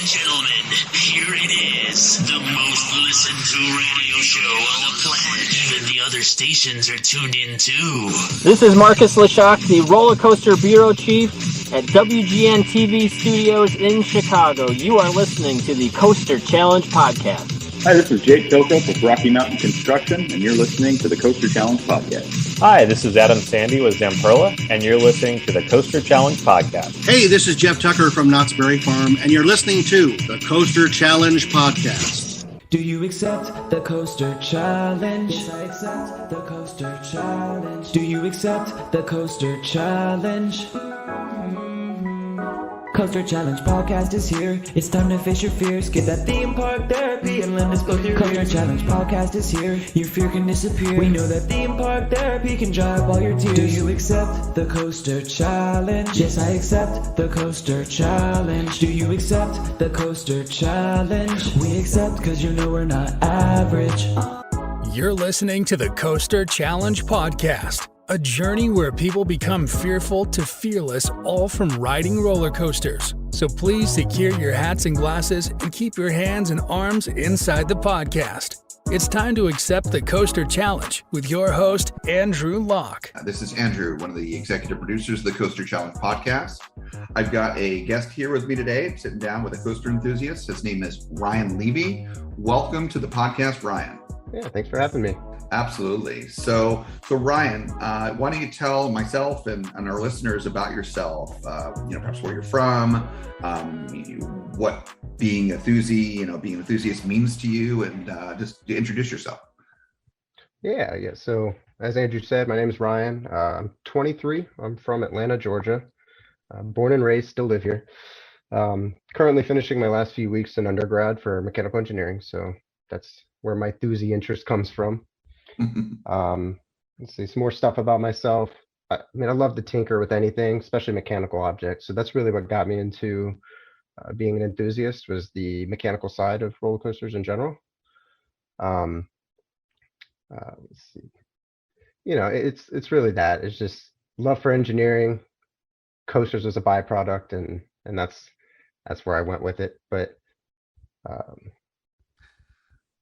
and gentlemen, here it is, the most listened to radio show on the planet. Even the other stations are tuned in too. This is Marcus Leshock, the roller coaster bureau chief at WGN TV Studios in Chicago. You are listening to the Coaster Challenge podcast. Hi, this is Jake Kilcup with Rocky Mountain Construction, and you're listening to the Coaster Challenge podcast. Hi, this is Adam Sandy with Zamperla, and you're listening to the Coaster Challenge podcast. Hey, this is Jeff Tucker from Knott's Berry Farm, and you're listening to the Coaster Challenge podcast. Do you accept the Coaster Challenge? Yes, I accept the Coaster Challenge. Do you accept the Coaster Challenge? Coaster Challenge podcast is here. It's time to face your fears. Get that theme park therapy and let us go through. Coaster Challenge podcast is here. Your fear can disappear. We know that theme park therapy can dry up all your tears. Do you accept the Coaster Challenge? Yes, I accept the Coaster Challenge. Do you accept the Coaster Challenge? We accept because you know we're not average. You're listening to the Coaster Challenge podcast. A journey where people become fearful to fearless, all from riding roller coasters. So please secure your hats and glasses and keep your hands and arms inside the podcast. It's time to accept the Coaster Challenge with your host, Andrew Locke. This is Andrew, one of the executive producers of the Coaster Challenge podcast. I've got a guest here with me today, sitting down with a coaster enthusiast. His name is Ryan Levy. Welcome to the podcast, Ryan. Yeah, thanks for having me. Absolutely. So Ryan, why don't you tell myself and our listeners about yourself? Perhaps where you're from, what being an enthusiast means to you, and just to introduce yourself. Yeah. So as Andrew said, my name is Ryan. I'm 23. I'm from Atlanta, Georgia. Born and raised, still live here. Currently finishing my last few weeks in undergrad for mechanical engineering. So that's where my enthusiasm interest comes from. Let's see some more stuff about myself. I love to tinker with anything, especially mechanical objects. So that's really what got me into being an enthusiast, was the mechanical side of roller coasters in general. Let's see. It's really that. It's just love for engineering. Coasters as a byproduct, and that's where I went with it. But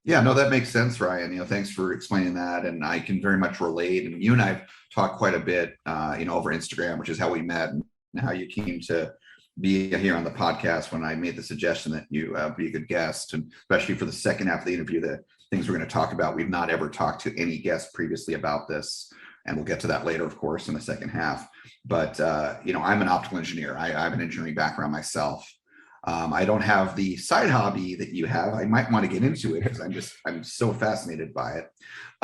yeah, no, that makes sense, Ryan. Thanks for explaining that. And I can very much relate. And you and I've talked quite a bit, over Instagram, which is how we met, and how you came to be here on the podcast when I made the suggestion that you be a good guest, and especially for the second half of the interview, the things we're going to talk about. We've not ever talked to any guests previously about this, and we'll get to that later, of course, in the second half. But, I'm an optical engineer. I have an engineering background myself. I don't have the side hobby that you have. I might want to get into it because I'm so fascinated by it.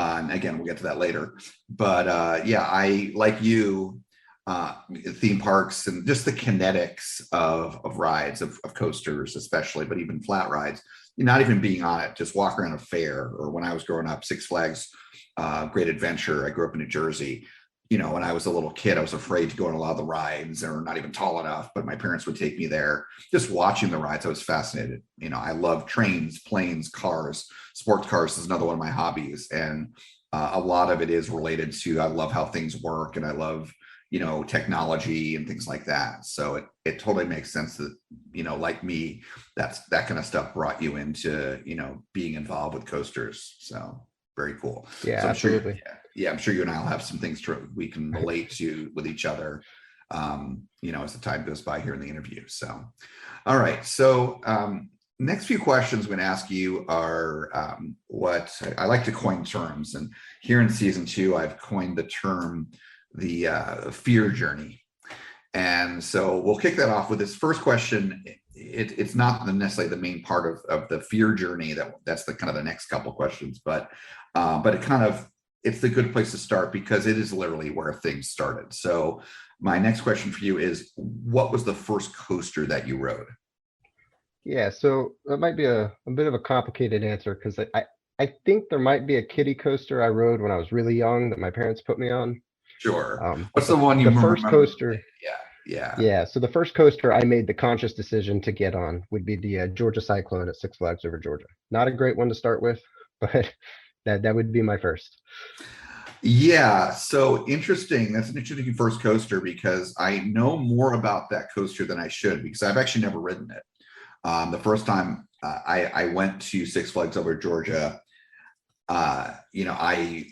And again, we'll get to that later. But I, like you, theme parks and just the kinetics of rides, of coasters especially, but even flat rides, not even being on it, just walk around a fair, or when I was growing up, Six Flags Great Adventure. I grew up in New Jersey. When I was a little kid, I was afraid to go on a lot of the rides, or not even tall enough, but my parents would take me there. Just watching the rides, I was fascinated. I love trains, planes, cars. Sports cars is another one of my hobbies. And a lot of it is related to, I love how things work, and I love, technology and things like that. So it totally makes sense that, like me, that kind of stuff brought you into, being involved with coasters. So very cool. Yeah, so absolutely. I'm sure you and I will have some things we can relate to with each other, as the time goes by here in the interview. So, all right. So, next few questions I'm going to ask you are what I like to coin terms. And here in season 2, I've coined the term the fear journey. And so we'll kick that off with this first question. It's not necessarily the main part of the fear journey. That's the kind of the next couple questions, but it's a good place to start because it is literally where things started. So my next question for you is, what was the first coaster that you rode? Yeah, so that might be a bit of a complicated answer, because I think there might be a kiddie coaster I rode when I was really young that my parents put me on. Sure. What's the one you remember? The first coaster. Yeah. So the first coaster I made the conscious decision to get on would be the Georgia Cyclone at Six Flags over Georgia. Not a great one to start with, but that would be my first. Yeah, so interesting. That's an interesting first coaster, because I know more about that coaster than I should, because I've actually never ridden it. The first time I went to Six Flags over Georgia, it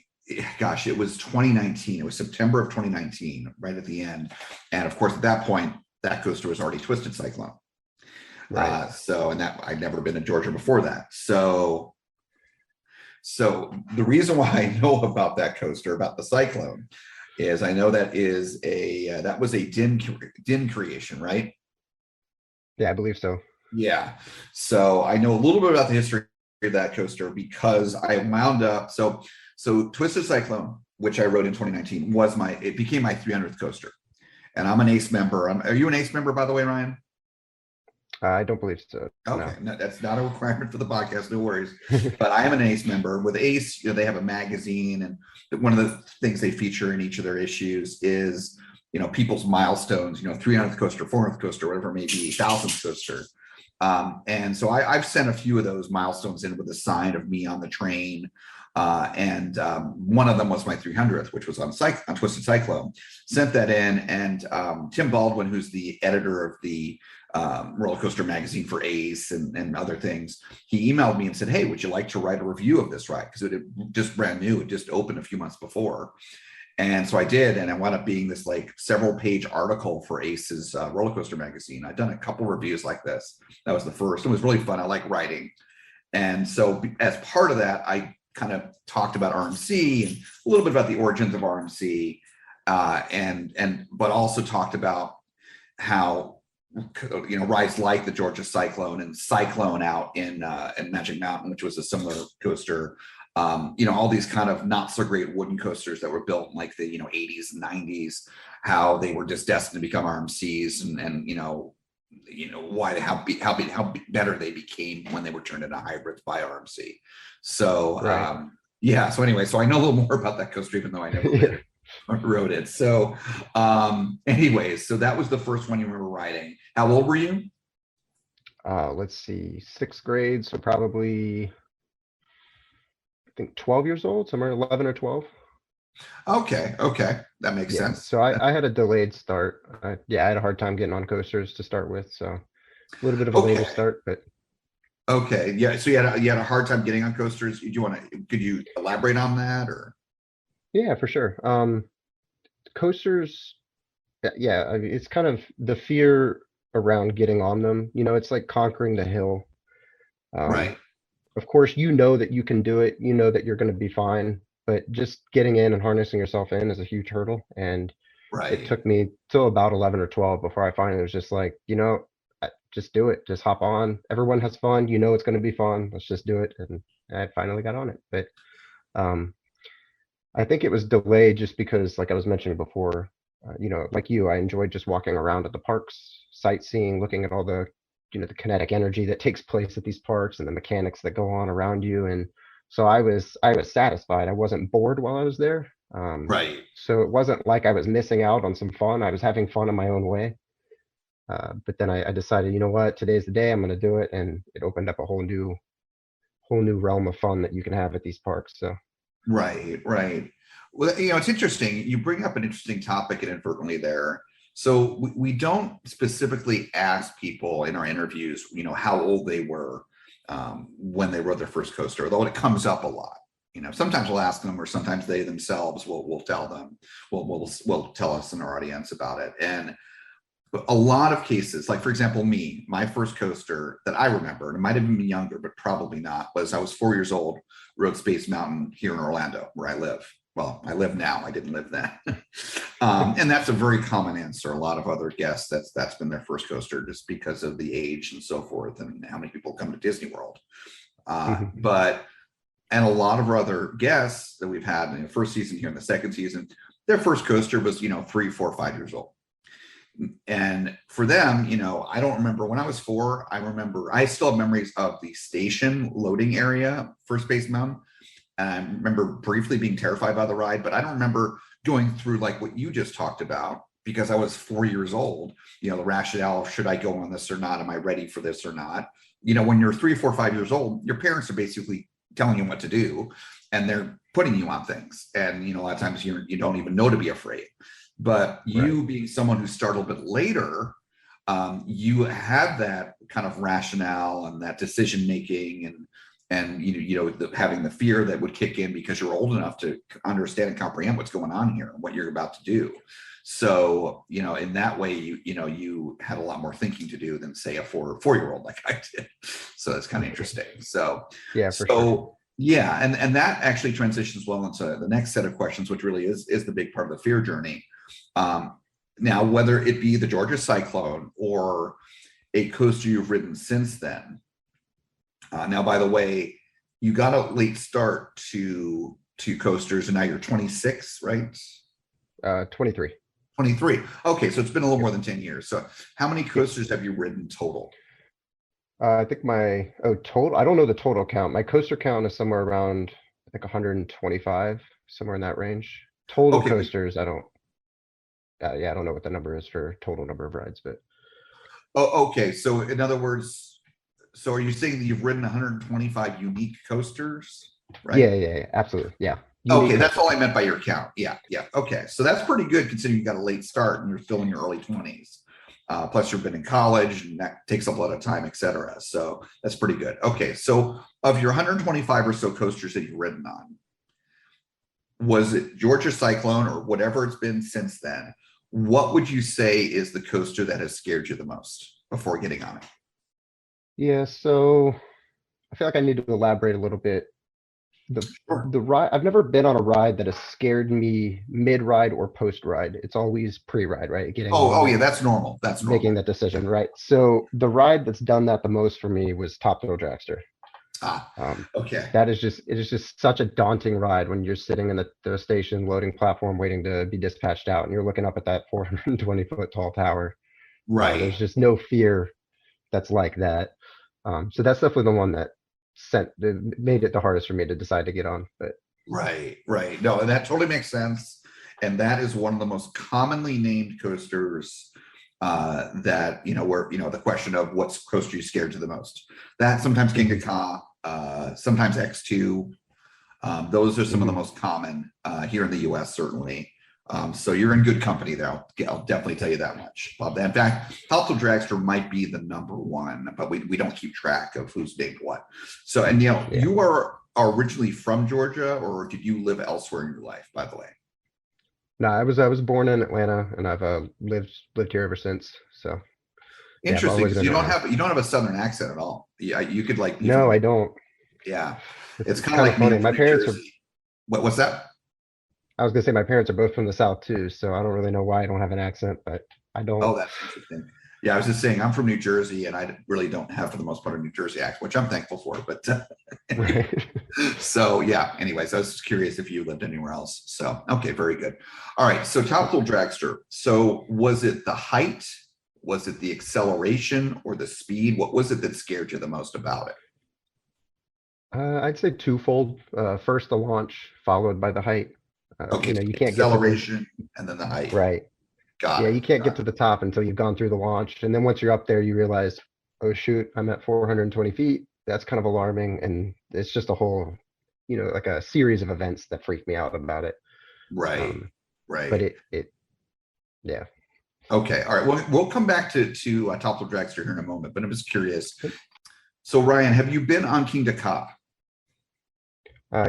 was 2019. It was September of 2019, right at the end. And of course, at that point, that coaster was already Twisted Cyclone. Right. And that I'd never been to Georgia before that. So the reason why I know about that coaster, about the Cyclone, is I know that was a Din creation, right? Yeah, I believe so. Yeah. So I know a little bit about the history of that coaster because I wound up, so Twisted Cyclone, which I rode in 2019, it became my 300th coaster. And I'm an ACE member. Are you an ACE member, by the way, Ryan? I don't believe so. Okay, no, that's not a requirement for the podcast, no worries. But I am an ACE member. With ACE, they have a magazine, and one of the things they feature in each of their issues is, people's milestones, 300th coaster, 400th coaster, whatever it may be, 1000th coaster. And so I've sent a few of those milestones in with a sign of me on the train. And one of them was my 300th, which was on Twisted Cyclone. Sent that in, and Tim Baldwin, who's the editor of the roller coaster magazine for ACE and other things, he emailed me and said, "Hey, would you like to write a review of this ride?" Because it had just brand new, it just opened a few months before. And so I did, and it wound up being this like several page article for ACE's roller coaster magazine. I'd done a couple reviews like this. That was the first. It was really fun. I like writing. And so as part of that, I kind of talked about RMC and a little bit about the origins of RMC, but also talked about how rides like the Georgia Cyclone and Cyclone out in Magic Mountain, which was a similar coaster. All these kind of not so great wooden coasters that were built in like the 80s and 90s, how they were just destined to become RMCs, and how better they became when they were turned into hybrids by RMC. So right. So anyway, so I know a little more about that coaster, even though I never rode it. So anyways, so that was the first one you remember riding. How old were you? Let's see, 6th grade, so probably I think 12 years old, somewhere 11 or 12. Okay, that makes sense. So I had a delayed start. I had a hard time getting on coasters to start with, so a little bit of a later start, but okay, yeah. So you had a hard time getting on coasters. Could you elaborate on that, or? Yeah, for sure. Coasters, I mean, it's kind of the fear around getting on them. It's like conquering the hill. Right. Of course, that you can do it. That you're going to be fine. But just getting in and harnessing yourself in is a huge hurdle. And it took me till about 11 or 12 before I finally was just like, just do it. Just hop on. Everyone has fun. It's going to be fun. Let's just do it. And I finally got on it. But I think it was delayed just because, like I was mentioning before, like I enjoyed just walking around at the parks, sightseeing, looking at all the, the kinetic energy that takes place at these parks and the mechanics that go on around you. And so I was satisfied. I wasn't bored while I was there. Right. So it wasn't like I was missing out on some fun. I was having fun in my own way. But then I decided, you know what, today's the day, I'm going to do it. And it opened up a whole new realm of fun that you can have at these parks. So. Right. Well, it's interesting. You bring up an interesting topic inadvertently there. So we don't specifically ask people in our interviews, how old they were when they rode their first coaster, although it comes up a lot. Sometimes we'll ask them, or sometimes they themselves will tell them. Will tell us in our audience about it. And a lot of cases, like for example, my first coaster that I remember, and it might have been younger, but probably not, was I was 4 years old, rode Space Mountain here in Orlando, where I live. Well, I live now. I didn't live then. And that's a very common answer. A lot of other guests, that's been their first coaster, just because of the age and so forth, and how many people come to Disney World. And a lot of our other guests that we've had in the first season here and the second season, their first coaster was 3, 4, 5 years old. And for them, I don't remember when I was 4. I still have memories of the station loading area for Space Mountain. And I remember briefly being terrified by the ride, but I don't remember going through like what you just talked about, because I was 4 years old. The rationale of, should I go on this or not? Am I ready for this or not? When you're 3, 4, 5 years old, your parents are basically telling you what to do, and they're putting you on things. And a lot of times you don't even know to be afraid. But you being someone who started a bit later, you had that kind of rationale and that decision making and having the fear that would kick in because you're old enough to understand and comprehend what's going on here and what you're about to do. So, in that way, you had a lot more thinking to do than say a four-year-old like I did. So that's kind of interesting. So, Yeah, for sure. Yeah, and that actually transitions well into the next set of questions, which really is the big part of the fear journey. Now, whether it be the Georgia Cyclone or a coaster you've ridden since then. Now, by the way, you got a late start to coasters, and now you're 26, right? 23. 23. Okay, so it's been a little more than 10 years. So how many coasters have you ridden total? I think total, I don't know the total count. My coaster count is somewhere around, I think 125, somewhere in that range. Total Okay. coasters, I don't know what the number is for total number of rides, but. Oh, okay. So in other words, so are you saying that you've ridden 125 unique coasters? Right? Yeah, absolutely. Yeah. Okay, that's all I meant by your count. Yeah. Okay, so that's pretty good considering you got a late start and you're still in your early 20s. Plus you've been in college and that takes up a lot of time, etc. So that's pretty good. Okay, so of your 125 or so coasters that you've ridden on, was it Georgia Cyclone or whatever it's been since then? What would you say is the coaster that has scared you the most before getting on it? Yeah, so I feel like I need to elaborate a little bit. The ride, I've never been on a ride that has scared me mid-ride or post-ride. It's always pre-ride, right? Yeah, that's normal. That's normal. Making that decision, right? So the ride that's done that the most for me was Top Thrill Dragster. Okay. It is just such a daunting ride when you're sitting in the station loading platform waiting to be dispatched out and you're looking up at that 420-foot tall tower. Right. There's just no fear that's like that. So that's definitely the one that made it the hardest for me to decide to get on. But right. No, and that totally makes sense. And that is one of the most commonly named coasters that, where, the question of what's coaster you scared to the most. That sometimes King of Ka, sometimes X2. Those are some of the most common here in the US, certainly. So you're in good company there. I'll definitely tell you that much. In fact, Top Thrill Dragster might be the number one, but we don't keep track of who's named what. So, and you are originally from Georgia, or did you live elsewhere in your life, by the way? No, I was born in Atlanta, and I've lived here ever since. So interesting. So you don't have a Southern accent at all. Yeah, you could like. No, I don't. Yeah, it's kind of like funny. My parents are. What's that? I was gonna say my parents are both from the South too, so I don't really know why I don't have an accent, but I don't. Oh, that's interesting. Yeah, I was just saying I'm from New Jersey, and I really don't have, for the most part, a New Jersey accent, which I'm thankful for. But so yeah. Anyways, I was just curious if you lived anywhere else. So okay, very good. All right. So Top Thrill Dragster. So was it the height? Was it the acceleration or the speed? What was it that scared you the most about it? I'd say twofold. First, the launch, followed by the height. Okay, you can't acceleration and then the height. Right. Got it. You can't get to the top until you've gone through the launch. And then once you're up there, you realize, oh shoot, I'm at 420 feet. That's kind of alarming. And it's just a whole, like a series of events that freak me out about it. Right. Right. But yeah. Okay. All right. We'll come back to Top Thrill Dragster here in a moment, but I'm just curious. So Ryan, have you been on King of Ka?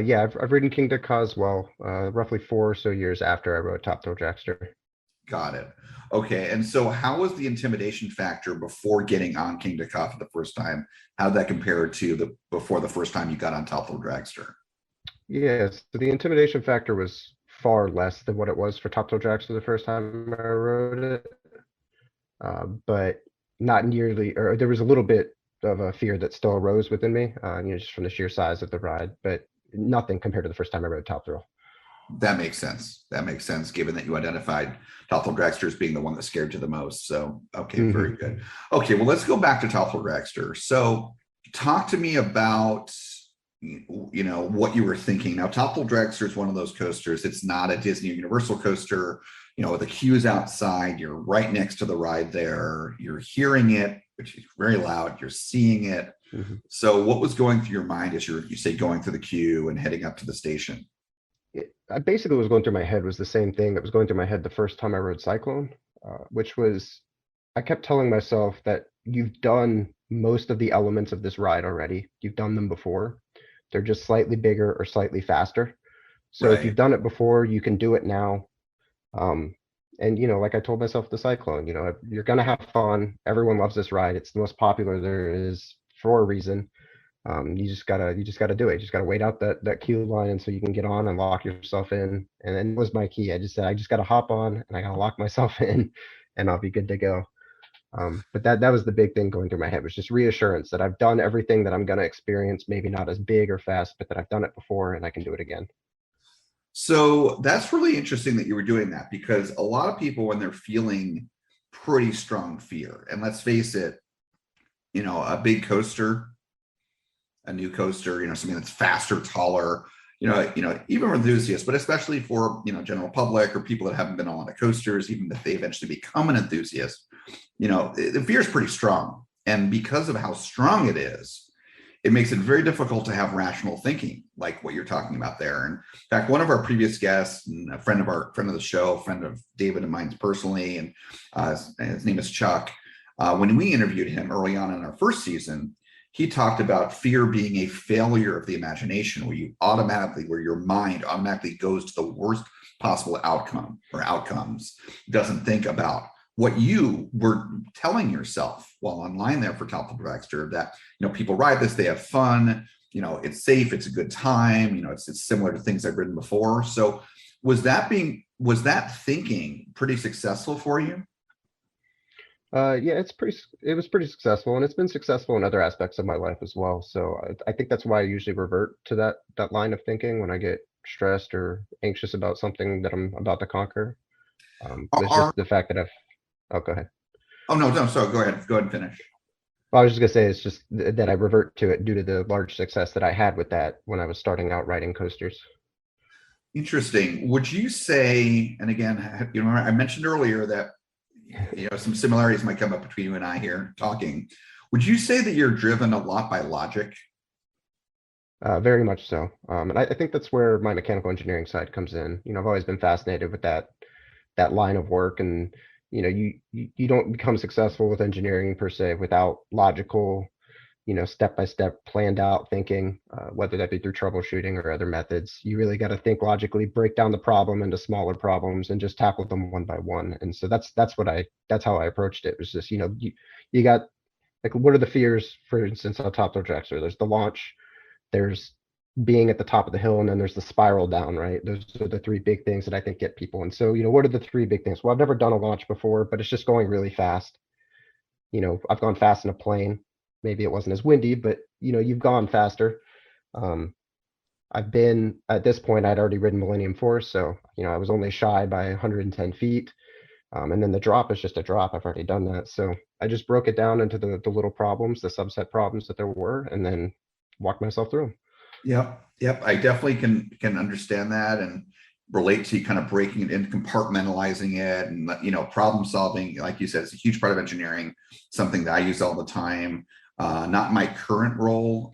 Yeah, I've ridden King of Ka as well, roughly 4 or so years after I rode Top Thrill Dragster. Got it. Okay, and so how was the intimidation factor before getting on King of Ka for the first time? How did that compare to before the first time you got on Top Thrill Dragster? Yes, so the intimidation factor was far less than what it was for Top Thrill Dragster the first time I rode it, but not nearly. Or there was a little bit of a fear that still arose within me, just from the sheer size of the ride, but nothing compared to the first time I rode Top Thrill. That makes sense. That makes sense, given that you identified Top Thrill Dragster as being the one that scared you the most. So, okay, very good. Okay, well, let's go back to Top Thrill Dragster. So, talk to me about, what you were thinking. Now, Top Thrill Dragster is one of those coasters. It's not a Disney or Universal coaster. With the queues outside, you're right next to the ride there. You're hearing it, which is very loud. You're seeing it. So what was going through your mind as you say going through the queue and heading up to the station? I basically was going through my head was the same thing that was going through my head the first time I rode Cyclone, which was I kept telling myself that you've done most of the elements of this ride already. You've done them before. They're just slightly bigger or slightly faster. So if Right. you've done it before, you can do it now. And like I told myself, the Cyclone, you're gonna have fun. Everyone loves this ride. It's the most popular there is for a reason. You just gotta do it. You just gotta wait out that queue line, and so you can get on and lock yourself in. And then was my key. I just said I just gotta hop on and I gotta lock myself in, and I'll be good to go. But that was the big thing going through my head, was just reassurance that I've done everything that I'm gonna experience, maybe not as big or fast, but that I've done it before and I can do it again. So that's really interesting that you were doing that, because a lot of people, when they're feeling pretty strong fear, and let's face it, a big coaster, a new coaster, something that's faster, taller, even for enthusiasts, but especially for, general public or people that haven't been on a lot of coasters, even if they eventually become an enthusiast, the fear is pretty strong. And because of how strong it is, it makes it very difficult to have rational thinking, like what you're talking about there. And in fact, one of our previous guests, and a friend of the show, friend of David and mine personally, and his name is Chuck. When we interviewed him early on in our first season, he talked about fear being a failure of the imagination, where your mind automatically goes to the worst possible outcome or outcomes, doesn't think about what you were telling yourself while online there for Top Baxter, that people ride this, they have fun, it's safe, it's a good time, it's similar to things I've ridden before. So was that thinking pretty successful for you? Yeah, it was pretty successful, and it's been successful in other aspects of my life as well. So I think that's why I usually revert to that line of thinking when I get stressed or anxious about something that I'm about to conquer. It's just the fact that oh, go ahead. Oh, no, so go ahead and finish. Well, I was just gonna say, it's just that I revert to it due to the large success that I had with that when I was starting out riding coasters. Interesting. Would you say, and again, I mentioned earlier that some similarities might come up between you and I here talking. Would you say that you're driven a lot by logic? Very much so. And I think that's where my mechanical engineering side comes in. I've always been fascinated with that line of work, and you don't become successful with engineering per se without logical, step-by-step planned out thinking, whether that be through troubleshooting or other methods. You really got to think logically, break down the problem into smaller problems, and just tackle them one by one. And so that's how I approached it. It was just, you got, like, what are the fears, for instance, on Top Throw Dragster? There's the launch, there's being at the top of the hill, and then there's the spiral down, right? Those are the three big things that I think get people. And so, what are the three big things? Well, I've never done a launch before, but it's just going really fast. I've gone fast in a plane. Maybe it wasn't as windy, but you've gone faster. I've been, at this point, I'd already ridden Millennium Force, so I was only shy by 110 feet. And then the drop is just a drop. I've already done that. So I just broke it down into the little problems, the subset problems that there were, and then walked myself through them. Yep. I definitely can understand that and relate to kind of breaking it in, compartmentalizing it, and problem solving. Like you said, it's a huge part of engineering, something that I use all the time. Not my current role,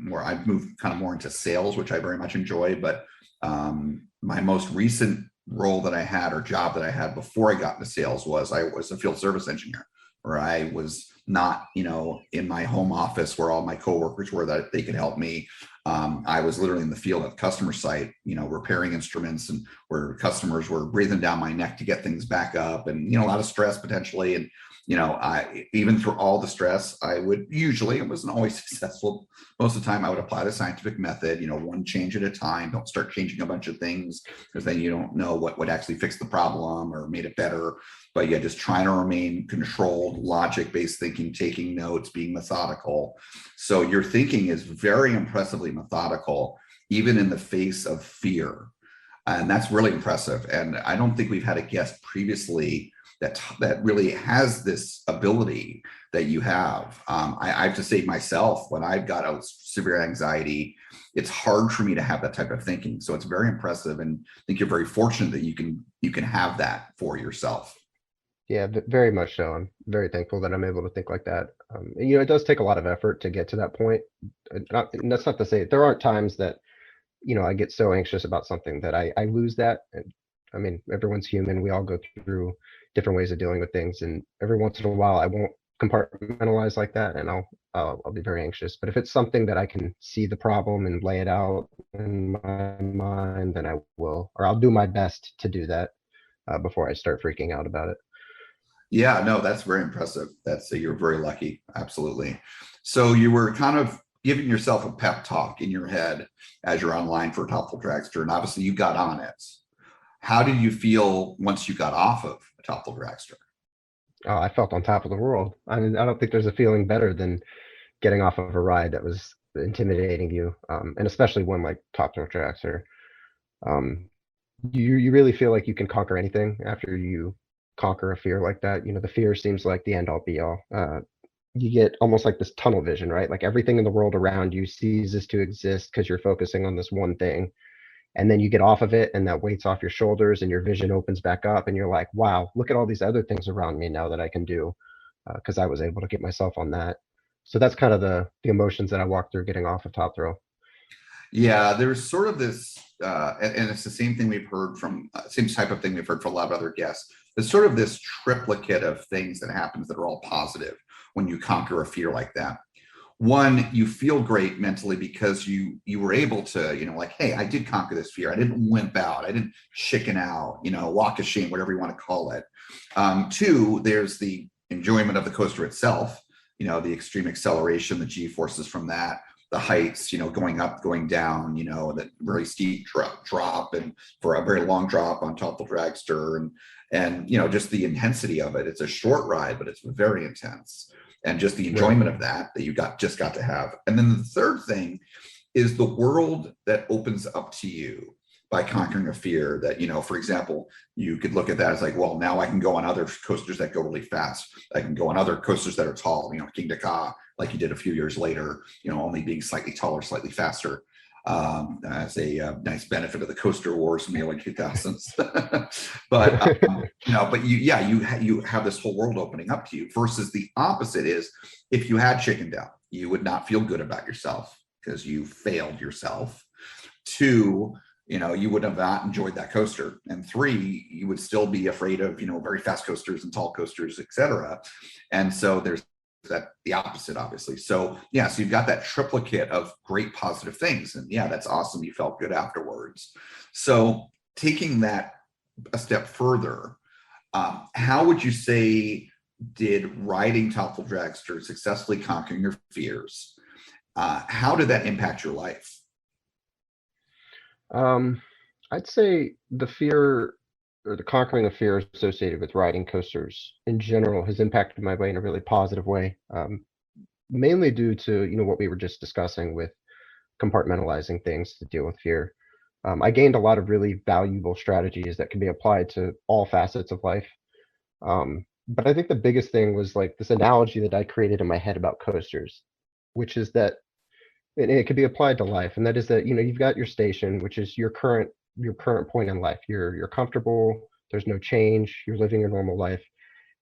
where I've moved kind of more into sales, which I very much enjoy. But my most recent role that I had, or job that I had before I got into sales, was I was a field service engineer, where I was not, in my home office where all my coworkers were that they could help me. I was literally in the field at the customer site, repairing instruments, and where customers were breathing down my neck to get things back up, and, a lot of stress potentially. And, even through all the stress, I would usually, it wasn't always successful. Most of the time I would apply the scientific method, one change at a time. Don't start changing a bunch of things, because then you don't know what would actually fix the problem or made it better. But yeah, just trying to remain controlled, logic-based thinking, taking notes, being methodical. So your thinking is very impressively methodical, even in the face of fear. And that's really impressive. And I don't think we've had a guest previously that really has this ability that you have. I have to say myself, when I've got a severe anxiety, it's hard for me to have that type of thinking. So it's very impressive, and I think you're very fortunate that you can have that for yourself. Yeah, very much so. I'm very thankful that I'm able to think like that. It does take a lot of effort to get to that point. And that's not to say there aren't times that, I get so anxious about something that I lose that. And I mean, everyone's human. We all go through different ways of dealing with things. And every once in a while, I won't compartmentalize like that, and I'll be very anxious. But if it's something that I can see the problem and lay it out in my mind, then I will, or I'll do my best to do that before I start freaking out about it. Yeah, no, that's very impressive. You're very lucky. Absolutely. So you were kind of giving yourself a pep talk in your head as you're online for Thoughtful Dragster, and obviously you got on it. How did you feel once you got off of Thoughtful Dragster? Oh, I felt on top of the world. I mean, I don't think there's a feeling better than getting off of a ride that was intimidating you, and especially one like Thoughtful Dragster. You really feel like you can conquer anything after you conquer a fear like that. You know, the fear seems like the end all be all. You get almost like this tunnel vision, right? Like everything in the world around you ceases to exist because you're focusing on this one thing. And then you get off of it and that weight's off your shoulders and your vision opens back up and you're like, wow, look at all these other things around me now that I can do, because I was able to get myself on that. So that's kind of the emotions that I walked through getting off of Top Thrill. Yeah, there's sort of this, and it's the same thing we've heard from, same type of thing we've heard from a lot of other guests. There's sort of this triplicate of things that happens that are all positive when you conquer a fear like that. One, you feel great mentally because you were able to, like, hey, I did conquer this fear. I didn't wimp out. I didn't chicken out, walk of shame, whatever you want to call it. Two, there's the enjoyment of the coaster itself, the extreme acceleration, the G-forces from that, the heights, going up, going down, that very steep drop and for a very long drop on Thoughtful Dragster and just the intensity of it. It's a short ride, but it's very intense. And just the enjoyment of that you just got to have. And then the third thing is the world that opens up to you by conquering a fear that, for example, you could look at that as like, well, now I can go on other coasters that go really fast. I can go on other coasters that are tall, King Dakar, like you did a few years later, only being slightly taller, slightly faster. As a nice benefit of the Coaster Wars from the early 2000s. but you have this whole world opening up to you versus the opposite is if you had chickened out, you would not feel good about yourself because you failed yourself. Two, you would have not enjoyed that coaster. And three, you would still be afraid of, very fast coasters and tall coasters, etc. And so there's the opposite, obviously. So so you've got that triplicate of great positive things, and that's awesome. You felt good afterwards. So taking that a step further, how would you say did riding Thoughtful Dragster, successfully conquering your fears, how did that impact your life? I'd say the fear or the conquering of fear associated with riding coasters in general has impacted my way in a really positive way, mainly due to what we were just discussing with compartmentalizing things to deal with fear. I gained a lot of really valuable strategies that can be applied to all facets of life. But I think the biggest thing was like this analogy that I created in my head about coasters, which is that it could be applied to life, and that is that you've got your station, which is your current point in life. You're comfortable, there's no change, you're living your normal life,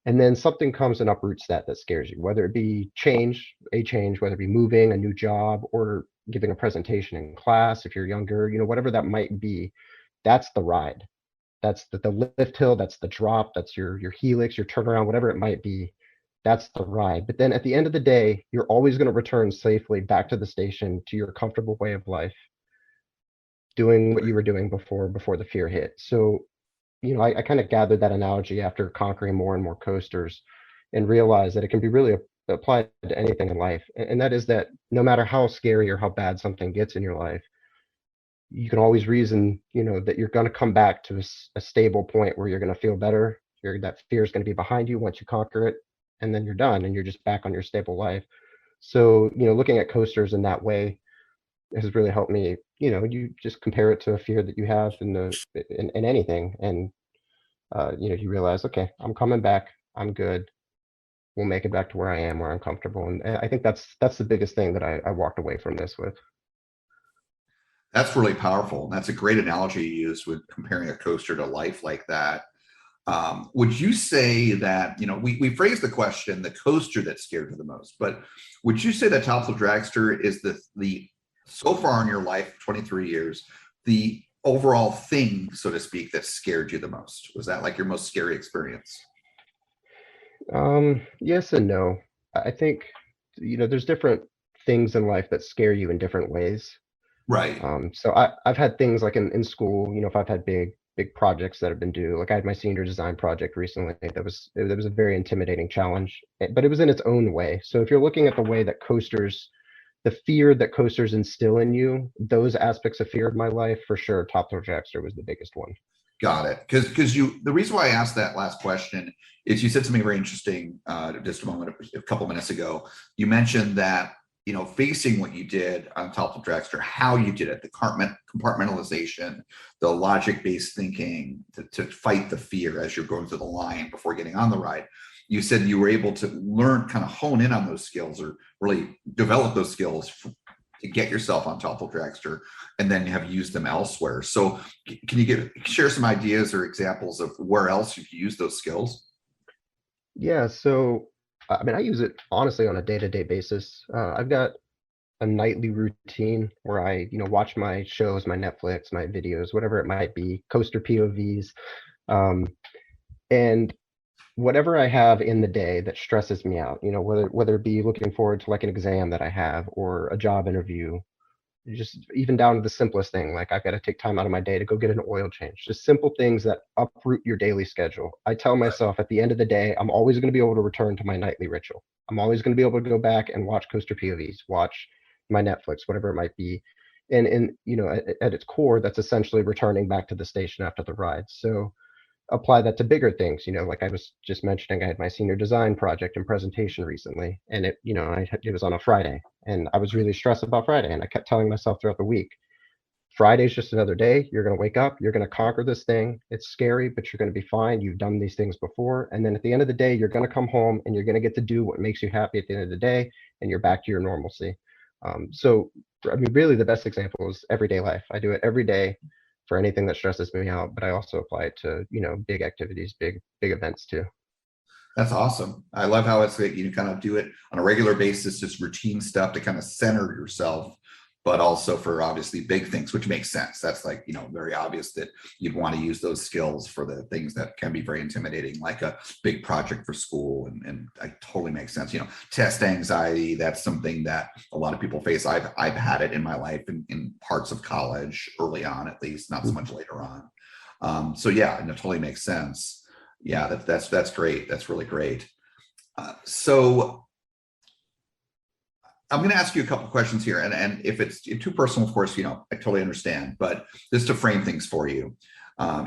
and then something comes and uproots that scares you, whether it be change, whether it be moving, a new job, or giving a presentation in class if you're younger, whatever that might be. That's the ride, that's the lift hill, that's the drop, that's your helix, your turnaround, whatever it might be. That's the ride. But then at the end of the day, you're always going to return safely back to the station, to your comfortable way of life, doing what you were doing before the fear hit. So, I kind of gathered that analogy after conquering more and more coasters and realized that it can be really applied to anything in life. And that is that no matter how scary or how bad something gets in your life, you can always reason, that you're going to come back to a stable point where you're going to feel better. That fear is going to be behind you once you conquer it, and then you're done and you're just back on your stable life. So, looking at coasters in that way has really helped me. You just compare it to a fear that you have in anything, and you realize, okay, I'm coming back, I'm good, we'll make it back to where I am, where I'm comfortable. And I think that's the biggest thing that I walked away from this with. That's really powerful. That's a great analogy you use with comparing a coaster to life like that. Would you say that, we phrased the question, the coaster that scared you the most, but would you say that Thoughtful Dragster is the so far in your life, 23 years, the overall thing, so to speak, that scared you the most? Was that like your most scary experience? Yes and no. I think, there's different things in life that scare you in different ways. Right. So I've had things like in school, if I've had big projects that have been due, like I had my senior design project recently, that was a very intimidating challenge, but it was in its own way. So if you're looking at the way that the fear that coasters instill in you, those aspects of fear of my life, for sure, Top Thrill Dragster was the biggest one. Got it. Because the reason why I asked that last question is you said something very interesting just a couple minutes ago. You mentioned that facing what you did on Top of Dragster, how you did it, the compartmentalization, the logic-based thinking to fight the fear as you're going through the line before getting on the ride. You said you were able to learn, kind of hone in on those skills, or really develop those skills to get yourself on Top of Dragster, and then you have used them elsewhere. So can you share some ideas or examples of where else you've used those skills? Yeah, so I use it honestly on a day-to-day basis. I've got a nightly routine where I, watch my shows, my Netflix, my videos, whatever it might be, coaster POVs, and whatever I have in the day that stresses me out, whether it be looking forward to like an exam that I have or a job interview, just even down to the simplest thing, like I've got to take time out of my day to go get an oil change, just simple things that uproot your daily schedule. I tell myself at the end of the day, I'm always going to be able to return to my nightly ritual. I'm always going to be able to go back and watch coaster POVs, watch my Netflix, whatever it might be. And at its core, that's essentially returning back to the station after the ride. So apply that to bigger things, like I was just mentioning, I had my senior design project and presentation recently, and it was on a Friday, and I was really stressed about Friday, and I kept telling myself throughout the week, Friday's just another day. You're going to wake up, you're going to conquer this thing. It's scary, but you're going to be fine. You've done these things before. And then at the end of the day, you're going to come home and you're going to get to do what makes you happy at the end of the day, and you're back to your normalcy. So really the best example is everyday life. I do it every day for anything that stresses me out, but I also apply it to, big activities, big events too. That's awesome. I love how it's like you kind of do it on a regular basis, just routine stuff to kind of center yourself, but also for obviously big things, which makes sense. That's like, very obvious that you'd want to use those skills for the things that can be very intimidating, like a big project for school. And it totally makes sense. Test anxiety, that's something that a lot of people face. I've had it in my life in parts of college, early on, at least, not so much later on. So yeah, and it totally makes sense. Yeah, that's great. That's really great. So I'm going to ask you a couple of questions here, and if it's too personal, of course, I totally understand. But just to frame things for you,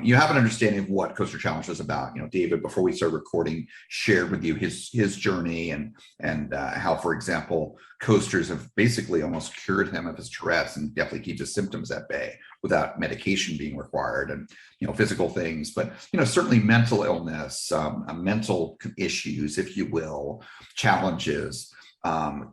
you have an understanding of what Coaster Challenge is about. David, before we started recording, shared with you his journey and how, for example, coasters have basically almost cured him of his Tourette's and definitely keeps his symptoms at bay without medication being required, and physical things, but certainly mental illness, mental issues, if you will, challenges.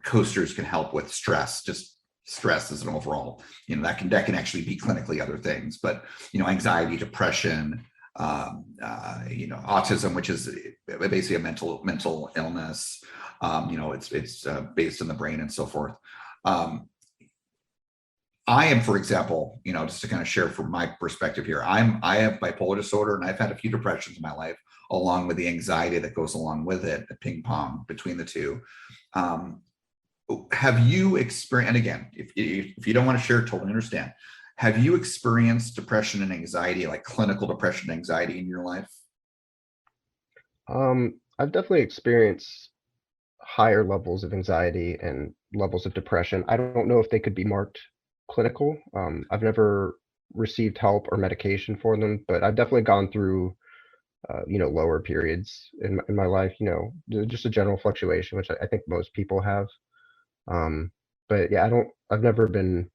Coasters can help with stress, just stress as an overall, that can actually be clinically other things, but anxiety, depression, autism, which is basically a mental illness. It's based in the brain and so forth. I am, for example, just to kind of share from my perspective here, I have bipolar disorder, and I've had a few depressions in my life, along with the anxiety that goes along with it, the ping pong between the two. Have you experienced, and again, if you don't want to share, totally understand, have you experienced depression and anxiety, like clinical depression and anxiety in your life? I've definitely experienced higher levels of anxiety and levels of depression. I don't know if they could be marked clinical. I've never received help or medication for them, but I've definitely gone through lower periods in my life, just a general fluctuation, which I think most people have. But yeah, I've never been,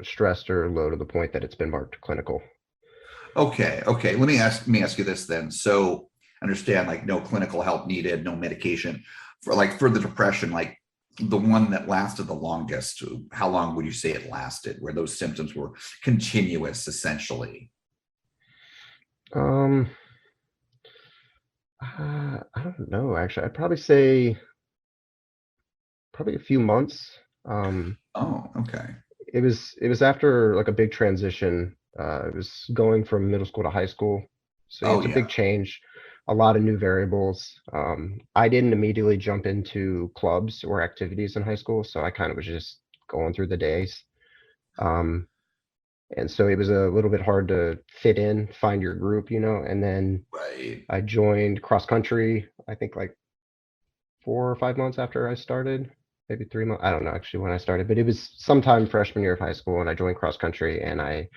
stressed or low to the point that it's been marked clinical. Okay. Let me ask you this then. So understand, like, no clinical help needed, no medication for the depression, like the one that lasted the longest. How long would you say it lasted, where those symptoms were continuous, essentially? I don't know, actually. I'd probably say a few months. Oh, okay. It was after like a big transition. It was going from middle school to high school. So it's a big change. a lot of new variables. I didn't immediately jump into clubs or activities in high school, so I kind of was just going through the days. And so it was a little bit hard to fit in, find your group, and then Right. I joined cross country, I think like 4 or 5 months after I started, maybe 3 months. I don't know actually when I started, but it was sometime freshman year of high school, and I joined cross country, and I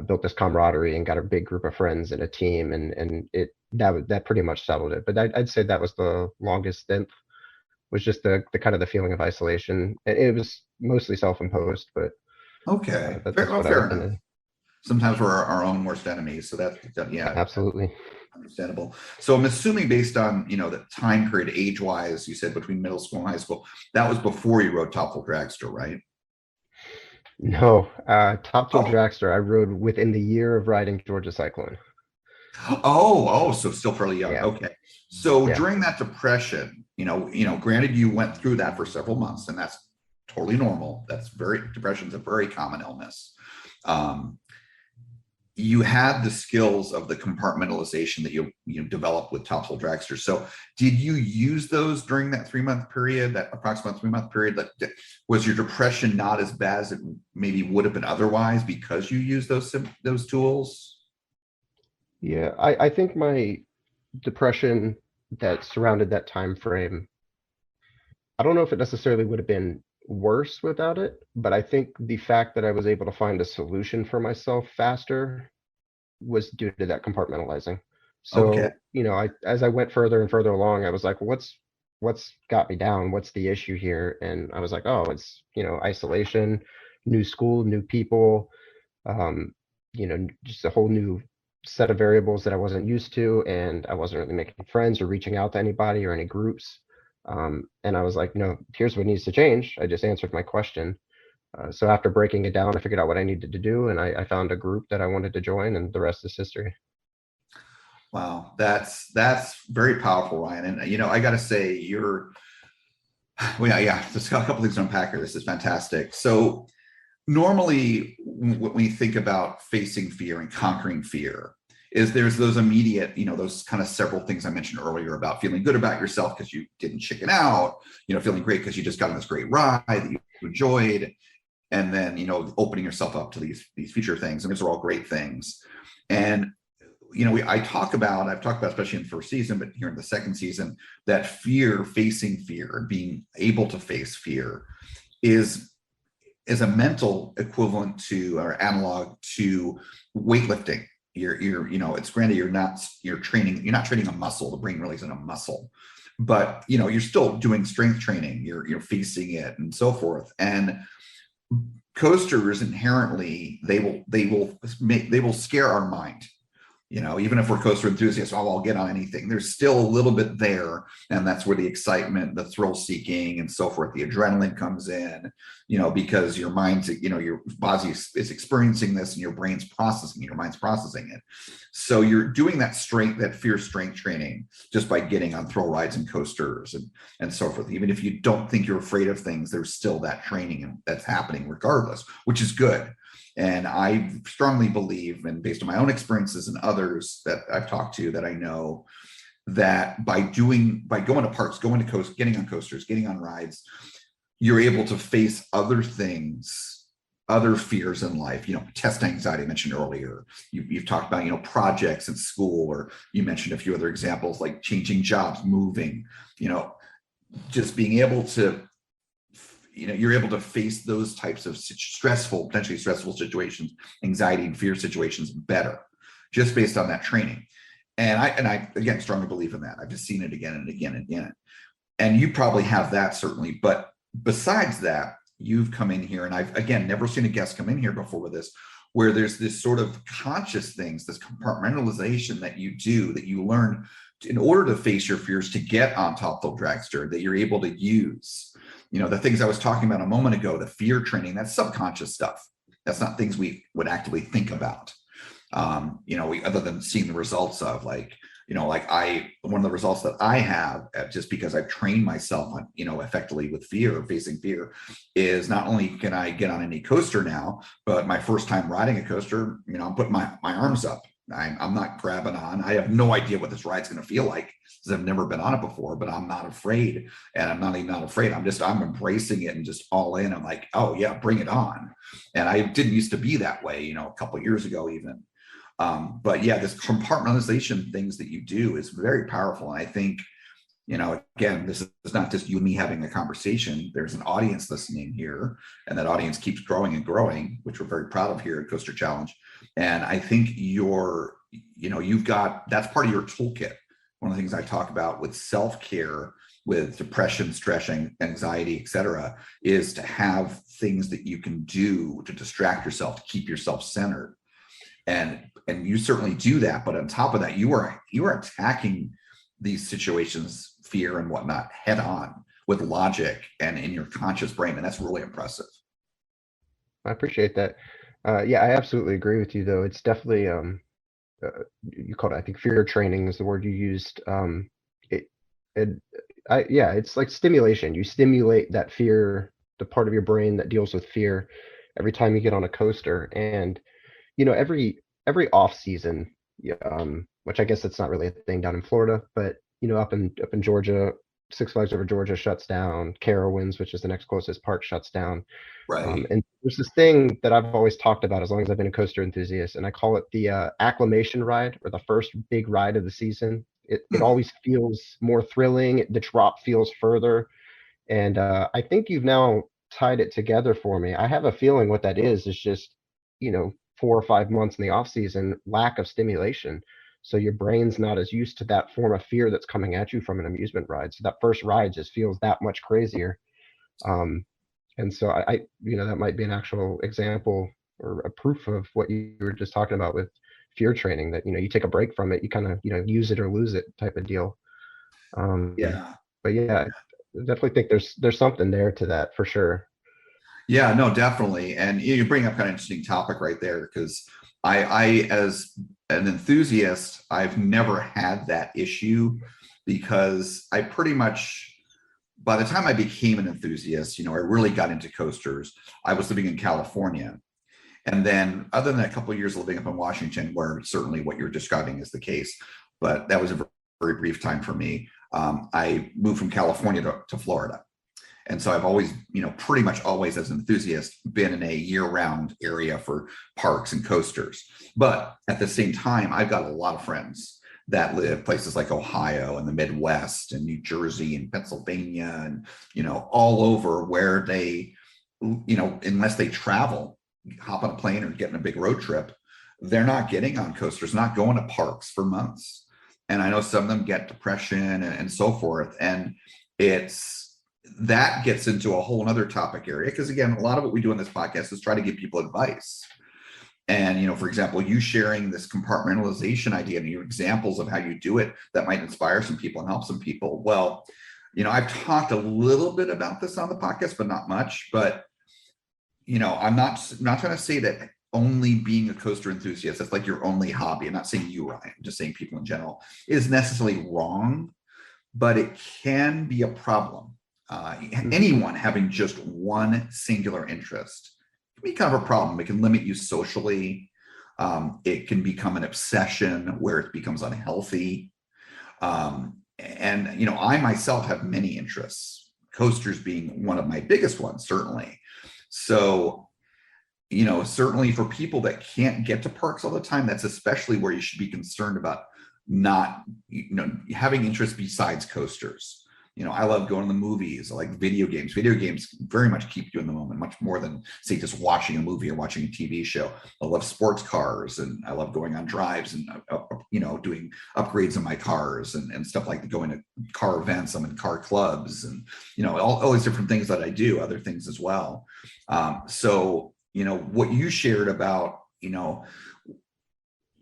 built this camaraderie and got a big group of friends and a team, and that pretty much settled it. But I'd say that was the longest stint, was just the kind of the feeling of isolation. It was mostly self-imposed, but Okay. that's Fair, well, what I fair was enough. into. Sometimes we're our own worst enemies. So yeah, Absolutely. understandable. So I'm assuming based on, the time period age-wise, you said between middle school and high school, that was before you rode Top Full Dragster, right? No, Top Fuel Oh. Dragster, I rode within the year of riding Georgia Cyclone. So still fairly young. Yeah. Okay. So Yeah. during that depression, granted you went through that for several months, and that's totally normal. Depression's a very common illness. You had the skills of the compartmentalization that you developed with Top Full Dragster. So did you use those during that 3-month period, that approximate 3-month period? Was your depression not as bad as it maybe would have been otherwise because you used those tools? Yeah, I think my depression that surrounded that time frame, I don't know if it necessarily would have been worse without it, but I think the fact that I was able to find a solution for myself faster was due to that compartmentalizing. So, Okay. as I went further and further along, I was like, what's got me down? What's the issue here? And I was like, oh, it's, isolation, new school, new people, just a whole new set of variables that I wasn't used to, and I wasn't really making friends or reaching out to anybody or any groups. And I was like, here's what needs to change. I just answered my question. So after breaking it down, I figured out what I needed to do, and I found a group that I wanted to join, and the rest is history. Wow, that's very powerful, Ryan. And I got to say, yeah. There's a couple things to unpack here. This is fantastic. So normally, when we think about facing fear and conquering fear, there's those immediate, those kind of several things I mentioned earlier about feeling good about yourself because you didn't chicken out, feeling great because you just got on this great ride that you enjoyed, and then opening yourself up to these future things, and these are all great things. And I've talked about, especially in the first season, but here in the second season, that facing fear and being able to face fear is a mental equivalent to, or analog to, weightlifting. It's granted you're not training a muscle. The brain really isn't a muscle, but you're still doing strength training. You're facing it and so forth. And coasters inherently, they will scare our mind. Even if we're coaster enthusiasts, I'll get on anything. There's still a little bit there, and that's where the excitement, the thrill seeking, and so forth, the adrenaline comes in. Because your mind's, your body is experiencing this, and your mind's processing it. So you're doing that fear strength training just by getting on thrill rides and coasters and so forth. Even if you don't think you're afraid of things, there's still that training that's happening regardless, which is good. And I strongly believe, and based on my own experiences and others that I've talked to, that I know, that by going to parks, going to coast, getting on coasters, getting on rides, you're able to face other things, other fears in life. Test anxiety I mentioned earlier. You've talked about, projects in school, or you mentioned a few other examples like changing jobs, moving, just being able to, you're able to face those types of potentially stressful situations, anxiety and fear situations better, just based on that training. And I again strongly believe in that. I've just seen it again and again and again. And you probably have that, certainly. But besides that, you've come in here, and I've again never seen a guest come in here before with this, where there's this sort of conscious things, this compartmentalization that you do, that you learn in order to face your fears, to get on Top Full Dragster, that you're able to use. The things I was talking about a moment ago, the fear training, that's subconscious stuff. That's not things we would actively think about. Other than seeing the results of, one of the results that I have, just because I've trained myself on, effectively with fear, facing fear, is not only can I get on any coaster now, but my first time riding a coaster, I'm putting my arms up, I'm not grabbing on. I have no idea what this ride's going to feel like because I've never been on it before, but I'm not afraid. And I'm not even not afraid. I'm embracing it and just all in. I'm like, oh yeah, bring it on. And I didn't used to be that way, you know, a couple of years ago even. But yeah, this compartmentalization things that you do is very powerful. And I think, you know, again, this is not just you and me having a conversation. There's an audience listening here, and that audience keeps growing and growing, which we're very proud of here at Coaster Challenge. And I think you've got, that's part of your toolkit. One of the things I talk about with self-care, with depression, stress, anxiety, et cetera, is to have things that you can do to distract yourself, to keep yourself centered. And you certainly do that. But on top of that, you are attacking these situations, fear and whatnot, head on with logic and in your conscious brain. And that's really impressive. I appreciate that. Yeah, I absolutely agree with you, though. It's definitely, you called it, I think fear training is the word you used. It's like stimulation. You stimulate that fear, the part of your brain that deals with fear every time you get on a coaster. And, you know, every off season, which I guess it's not really a thing down in Florida, but you know, up in Georgia, Six Flags Over Georgia shuts down. Carowinds, which is the next closest park, shuts down. Right. And there's this thing that I've always talked about as long as I've been a coaster enthusiast, and I call it the acclimation ride, or the first big ride of the season. It always feels more thrilling. The drop feels further, and I think you've now tied it together for me. I have a feeling what that is just, you know, 4 or 5 months in the off season, lack of stimulation. So your brain's not as used to that form of fear that's coming at you from an amusement ride. So that first ride just feels that much crazier. And so I you know, that might be an actual example or a proof of what you were just talking about with fear training, that, you know, you take a break from it, you kind of, you know, use it or lose it type of deal. Yeah. But yeah, I definitely think there's something there to that for sure. Yeah, no, definitely. And you bring up kind of interesting topic right there, because I, as an enthusiast, I've never had that issue, because I pretty much, by the time I became an enthusiast, you know, I really got into coasters. I was living in California. And then other than a couple of years living up in Washington, where certainly what you're describing is the case, but that was a very brief time for me. I moved from California to Florida. And so I've always, you know, pretty much always as an enthusiast been in a year-round area for parks and coasters. But at the same time, I've got a lot of friends that live places like Ohio and the Midwest and New Jersey and Pennsylvania and, you know, all over, where they, you know, unless they travel, hop on a plane or get in a big road trip, they're not getting on coasters, not going to parks for months. And I know some of them get depression and so forth. And that gets into a whole other topic area, because again, a lot of what we do on this podcast is try to give people advice. And, you know, for example, you sharing this compartmentalization idea and your examples of how you do it that might inspire some people and help some people. Well, you know, I've talked a little bit about this on the podcast, but not much. But, you know, I'm not trying to say that only being a coaster enthusiast, that's like your only hobby. I'm not saying you, Ryan, I'm just saying people in general, is necessarily wrong, but it can be a problem. Anyone having just one singular interest can be kind of a problem. It can limit you socially. It can become an obsession where it becomes unhealthy. And, you know, I myself have many interests, coasters being one of my biggest ones, certainly. So, you know, certainly for people that can't get to parks all the time, that's especially where you should be concerned about not, you know, having interest besides coasters. You know, I love going to the movies. I like video games. Video games very much keep you in the moment, much more than, say, just watching a movie or watching a TV show. I love sports cars, and I love going on drives and, you know, doing upgrades in my cars and stuff like that, going to car events. I'm in car clubs and, you know, all these different things that I do, other things as well. So, you know, what you shared about, you know,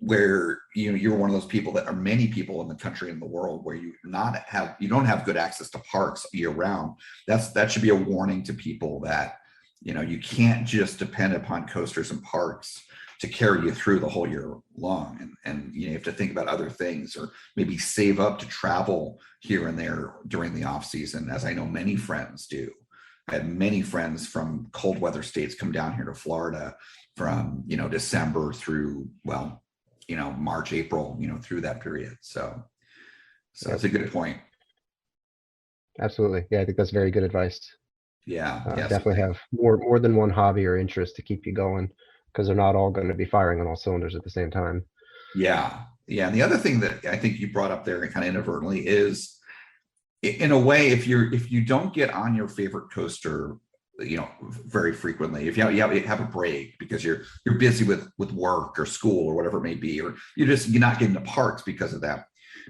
where, you know, you're one of those people that are many people in the country and the world where you don't have good access to parks year round. That should be a warning to people that, you know, you can't just depend upon coasters and parks to carry you through the whole year long. And you know, you have to think about other things, or maybe save up to travel here and there during the off season, as I know many friends do. I had many friends from cold weather states come down here to Florida from, you know, December through, well, March, April, through that period. So Yep. That's a good point. Absolutely. Yeah, I think that's very good advice. Yeah. Definitely have more than one hobby or interest to keep you going, because they're not all going to be firing on all cylinders at the same time. Yeah. And the other thing that I think you brought up there kind of inadvertently is, in a way, if you don't get on your favorite coaster, very frequently, if you have a break because you're busy with work or school or whatever it may be, or you're not getting to parks because of that,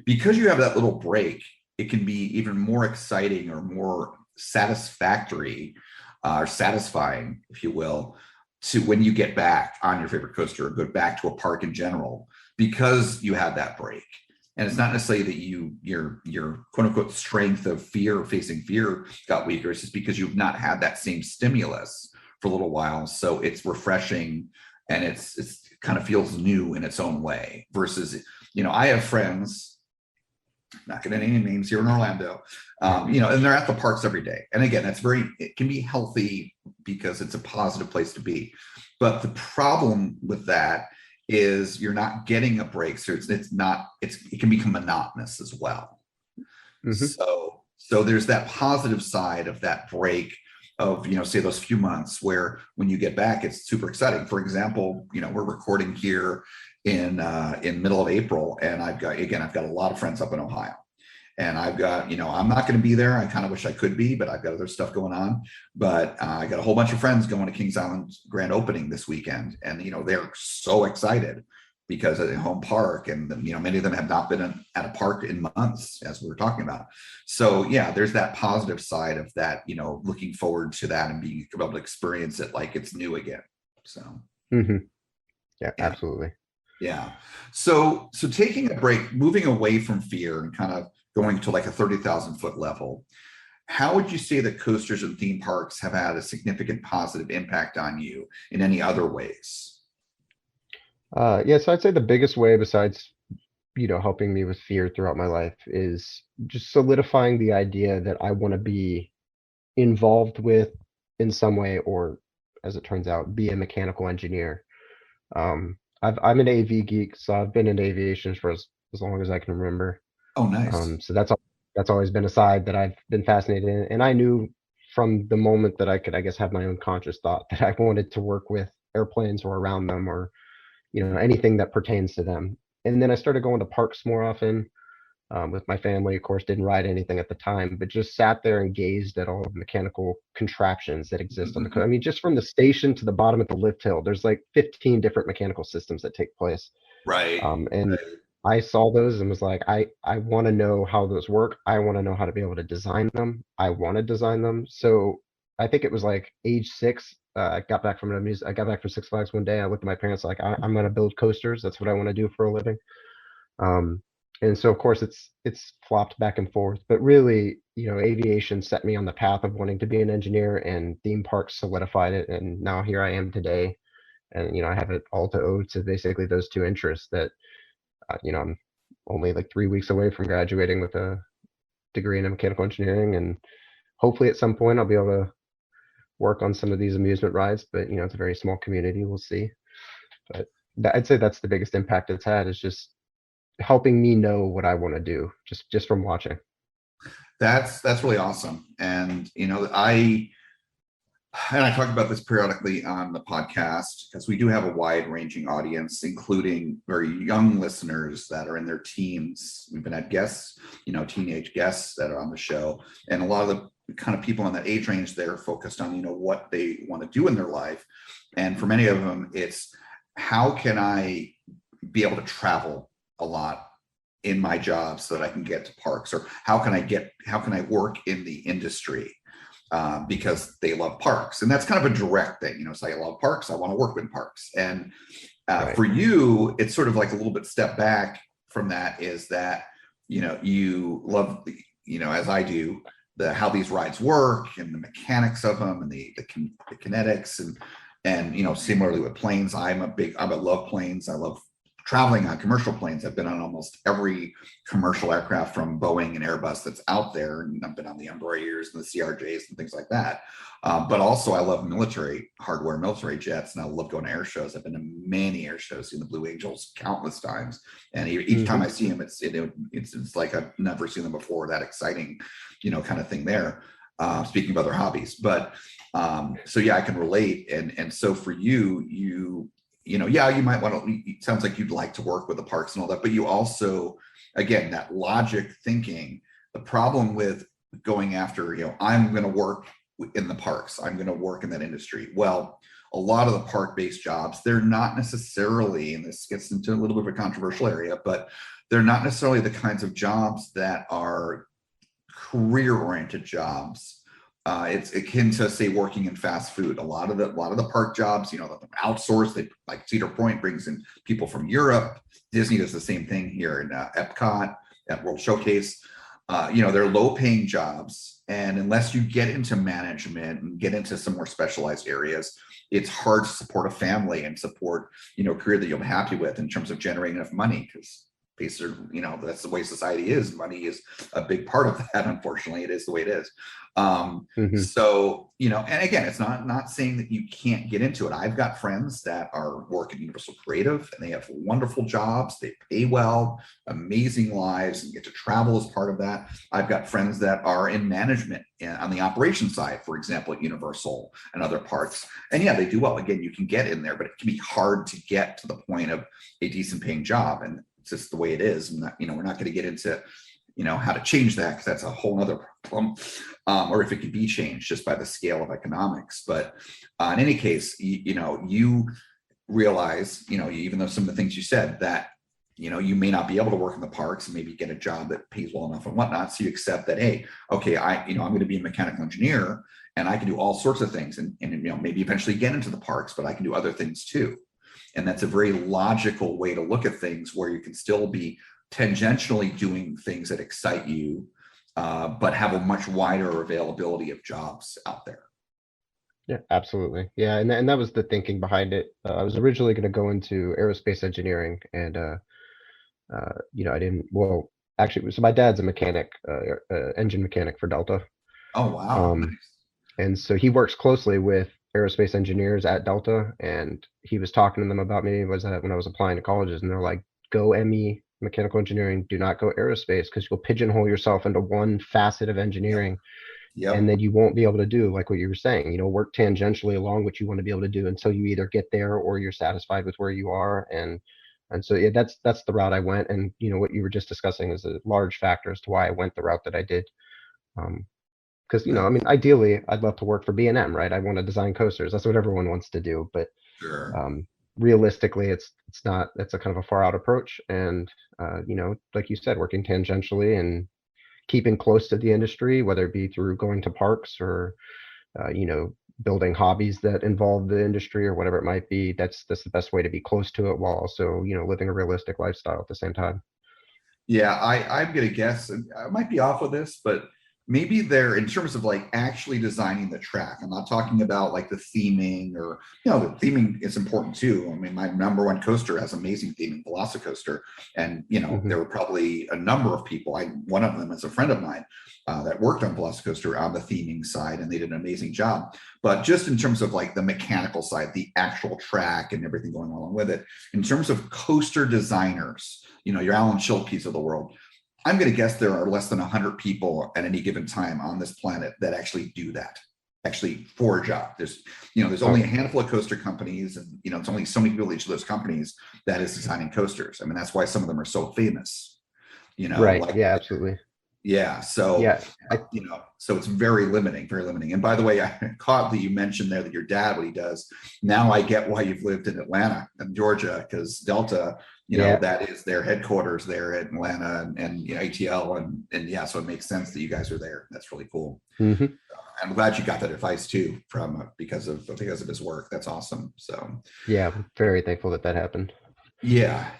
because you have that little break, it can be even more exciting or more satisfactory or satisfying, if you will, to when you get back on your favorite coaster or go back to a park in general, because you had that break. And it's not necessarily that your quote unquote strength of facing fear got weaker. It's just because you've not had that same stimulus for a little while. So it's refreshing, and it's kind of feels new in its own way. Versus, I have friends, not going to name names here in Orlando, and they're at the parks every day. And again, it can be healthy because it's a positive place to be. But the problem with that is you're not getting a break, so it can become monotonous as well. Mm-hmm. So there's that positive side of that break of, say those few months where when you get back, it's super exciting. For example, we're recording here in middle of April, and I've got a lot of friends up in Ohio. And I've got, I'm not going to be there. I kind of wish I could be, but I've got other stuff going on. But I got a whole bunch of friends going to Kings Island grand opening this weekend. And, they're so excited because of the home park. And, many of them have not been at a park in months, as we were talking about. So, yeah, there's that positive side of that, looking forward to that and being able to experience it like it's new again. So, yeah, absolutely. Yeah. So taking a break, moving away from fear and kind of going to like a 30,000 foot level, how would you say that coasters and theme parks have had a significant positive impact on you in any other ways? So I'd say the biggest way, besides, helping me with fear throughout my life, is just solidifying the idea that I want to be involved with in some way, or as it turns out, be a mechanical engineer. I'm an AV geek, so I've been in aviation for as long as I can remember. Oh, nice. So that's always been a side that I've been fascinated in. And I knew from the moment that I could, I guess, have my own conscious thought that I wanted to work with airplanes or around them, or, anything that pertains to them. And then I started going to parks more often with my family. Of course, didn't ride anything at the time, but just sat there and gazed at all of the mechanical contraptions that exist on the coast. I mean, just from the station to the bottom of the lift hill, there's like 15 different mechanical systems that take place. Right. And I saw those and was like, I want to know how those work. I want to know how to be able to design them. I want to design them. So I think it was like age 6. I got back from Six Flags one day. I looked at my parents like, I'm going to build coasters. That's what I want to do for a living. And so of course it's flopped back and forth, but really, aviation set me on the path of wanting to be an engineer, and theme parks solidified it. And now here I am today. And, I have it all to owe to basically those two interests that, I'm only like 3 weeks away from graduating with a degree in mechanical engineering, and hopefully at some point I'll be able to work on some of these amusement rides, but it's a very small community. We'll see. But I'd say that's the biggest impact it's had, is just helping me know what I want to do just from watching. That's really awesome. And, I talk about this periodically on the podcast, because we do have a wide-ranging audience, including very young listeners that are in their teens. We've been at guests, teenage guests that are on the show, and a lot of the kind of people in that age range, they're focused on, what they want to do in their life. And for many of them, it's how can I be able to travel a lot in my job so that I can get to parks, or how can I work in the industry? Because they love parks, and that's kind of a direct thing, so I love parks, I want to work in parks. And right. For you, it's sort of like a little bit step back from that, is that, you love, as I do, how these rides work and the mechanics of them, and the kinetics, and similarly with planes, I love planes. I love traveling on commercial planes. I've been on almost every commercial aircraft from Boeing and Airbus that's out there. And I've been on the Embraers and the CRJs and things like that. But also I love military hardware, military jets, and I love going to air shows. I've been to many air shows, seen the Blue Angels countless times. And each time I see them, it's like I've never seen them before. That exciting, kind of thing there. Speaking of other hobbies, but so yeah, I can relate. And so for you, you might want to, it sounds like you'd like to work with the parks and all that, but you also, again, that logic thinking, the problem with going after, I'm going to work in the parks, I'm going to work in that industry. Well, a lot of the park-based jobs, they're not necessarily, and this gets into a little bit of a controversial area, but they're not necessarily the kinds of jobs that are career-oriented jobs. It's akin to, say, working in fast food. A lot of the park jobs, outsourced. They, like Cedar Point brings in people from Europe. Disney does the same thing here in Epcot at World Showcase. They're low-paying jobs, and unless you get into management and get into some more specialized areas, it's hard to support a family and support a career that you'll be happy with in terms of generating enough money, because that's the way society is. Money is a big part of that. Unfortunately, it is the way it is. So, and again, it's not saying that you can't get into it. I've got friends that are working at Universal Creative, and they have wonderful jobs. They pay well, amazing lives, and get to travel as part of that. I've got friends that are in management on the operations side, for example, at Universal and other parks. And yeah, they do well. Again, you can get in there, but it can be hard to get to the point of a decent paying job. And it's just the way it is. And we're not going to get into how to change that, because that's a whole nother problem, or if it could be changed just by the scale of economics. But in any case, you realize, even though some of the things you said, that you may not be able to work in the parks and maybe get a job that pays well enough and whatnot, so you accept that, hey, okay, I'm going to be a mechanical engineer, and I can do all sorts of things, and maybe eventually get into the parks, but I can do other things too. And that's a very logical way to look at things, where you can still be tangentially doing things that excite you, but have a much wider availability of jobs out there. Yeah, absolutely. Yeah, and that was the thinking behind it. I was originally going to go into aerospace engineering, and I didn't. Well, actually, so my dad's a mechanic, engine mechanic for Delta. Oh wow! Nice. And so he works closely with aerospace engineers at Delta, and he was talking to them about me when I was applying to colleges, and they're like, "Go ME mechanical engineering, do not go aerospace, because you'll pigeonhole yourself into one facet of engineering." Yep. And then you won't be able to do, like what you were saying, work tangentially along what you want to be able to do until you either get there or you're satisfied with where you are. And so yeah, that's the route I went. And what you were just discussing is a large factor as to why I went the route that I did. Because ideally I'd love to work for B&M, right? I want to design coasters. That's what everyone wants to do. But sure. Realistically, it's a kind of a far out approach. And like you said, working tangentially and keeping close to the industry, whether it be through going to parks or building hobbies that involve the industry or whatever it might be, that's the best way to be close to it, while also living a realistic lifestyle at the same time. Yeah, I'm gonna guess, and I might be off with this, but maybe they're, in terms of like actually designing the track, I'm not talking about like the theming, or the theming is important too. I mean, my number one coaster has amazing theming, Velocicoaster, and there were probably a number of people, one of them is a friend of mine that worked on Velocicoaster on the theming side, and they did an amazing job. But just in terms of like the mechanical side, the actual track and everything going along with it, in terms of coaster designers, your Alan Schilke's of the world, I'm going to guess there are less than 100 people at any given time on this planet that actually do that, actually for a job. There's only a handful of coaster companies, and it's only so many people each of those companies that is designing coasters. I mean, that's why some of them are so famous. Right? Yeah, absolutely. Yeah. So yeah, so it's very limiting, very limiting. And by the way, I caught that you mentioned there that your dad, what he does. Now I get why you've lived in Atlanta and Georgia, because Delta, that is their headquarters there in Atlanta, and ATL, and yeah, so it makes sense that you guys are there. That's really cool. Mm-hmm. I'm glad you got that advice too from because of his work. That's awesome. So yeah, I'm very thankful that happened. Yeah.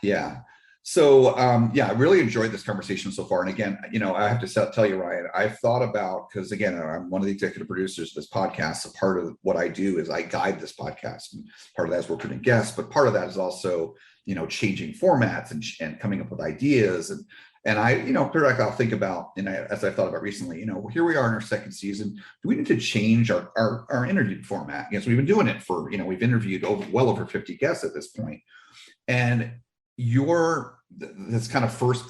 So yeah, I really enjoyed this conversation so far. And again, I have to tell you, Ryan, I've thought about, because again, I'm one of the executive producers of this podcast. So part of what I do is I guide this podcast, and part of that is working with guests, but part of that is also, changing formats and coming up with ideas. And I, periodically I'll think about, and as I thought about recently, here we are in our second season. Do we need to change our interview format? Yes, we've been doing it for, we've interviewed well over 50 guests at this point. And this kind of first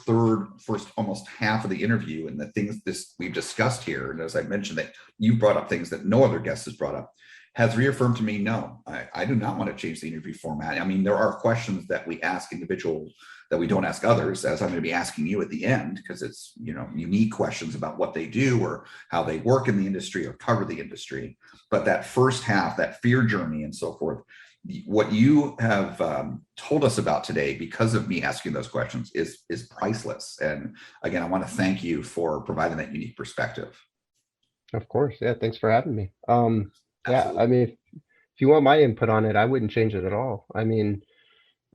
almost half of the interview and the things we've discussed here, and as I mentioned that you brought up things that no other guest has brought up, has reaffirmed to me, no, I do not want to change the interview format. I mean, there are questions that we ask individuals that we don't ask others, as I'm going to be asking you at the end, because it's, unique questions about what they do or how they work in the industry or cover the industry. But that first half, that fear journey and so forth, what you have told us about today, because of me asking those questions, is priceless. And again, I want to thank you for providing that unique perspective. Of course. Yeah. Thanks for having me. Yeah. I mean, if you want my input on it, I wouldn't change it at all. I mean,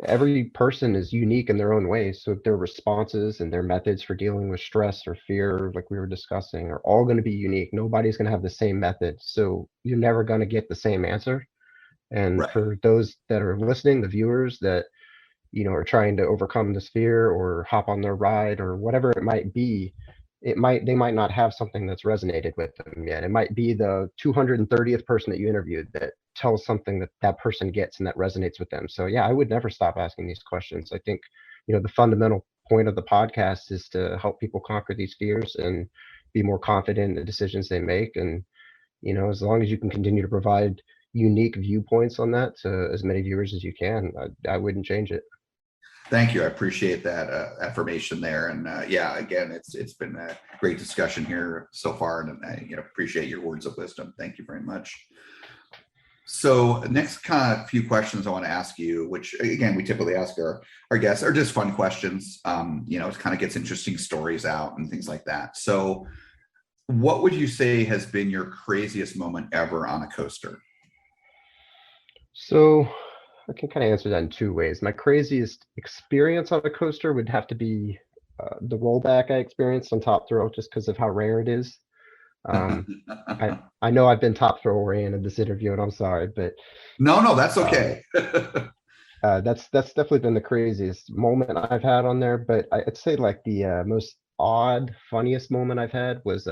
every person is unique in their own way. So their responses and their methods for dealing with stress or fear, like we were discussing, are all going to be unique. Nobody's going to have the same method. So you're never going to get the same answer. And Right. for those that are listening, the viewers that, are trying to overcome this fear or hop on their ride or whatever it might be, they might not have something that's resonated with them yet. It might be the 230th person that you interviewed that tells something that person gets and that resonates with them. So yeah, I would never stop asking these questions. I think, the fundamental point of the podcast is to help people conquer these fears and be more confident in the decisions they make. And, as long as you can continue to provide unique viewpoints on that to as many viewers as you can, I wouldn't change it. Thank you. I appreciate that affirmation there. And yeah, again, it's been a great discussion here so far, and I appreciate your words of wisdom. Thank you very much. So next kind of few questions I want to ask you, which again we typically ask our guests, are just fun questions. It kind of gets interesting stories out and things like that. So what would you say has been your craziest moment ever on a coaster? So I can kind of answer that in two ways. My craziest experience on a coaster would have to be the rollback I experienced on Top Thrill, just because of how rare it is. I know I've been top thrill oriented this interview, and I'm sorry, but no, that's okay. That's definitely been the craziest moment I've had on there. But I'd say like the most odd, funniest moment I've had was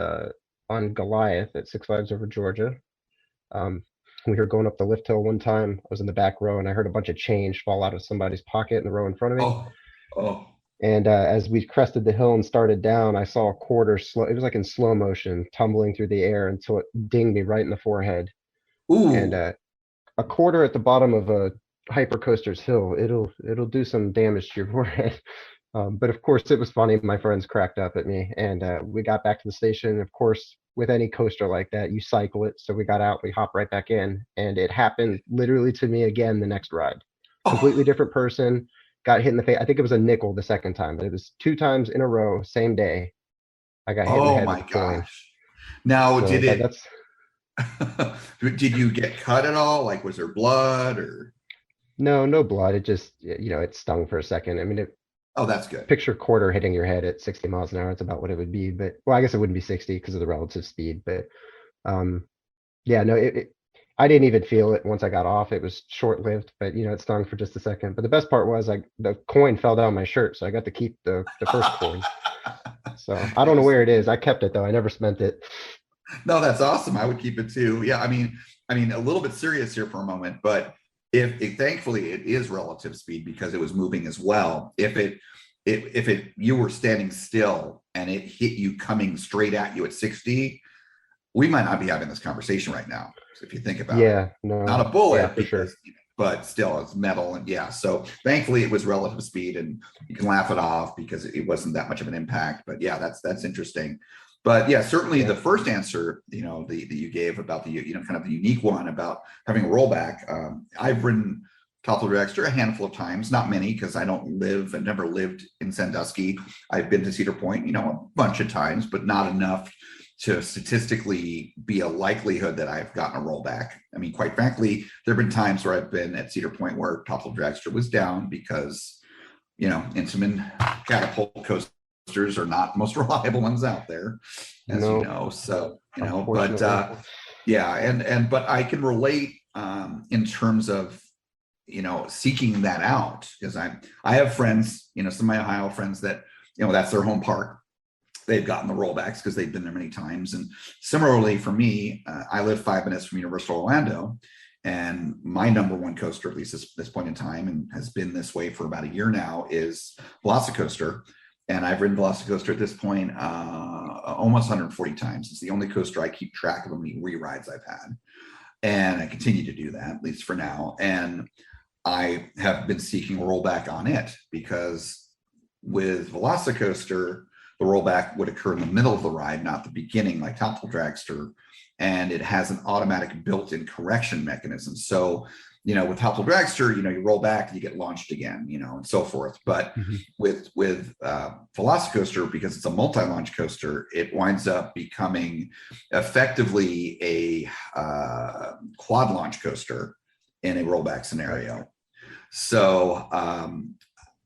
on Goliath at Six Flags Over Georgia. We were going up the lift hill one time. I was in the back row and I heard a bunch of change fall out of somebody's pocket in the row in front of me. Oh. And as we crested the hill and started down, I saw a quarter slow. It was like in slow motion, tumbling through the air until it dinged me right in the forehead. Ooh. And a quarter at the bottom of a hypercoaster's hill, it'll do some damage to your forehead. But of course, it was funny. My friends cracked up at me, and we got back to the station. Of course, with any coaster like that, you cycle it. So we got out, we hopped right back in, and it happened literally to me again the next ride. Completely different person, got hit in the face. I think it was a nickel the second time, but it was 2 times in a row, same day. I got hit in the head with a coin. Gosh. Now, So did it? That's Did you get cut at all? Like, was there blood or? no blood. It just, it stung for a second. I mean, Oh, that's good. picture quarter hitting your head at 60 miles an hour. It's about what it would be, but well, I guess it wouldn't be 60 because of the relative speed, but yeah, no, I didn't even feel it once I got off. It was short-lived, but it stung for just a second. But the best part was the coin fell down my shirt, so I got to keep the first coin. So I don't know where it is. I kept it though. I never spent it. No, that's awesome. I would keep it too. Yeah, I mean, a little bit serious here for a moment, but if thankfully it is relative speed because it was moving as well. If you were standing still and it hit you coming straight at you at 60, we might not be having this conversation right now. So if you think about it, no, not a bullet, yeah, for sure. But still it's metal. And yeah, so thankfully it was relative speed and you can laugh it off because it wasn't that much of an impact. But yeah, that's interesting. But yeah, certainly the first answer, that you gave about the, kind of the unique one about having a rollback. I've ridden Top Thrill Dragster a handful of times, not many, because I've never lived in Sandusky. I've been to Cedar Point, a bunch of times, but not enough to statistically be a likelihood that I've gotten a rollback. I mean, quite frankly, there have been times where I've been at Cedar Point where Top Thrill Dragster was down because Intamin catapult coasters are not the most reliable ones out there, as No. you know. So, Unfortunately. yeah, but I can relate in terms of seeking that out, because I have friends, some of my Ohio friends that that's their home park. They've gotten the rollbacks because they've been there many times. And similarly for me, I live 5 minutes from Universal Orlando, and my number one coaster, at least this point in time, and has been this way for about a year now, is Velocicoaster. And I've ridden Velocicoaster at this point almost 140 times. It's the only coaster I keep track of how many re-rides I've had. And I continue to do that, at least for now. And I have been seeking a rollback on it, because with Velocicoaster, the rollback would occur in the middle of the ride, not the beginning, like Top Thrill Dragster. And it has an automatic built-in correction mechanism. So, with Top Thrill Dragster, you roll back and you get launched again, and so forth. But with Velocicoaster, because it's a multi-launch coaster, it winds up becoming effectively a quad launch coaster in a rollback scenario. So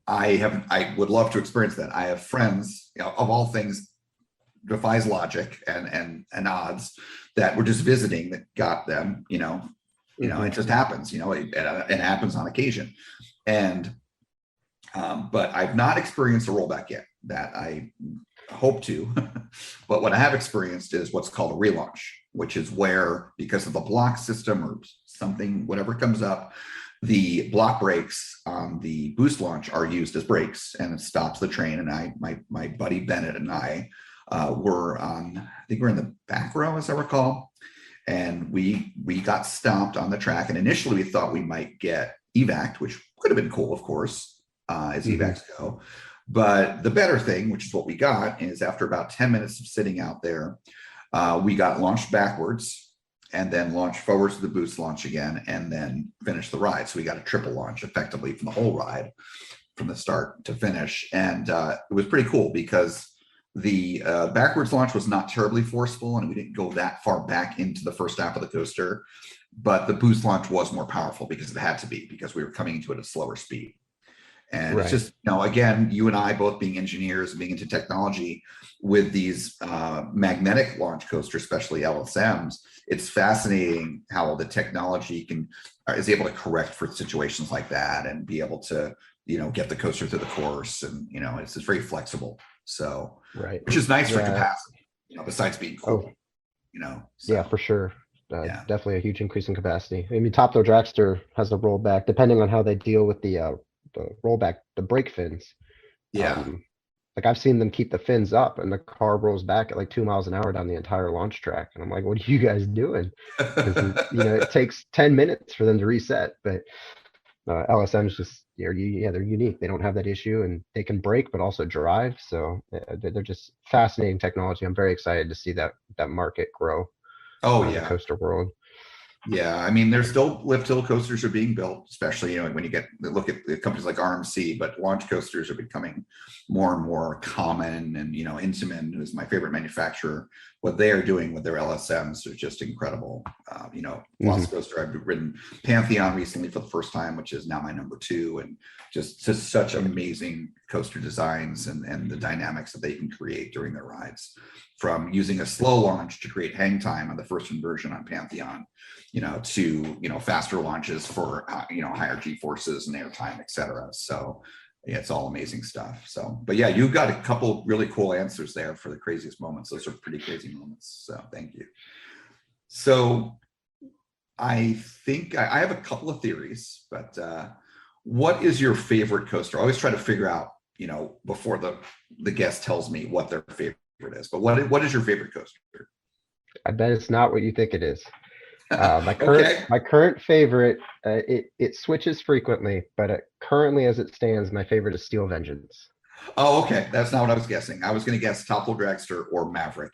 I would love to experience that. I have friends, of all things, defies logic and odds, that were just visiting that got them, it just happens, it happens on occasion. And, but I've not experienced a rollback yet that I hope to, but what I have experienced is what's called a relaunch, which is where, because of the block system or something, whatever comes up, the block brakes on the boost launch are used as brakes, and it stops the train. And my buddy Bennett and I were on, I think we're in the back row, as I recall, and we got stopped on the track. And initially we thought we might get evac'd, which could have been cool, of course, as evacs go. But the better thing, which is what we got, is after about 10 minutes of sitting out there, we got launched backwards and then launched forwards to the boost launch again, and then finished the ride. So we got a triple launch effectively from the whole ride, from the start to finish. And it was pretty cool, because the backwards launch was not terribly forceful, and we didn't go that far back into the first half of the coaster. But the boost launch was more powerful, because it had to be, because we were coming into it at a slower speed. And it's just, again, you and I both being engineers and being into technology, with these magnetic launch coasters, especially LSMs, it's fascinating how the technology is able to correct for situations like that, and be able to, get the coaster through the course. And, it's just very flexible. So, which is nice for capacity, besides being cool, So, yeah, for sure. Definitely a huge increase in capacity. I mean, Top Thrill Dragster has a rollback, depending on how they deal with the rollback, the brake fins. Like I've seen them keep the fins up, and the car rolls back at like 2 miles an hour down the entire launch track. And I'm like, what are you guys doing? It takes 10 minutes for them to reset. But LSMs just, they're unique. They don't have that issue, and they can brake, but also drive. So they're just fascinating technology. I'm very excited to see that market grow. Oh, in the coaster world. Yeah, I mean, there's still lift hill coasters are being built, especially when you look at the companies like RMC, but launch coasters are becoming more and more common. And Intamin, who is my favorite manufacturer, what they are doing with their LSMs is just incredible. Velocicoaster, I've ridden Pantheon recently for the first time, which is now my number 2, and just such amazing coaster designs and the dynamics that they can create during their rides, from using a slow launch to create hang time on the first inversion on Pantheon, to faster launches for higher G forces and airtime, etc. So yeah, it's all amazing stuff. So, but yeah, you've got a couple really cool answers there for the craziest moments. Those are pretty crazy moments. So thank you. So I think I have a couple of theories, but what is your favorite coaster? I always try to figure out, before the guest tells me what their favorite is. But what is your favorite coaster? I bet it's not what you think it is. My current favorite, it switches frequently, but currently as it stands, my favorite is Steel Vengeance. Oh, okay. That's not what I was guessing. I was going to guess Top Thrill Dragster or Maverick.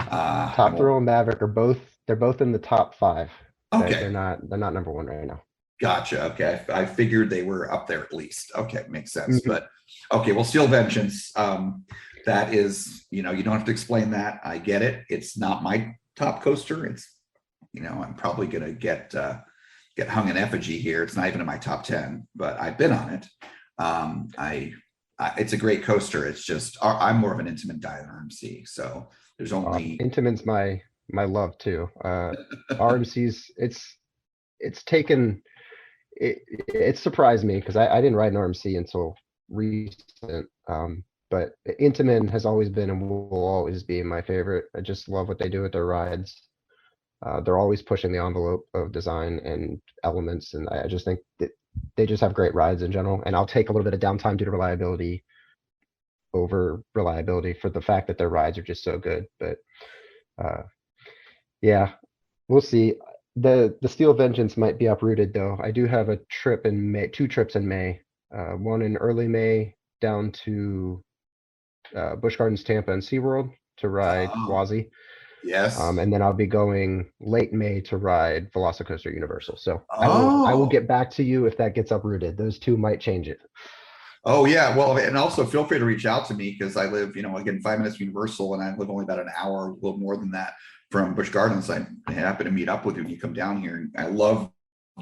Top Thrill and Maverick they're both in the top 5. Okay. They're not number 1 right now. Gotcha. Okay. I figured they were up there at least. Okay. Makes sense. But okay. Well, Steel Vengeance, that is, you don't have to explain that. I get it. It's not my top coaster. It's, I'm probably going to get hung in effigy here. It's not even in my top 10, but I've been on it. It's a great coaster. It's just I'm more of an Intamin guy than RMC, so there's only Intamin's my love too. RMC's it surprised me because I didn't ride an RMC until recent. But Intamin has always been and will always be my favorite. I just love what they do with their rides. They're always pushing the envelope of design and elements, and I just think that they just have great rides in general. And I'll take a little bit of downtime due to reliability over reliability for the fact that their rides are just so good. But yeah, we'll see. The Steel Vengeance might be uprooted though. I do have a trip in May, 2 trips in May. One in early May down to Busch Gardens, Tampa, and SeaWorld to ride Quasi. Yes. And then I'll be going late May to ride Velocicoaster Universal. So I will get back to you if that gets uprooted. Those 2 might change it. Oh yeah, well, and also feel free to reach out to me because I live, again, 5 minutes from Universal, and I live only about an hour, a little more than that from Busch Gardens. I'm happy to meet up with you when you come down here. And I love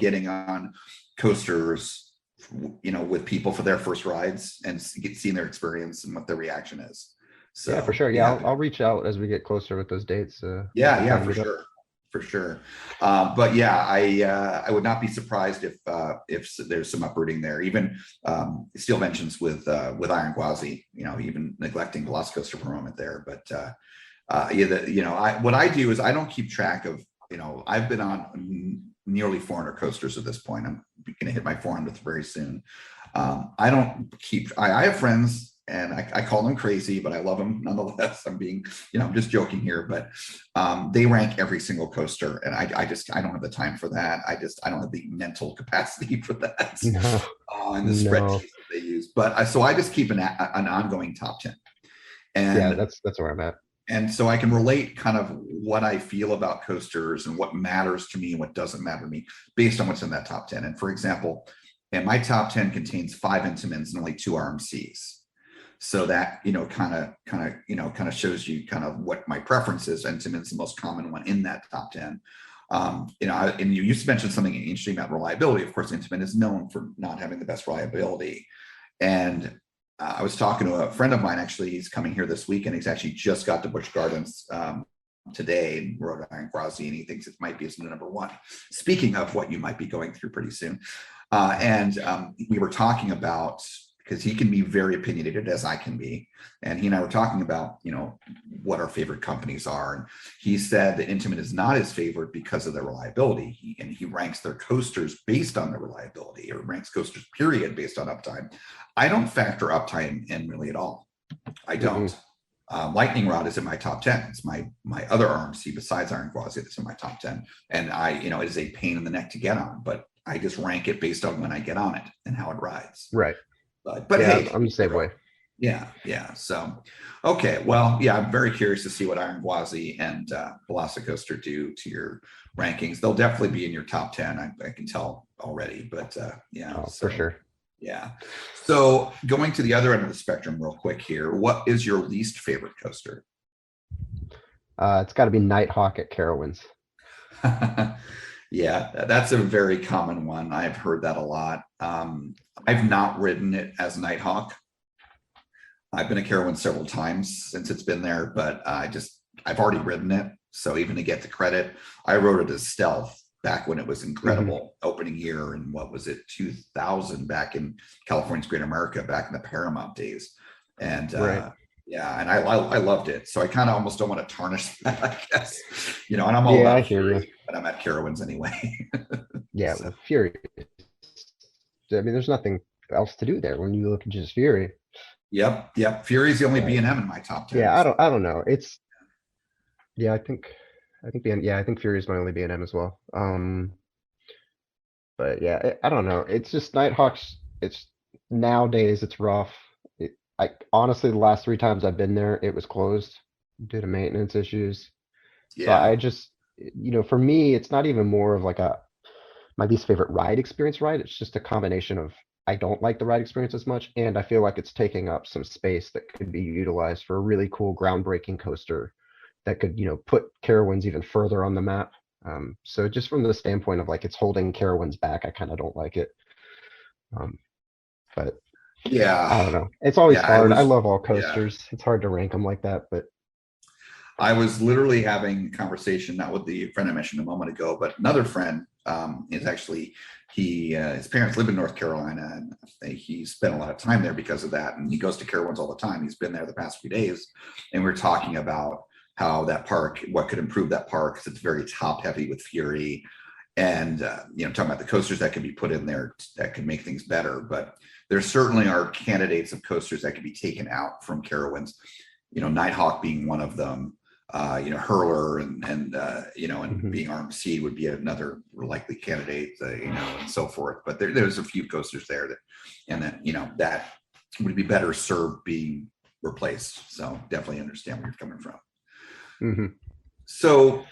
getting on coasters, with people for their first rides and seeing their experience and what their reaction is. So yeah, for sure. Yeah, I'll reach out as we get closer with those dates. Yeah, for sure. But yeah, I would not be surprised if there's some uprooting there. Even Steel Vengeance with Iron Gwazi, even neglecting Velocicoaster for a moment there. But what I do is I don't keep track of. I've been on nearly 400 coasters at this point. I'm going to hit my 400th very soon. I don't keep. I have friends. And I call them crazy, but I love them nonetheless. I'm being, I'm just joking here, but they rank every single coaster, and I don't have the time for that. I don't have the mental capacity for that. And the spreadsheets that they use. But so I just keep an ongoing top 10. And yeah, that's where I'm at. And so I can relate kind of what I feel about coasters and what matters to me and what doesn't matter to me based on what's in that top 10. And for example, my top 10 contains 5 Intamins and only 2 RMCs. So that, kind of shows you kind of what my preference is. Intamin's the most common one in that top 10. And you used to mention something interesting about reliability. Of course, Intamin is known for not having the best reliability. And I was talking to a friend of mine, actually, he's coming here this week, and he's actually just got to Busch Gardens today and rode Iron Gwazi, and he thinks it might be his number 1. Speaking of what you might be going through pretty soon. We were talking about, because he can be very opinionated as I can be. And he and I were talking about, what our favorite companies are. And he said that Intamin is not his favorite because of their reliability. He ranks their coasters based on their reliability, or ranks coasters period based on uptime. I don't factor uptime in really at all. I don't. Lightning Rod is in my top 10. It's my other RMC besides Iron Gwazi that's in my top 10. And it is a pain in the neck to get on, but I just rank it based on when I get on it and how it rides. Right. But yeah, hey, I'm the same way. Yeah. So, okay. Well, yeah, I'm very curious to see what Iron Gwazi and Velocicoaster do to your rankings. They'll definitely be in your top 10. I can tell already, but for sure. Yeah. So going to the other end of the spectrum real quick here, what is your least favorite coaster? It's got to be Nighthawk at Carowinds. Yeah, that's a very common one. I've heard that a lot. I've not ridden it as Nighthawk. I've been to Carowinds several times since it's been there, but I've already ridden it. So even to get the credit, I rode it as Stealth back when it was incredible opening year. And what was it, 2000 back in California's Great America, back in the Paramount days. And yeah, and I loved it. So I kind of almost don't want to tarnish that, I guess. And I'm all about Fury, but I'm at Carowinds anyway. Yeah, so. Fury. I mean, there's nothing else to do there when you look at just Fury. Yep. Fury's the only B&M in my top 10. Yeah, I don't know. It's I think Fury is my only B&M as well. But yeah, I don't know. It's just Nighthawks. It's nowadays it's rough. Honestly, the last 3 times I've been there, it was closed due to maintenance issues. Yeah. So I just, for me, it's not even more of like my least favorite ride experience ride. It's just a combination of I don't like the ride experience as much, and I feel like it's taking up some space that could be utilized for a really cool groundbreaking coaster that could, put Carowinds even further on the map. So just from the standpoint of like it's holding Carowinds back, I kind of don't like it. But Yeah. I don't know. It's always Yeah, hard. I was, love all yeah. coasters. It's hard to rank them like that, but I was literally having a conversation, not with the friend I mentioned a moment ago, but another friend is actually, his parents live in North Carolina, and he spent a lot of time there because of that. And he goes to Carowinds all the time. He's been there the past few days. And we're talking about how that park, what could improve that park, because it's very top heavy with Fury. And, talking about the coasters that can be put in there that can make things better. But there certainly are candidates of coasters that can be taken out from Carowinds, Nighthawk being one of them. Hurler and being Armed Seed would be another likely candidate, and so forth. But there's a few coasters there that would be better served being replaced. So definitely understand where you're coming from. Mm-hmm. So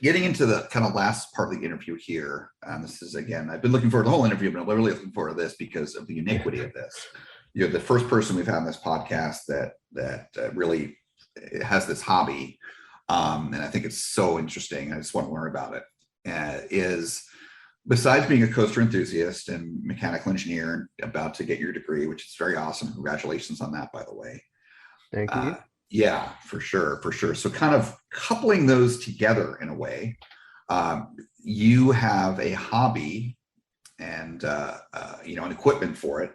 getting into the kind of last part of the interview here, this is, again, I've been looking forward to the whole interview, but I'm really looking forward to this because of the uniquity of this. You're the first person we've had on this podcast that really has this hobby, and I think it's so interesting. I just want to learn about it. Is besides being a coaster enthusiast and mechanical engineer and about to get your degree, which is very awesome. Congratulations on that, by the way. Thank you. Yeah, for sure. So kind of coupling those together in a way, you have a hobby and an equipment for it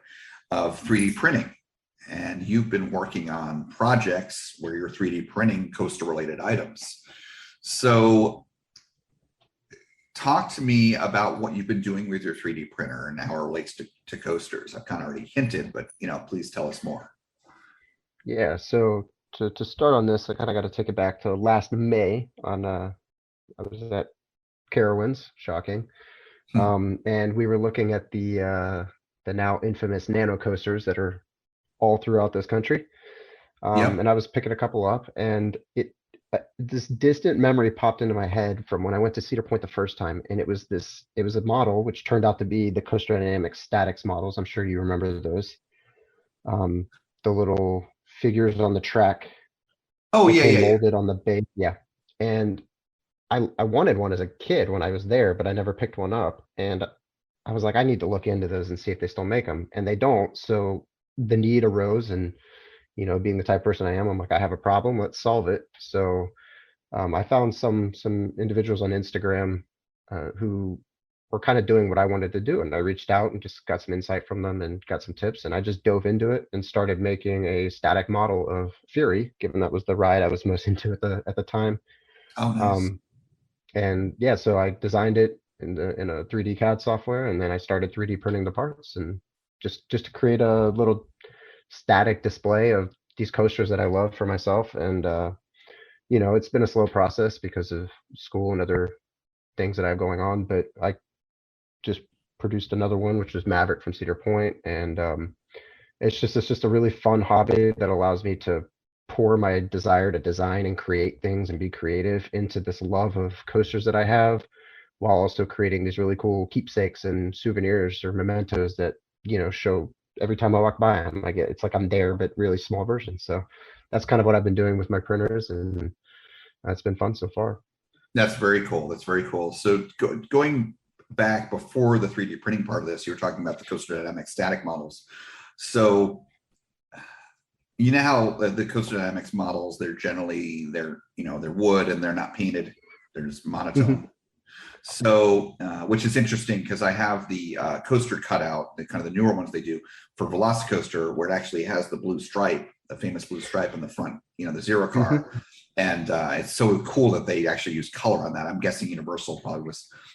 of 3D printing. And you've been working on projects where you're 3D printing coaster related items. So talk to me about what you've been doing with your 3D printer and how it relates to coasters. I've kind of already hinted, but please tell us more. Yeah, so to start on this, I kind of got to take it back to last May on I was at Carowinds, shocking. And we were looking at the now infamous nano coasters that are all throughout this country. And I was picking a couple up, and this distant memory popped into my head from when I went to Cedar Point the first time. And it was a model which turned out to be the Coaster Dynamics statics models. I'm sure you remember those. The little figures on the track. Oh yeah. Molded on the base. Yeah. And I wanted one as a kid when I was there, but I never picked one up. And I was like, I need to look into those and see if they still make them. And they don't. So the need arose, and being the type of person I am, I'm like, I have a problem, let's solve it. So I found some individuals on Instagram who were kind of doing what I wanted to do, and I reached out and just got some insight from them and got some tips, and I just dove into it and started making a static model of Fury, given that was the ride I was most into at the time. Oh, nice. And yeah, so I designed it in a 3D CAD software, and then I started 3D printing the parts, and just to create a little static display of these coasters that I love for myself. And it's been a slow process because of school and other things that I have going on, but I just produced another one, which was Maverick from Cedar Point. And it's just a really fun hobby that allows me to pour my desire to design and create things and be creative into this love of coasters that I have, while also creating these really cool keepsakes and souvenirs or mementos that show every time I walk by them. It's like I'm there, but really small version. So that's kind of what I've been doing with my printers, and it's been fun so far. That's very cool. So going back before the 3D printing part of this, you were talking about the Coaster Dynamics static models. So how the Coaster Dynamics models, they're wood and they're not painted. They're just monotone. Mm-hmm. So, which is interesting because I have the coaster cutout, the kind of the newer ones they do for Velocicoaster, where it actually has the blue stripe, the famous blue stripe on the front, the Zero car. Mm-hmm. And it's so cool that they actually use color on that. I'm guessing Universal probably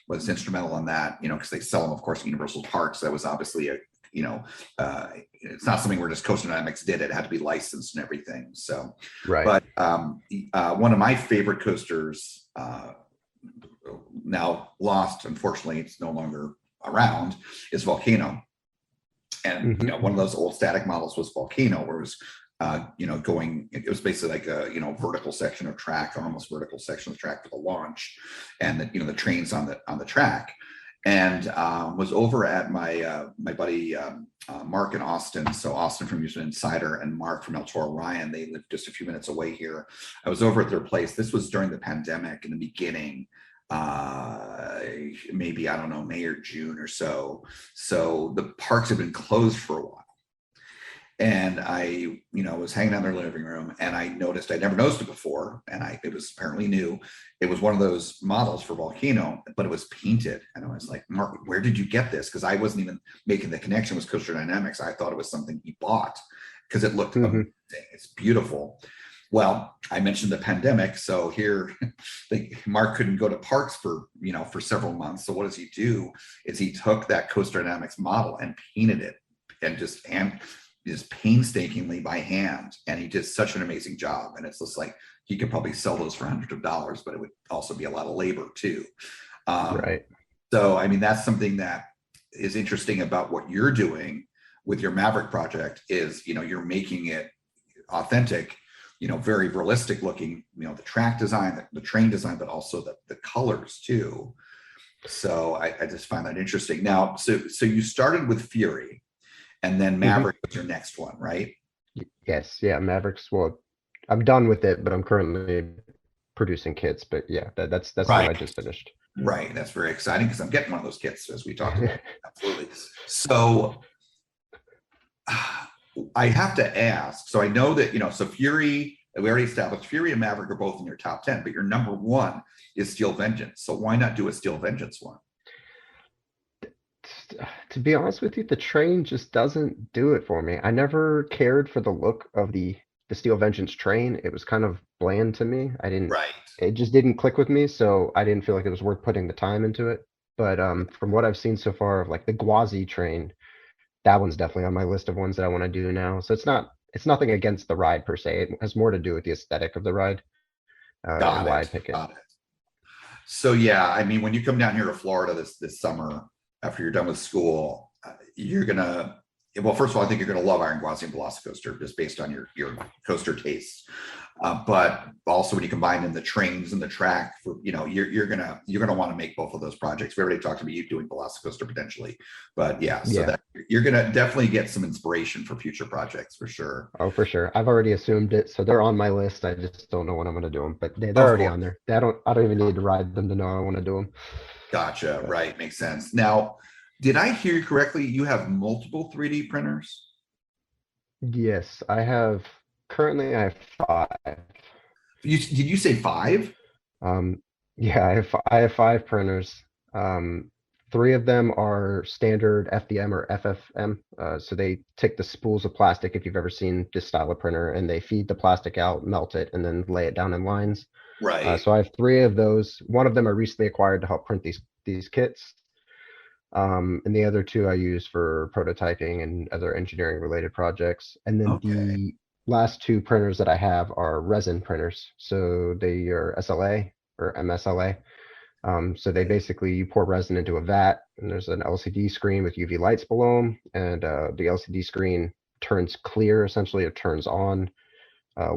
was instrumental in that, because they sell them, of course, at Universal Parks. That was obviously it's not something where just Coaster Dynamics did it. It had to be licensed and everything. So, right. But one of my favorite coasters, now lost, unfortunately, it's no longer around, is Volcano. And Mm-hmm. One of those old static models was Volcano, where it was it was basically like a vertical section of track, or almost vertical section of track for the launch, and the trains on the track. And was over at my buddy Mark in Austin. So Austin from User Insider and Mark from El Toro Ryan, they live just a few minutes away here. I was over at their place. This was during the pandemic in the beginning, maybe, I don't know, May or June or so. So the parks have been closed for a while. And I, was hanging out in their living room, and I noticed, I'd never noticed it before, and it was apparently new. It was one of those models for Volcano, but it was painted. And I was like, Mark, where did you get this? Because I wasn't even making the connection with Coaster Dynamics. I thought it was something he bought because it looked amazing. It's beautiful. Well, I mentioned the pandemic, so here, Mark couldn't go to parks for several months. So what does he do? Is he took that Coaster Dynamics model and painted it, and just painstakingly by hand, and he did such an amazing job. And it's just like he could probably sell those for hundreds of dollars, but it would also be a lot of labor too. Right. So I mean, that's something that is interesting about what you're doing with your Maverick project is, you're making it authentic, very realistic looking, the track design, the train design, but also the colors too. So I just find that interesting. Now, so you started with Fury, and then Maverick was your next one, right? Yes. Yeah. Mavericks. Well, I'm done with it, but I'm currently producing kits. But yeah, that's the one I just finished. Right. That's very exciting because I'm getting one of those kits as we talked about. Absolutely. So I have to ask. So I know that, so Fury, we already established Fury and Maverick are both in your top 10, but your number one is Steel Vengeance. So why not do a Steel Vengeance one? To be honest with you, the train just doesn't do it for me. I never cared for the look of the Steel Vengeance train. It was kind of bland to me. It just didn't click with me, so I didn't feel like it was worth putting the time into it. But from what I've seen so far of like the Gwazi train, that one's definitely on my list of ones that I want to do now. So it's nothing against the ride per se. It has more to do with the aesthetic of the ride. And why I pick it. So yeah, I mean, when you come down here to Florida this summer, after you're done with school, you're gonna, well, first of all, I think you're gonna love Iron Gwazi and Velocicoaster just based on your coaster tastes. But also when you combine in the trains and the track, for you're gonna want to make both of those projects. We already talked about you doing Velocicoaster potentially, but that you're gonna definitely get some inspiration for future projects for sure. Oh, for sure. I've already assumed it, so they're on my list. I just don't know when I'm gonna do them, but they're already on there. I don't even need to ride them to know I want to do them. Gotcha. Right. Makes sense. Now, did I hear you correctly? You have multiple 3D printers? Yes, currently I have 5. Did you say 5? Yeah, I have 5 printers. 3 of them are standard FDM or FFM. So they take the spools of plastic, if you've ever seen this style of printer, and they feed the plastic out, melt it, and then lay it down in lines. Right. So I have 3 of those. One of them I recently acquired to help print these kits. And the other 2 I use for prototyping and other engineering related projects. And then the last 2 printers that I have are resin printers. So they are SLA or MSLA. So they basically, you pour resin into a vat, and there's an LCD screen with UV lights below them, and the LCD screen turns clear. Essentially, it turns on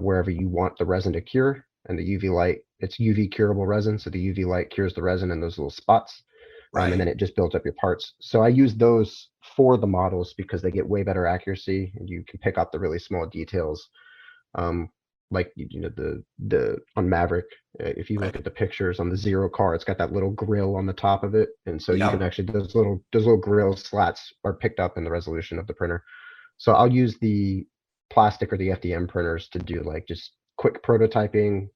wherever you want the resin to cure. And the UV light, it's UV curable resin, so the UV light cures the resin in those little spots, and then it just builds up your parts. So I use those for the models because they get way better accuracy, and you can pick up the really small details. Like the on Maverick, if you look at the pictures on the Zero car, it's got that little grill on the top of it, and so you can actually those little grill slats are picked up in the resolution of the printer. So I'll use the plastic or the FDM printers to do like just quick prototyping,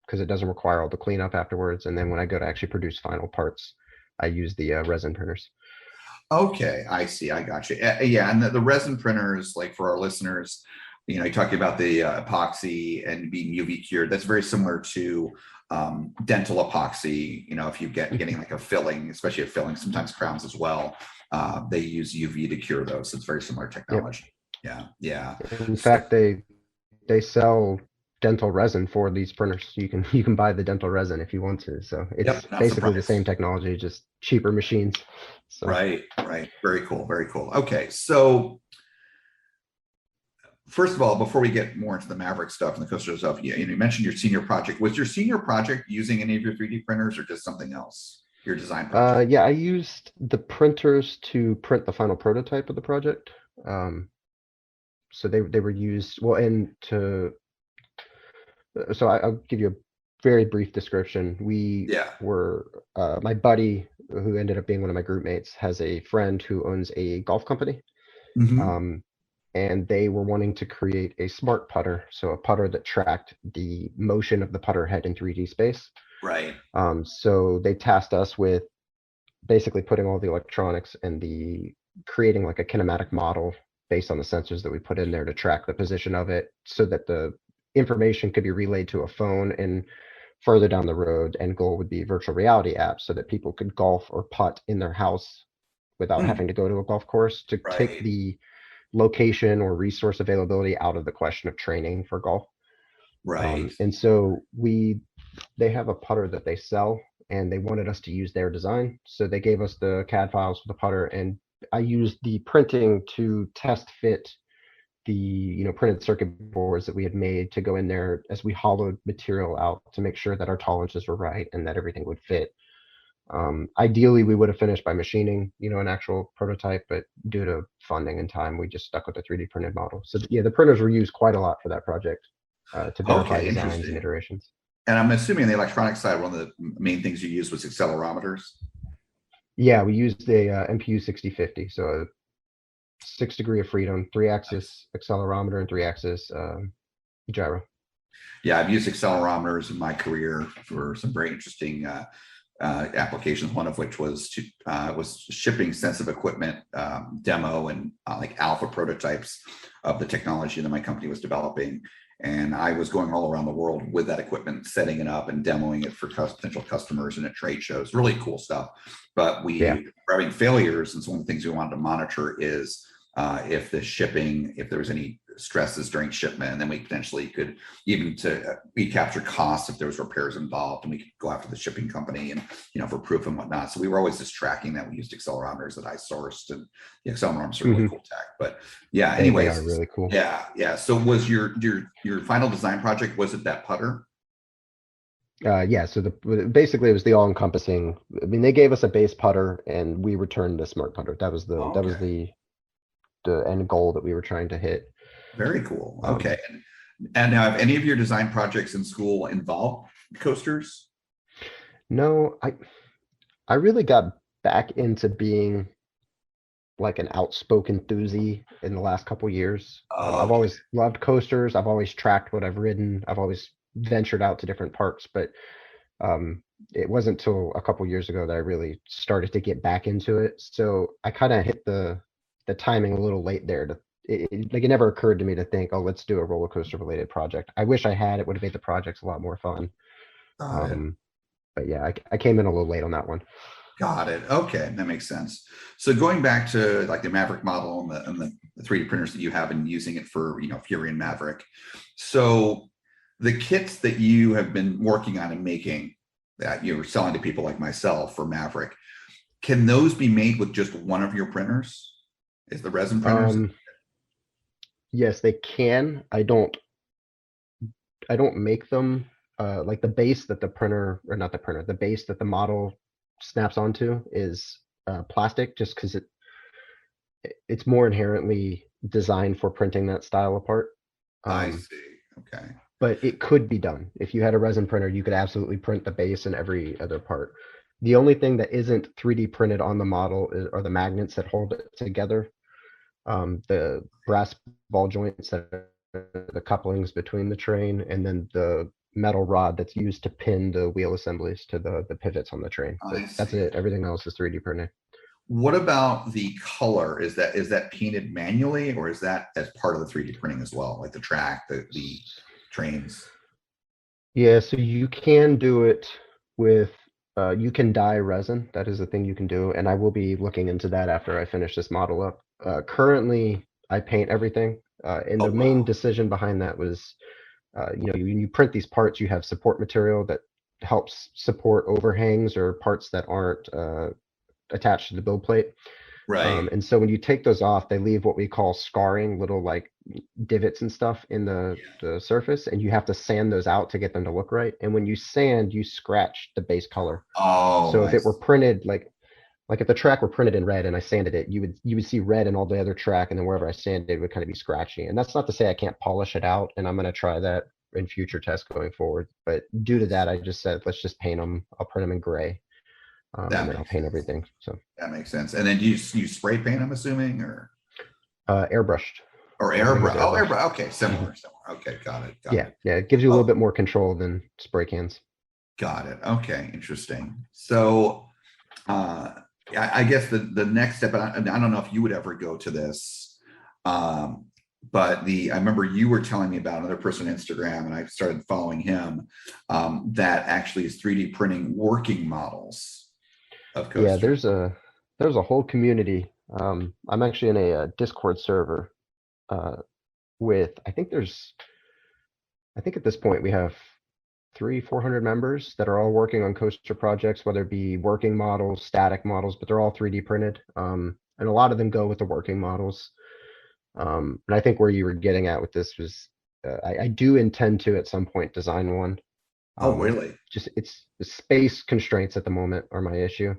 because it doesn't require all the cleanup afterwards. And then when I go to actually produce final parts, I use the resin printers. Okay, I see. I got you. Yeah, and the resin printers, like for our listeners, you're talking about the epoxy and being UV cured. That's very similar to dental epoxy. If you getting like a filling, especially a filling, sometimes crowns as well, they use UV to cure those. It's very similar technology. Yep. Yeah. In fact, they sell dental resin for these printers. You can buy the dental resin if you want to. So it's basically the same technology, just cheaper machines. So. Right. Very cool. Okay, so first of all, before we get more into the Maverick stuff and the coaster stuff, you mentioned your senior project. Was your senior project using any of your 3D printers or just something else? Your design project? Yeah, I used the printers to print the final prototype of the project. So they were used so I'll give you a very brief description. We were my buddy, who ended up being one of my group mates, has a friend who owns a golf company. and they were wanting to create a smart putter, so a putter that tracked the motion of the putter head in 3D space. Right. So they tasked us with basically putting all the electronics and creating like a kinematic model based on the sensors that we put in there to track the position of it, so that the information could be relayed to a phone, and further down the road, end goal would be virtual reality apps so that people could golf or putt in their house without having to go to a golf course, to take the location or resource availability out of the question of training for golf. Right. And so they have a putter that they sell, and they wanted us to use their design. So they gave us the CAD files for the putter, and I used the printing to test fit the printed circuit boards that we had made to go in there as we hollowed material out to make sure that our tolerances were right and that everything would fit. Ideally, we would have finished by machining, an actual prototype, but due to funding and time, we just stuck with the 3D printed model. So yeah, the printers were used quite a lot for that project to verify designs and iterations. And I'm assuming on the electronic side, one of the main things you used was accelerometers. Yeah, we used a MPU 6050, so a 6 degree of freedom, 3-axis accelerometer and 3-axis gyro. Yeah, I've used accelerometers in my career for some very interesting applications. One of which was shipping sensitive equipment demo and like alpha prototypes of the technology that my company was developing. And I was going all around the world with that equipment, setting it up and demoing it for potential customers and at trade shows. Really cool stuff. But we were having failures, and so one of the things we wanted to monitor is if there was any stresses during shipment, and then we potentially could we capture costs if there was repairs involved, and we could go after the shipping company and for proof and whatnot. So we were always just tracking that. We used accelerometers that I sourced, and the accelerometers are really cool tech. But yeah, anyways, they are really cool. Yeah. So was your final design project, was it that putter? Yeah, so basically it was the all-encompassing. I mean, they gave us a base putter, and we returned the smart putter. That was the end goal that we were trying to hit. Very cool. Okay. And now, have any of your design projects in school involved coasters? No, I really got back into being like an outspoken enthusiast in the last couple years. I've always loved coasters. I've always tracked what I've ridden. I've always ventured out to different parks, but it wasn't until a couple years ago that I really started to get back into it. So I kind of hit the timing a little late there. It never occurred to me to think, let's do a roller coaster related project. I wish I had. It would have made the projects a lot more fun. But yeah, I came in a little late on that one. Got it. Okay, that makes sense. So going back to like the Maverick model and the 3D printers that you have and using it for Fury and Maverick. So the kits that you have been working on and making that you're selling to people like myself for Maverick, can those be made with just one of your printers? Is the resin printers? Yes, they can. I don't make them like the base that the base that the model snaps onto is plastic, just because it's more inherently designed for printing that style apart. I see. Okay. But it could be done. If you had a resin printer, you could absolutely print the base and every other part. The only thing that isn't 3D printed on the model are the magnets that hold it together. The brass ball joints that are the couplings between the train, and then the metal rod that's used to pin the wheel assemblies to the pivots on the train. That's it. Everything else is 3D printed. What about the color? Is that painted manually, or is that as part of the 3D printing as well, like the track, the trains? Yeah, so you can do it with you can dye resin. That is the thing you can do, and I will be looking into that after I finish this model up. Currently, I paint everything, and the main decision behind that was, when you print these parts, you have support material that helps support overhangs or parts that aren't attached to the build plate. Right. And so when you take those off, they leave what we call scarring, little like divots and stuff in the surface, and you have to sand those out to get them to look right. And when you sand, you scratch the base color. So if it were printed like if the track were printed in red and I sanded it, you would see red in all the other track, and then wherever I sanded it would kind of be scratchy. And that's not to say I can't polish it out, and I'm going to try that in future tests going forward. But due to that, I just said, let's just paint them. I'll print them in gray. And then I'll paint everything. So that makes sense. And then you spray paint, I'm assuming, or airbrushed. Or airbrush. Oh, airbrush. Okay, similar. Okay, got it. Yeah, it gives you a little bit more control than spray cans. Got it. Okay, interesting. So, I guess the next step, and I don't know if you would ever go to this, but I remember you were telling me about another person on Instagram, and I started following him, that actually is 3D printing working models of coasters. Yeah, there's a whole community. I'm actually in a Discord server with, I think at this point we have 300-400 members that are all working on coaster projects, whether it be working models, static models, but they're all 3D printed. And a lot of them go with the working models. And I think where you were getting at with this was, I do intend to at some point design one. Oh, really? Just it's the space constraints at the moment are my issue.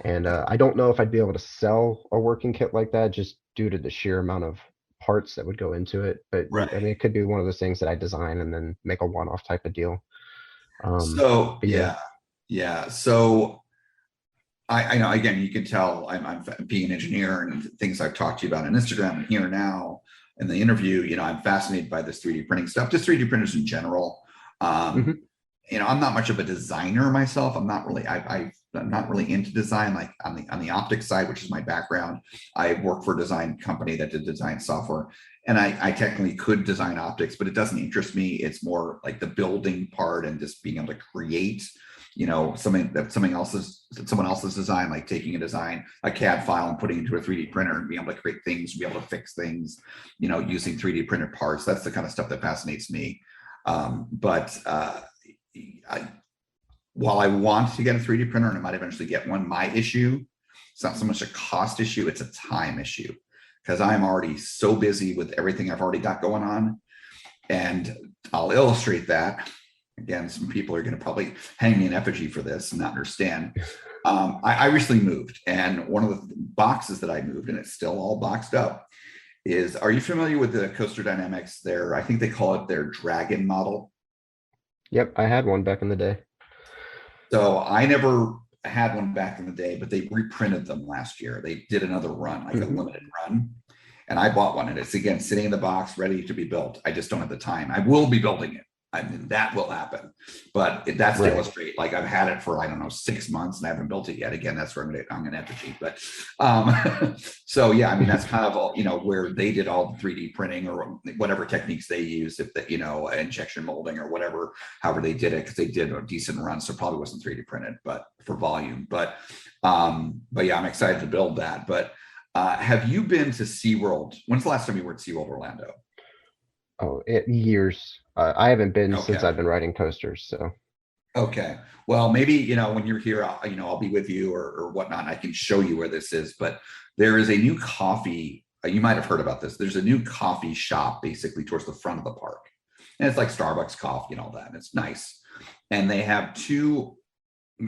And I don't know if I'd be able to sell a working kit like that just due to the sheer amount of parts that would go into it. But I mean, it could be one of those things that I design and then make a one-off type of deal. So I know, again, you can tell I'm being an engineer, and things I've talked to you about on Instagram and here now in the interview, I'm fascinated by this 3D printing stuff, just 3D printers in general. I'm not much of a designer myself. I'm not really, I'm not really into design, like on the optics side, which is my background. I work for a design company that did design software, and I technically could design optics, but it doesn't interest me. It's more like the building part and just being able to create, something that someone else's design, like taking a CAD file and putting it into a 3D printer and being able to create things, be able to fix things, using 3D printed parts. That's the kind of stuff that fascinates me. While I want to get a 3D printer, and I might eventually get one, my issue, it's not so much a cost issue, it's a time issue, because I'm already so busy with everything I've already got going on. And I'll illustrate that. Again, some people are going to probably hang me an effigy for this and not understand. I recently moved, and one of the boxes that I moved, and it's still all boxed up, is, are you familiar with the Coaster Dynamics? I think they call it their Dragon model. Yep, I had one back in the day. So I never had one back in the day, but they reprinted them last year. They did another run, like a limited run. And I bought one, and it's, again, sitting in the box, ready to be built. I just don't have the time. I will be building it. I mean, that will happen. But that's to illustrate, like, I've had it for, I don't know, 6 months, and I haven't built it yet. Again, that's where I'm gonna have to cheat. But so yeah, I mean, that's kind of all, where they did all the 3D printing or whatever techniques they used, if the, injection molding or whatever, however they did it, because they did a decent run. So probably wasn't 3D printed, but for volume. But yeah, I'm excited to build that. But have you been to SeaWorld? When's the last time you were at SeaWorld Orlando? Oh, years. I haven't been since I've been riding coasters. So. Okay. Well, maybe, when you're here, I'll be with you or whatnot, and I can show you where this is. But there is a new coffee. You might have heard about this. There's a new coffee shop basically towards the front of the park. And it's like Starbucks coffee and all that. And it's nice. And they have 2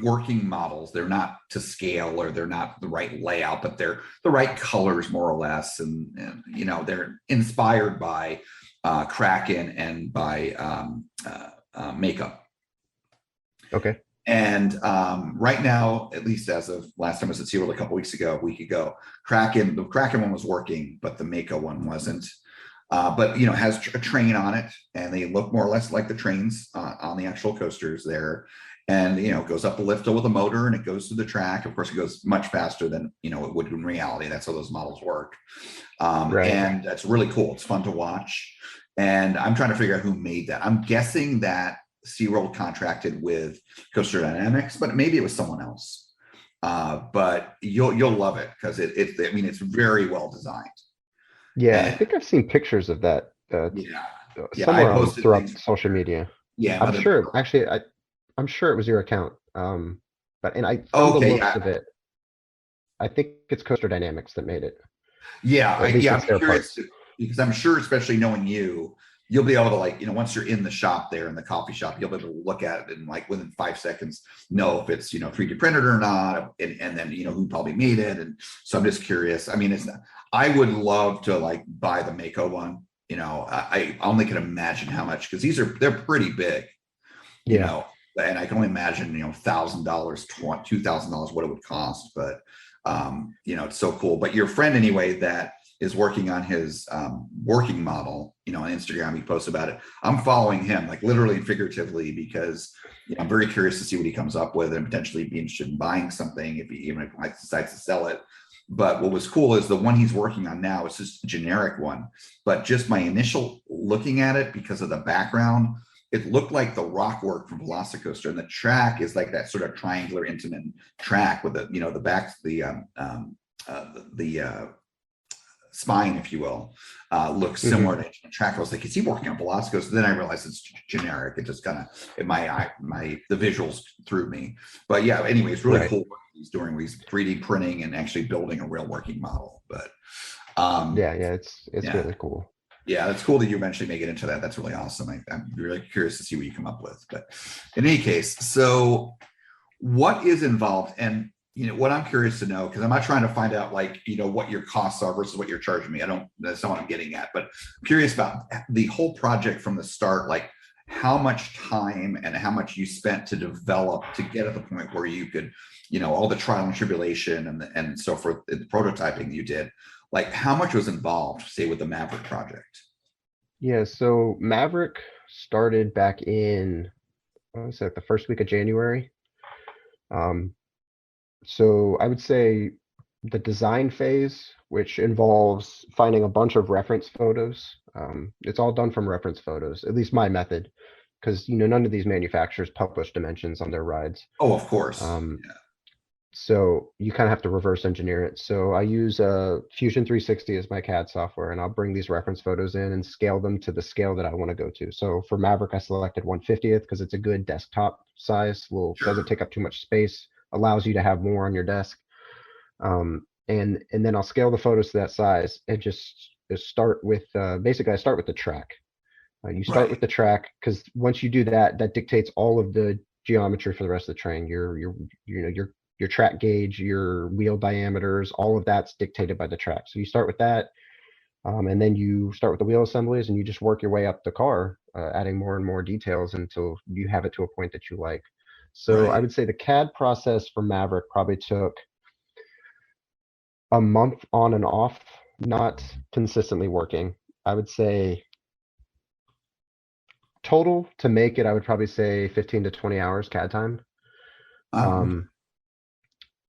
working models. They're not to scale, or they're not the right layout, but they're the right colors, more or less. And they're inspired by Kraken and by Makeup. Okay. And right now, at least as of last time I was at SeaWorld a week ago, the Kraken one was working, but the Mako one wasn't. But has a train on it, and they look more or less like the trains on the actual coasters there. And it goes up a lift with a motor, and it goes to the track. Of course, it goes much faster than it would in reality. That's how those models work. And that's really cool. It's fun to watch. And I'm trying to figure out who made that. I'm guessing that SeaWorld contracted with Coaster Dynamics, but maybe it was someone else. But you'll love it, because it's very well designed. Yeah, and I think I've seen pictures of that. Somewhere I posted throughout social media. Yeah, I'm sure. Actually, I'm sure it was your account. But I found the looks of it. I think it's Coaster Dynamics that made it. Yeah, I'm curious, because I'm sure, especially knowing you'll be able to, once you're in the shop there, in the coffee shop, you'll be able to look at it and within 5 seconds know if it's 3D printed or not, and then who probably made it. And so I'm just curious. I mean, I would love to buy the Mako one. I only can imagine how much, because they're pretty big. And I can only imagine $1,000, $2,000 what it would cost. But it's so cool. But your friend anyway that is working on his working model, on Instagram. He posts about it. I'm following him, like literally and figuratively, because I'm very curious to see what he comes up with and potentially be interested in buying something even if he decides to sell it. But what was cool is the one he's working on now is just a generic one, but just my initial looking at it, because of the background, it looked like the rock work from Velocicoaster, and the track is like that sort of triangular intimate track with the, the back, the spine, if you will, looks similar to the track. I was like, is he working on Velocicoaster? Then I realized it's generic. It just kind of, the visuals threw me. But yeah, anyway, it's really cool what he's doing. He's 3D printing and actually building a real working model. But it's really cool. Yeah, it's cool that you eventually make it into that. That's really awesome. I'm really curious to see what you come up with. But in any case, so what is involved? And what I'm curious to know, because I'm not trying to find out what your costs are versus what you're charging me. That's not what I'm getting at, but I'm curious about the whole project from the start, like how much time and how much you spent to develop to get at the point where you could, all the trial and tribulation and so forth, the prototyping you did, like how much was involved, say, with the Maverick project? Yeah, so Maverick started back in, the first week of January. So I would say the design phase, which involves finding a bunch of reference photos. It's all done from reference photos, at least my method, because none of these manufacturers publish dimensions on their rides. Oh, of course. So you kind of have to reverse engineer it. So I use Fusion 360 as my CAD software, and I'll bring these reference photos in and scale them to the scale that I want to go to. So for Maverick, I selected 1/50th because it's a good desktop size. Doesn't take up too much space, allows you to have more on your desk. And then I'll scale the photos to that size and just start with basically I start with the track. You start with the track because once you do that, that dictates all of the geometry for the rest of the train. Your track gauge, your wheel diameters, all of that's dictated by the track. So you start with that, and then you start with the wheel assemblies, and you just work your way up the car, adding more and more details until you have it to a point that you like. So I would say the CAD process for Maverick probably took a month on and off, not consistently working. I would say total to make it, I would probably say 15 to 20 hours CAD time.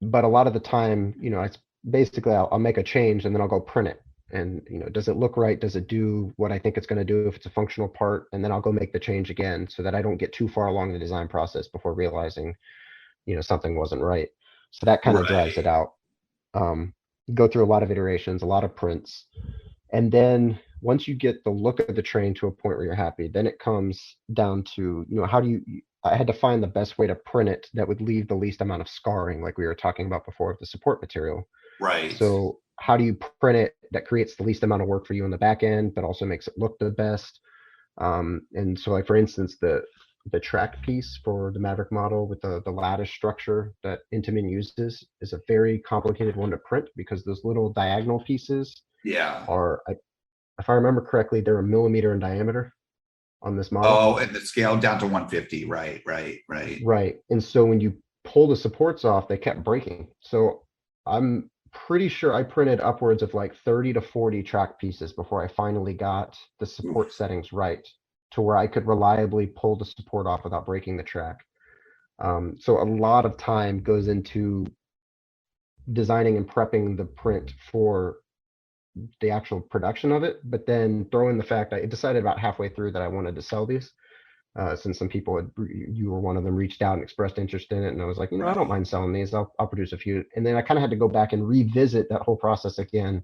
But a lot of the time, it's basically I'll make a change and then I'll go print it. And, does it look right? Does it do what I think it's going to do if it's a functional part? And then I'll go make the change again so that I don't get too far along the design process before realizing, something wasn't right. So that kind of drives it out. Go through a lot of iterations, a lot of prints. And then once you get the look of the train to a point where you're happy, then it comes down to, I had to find the best way to print it that would leave the least amount of scarring, like we were talking about before, of the support material. Right. So how do you print it that creates the least amount of work for you on the back end, but also makes it look the best? And so, like for instance, the track piece for the Maverick model with the lattice structure that Intamin uses is a very complicated one to print because those little diagonal pieces are, if I remember correctly, they're 1 millimeter in diameter on this model. Oh, and the scale down to 150. Right. Right. And so when you pull the supports off, they kept breaking. So I'm pretty sure I printed upwards of like 30 to 40 track pieces before I finally got the support settings right to where I could reliably pull the support off without breaking the track. So a lot of time goes into designing and prepping the print for the actual production of it, but then throw in the fact I decided about halfway through that I wanted to sell these, since some people you were one of them, reached out and expressed interest in it, and I was like, I don't mind selling these. I'll produce a few. And then I kind of had to go back and revisit that whole process again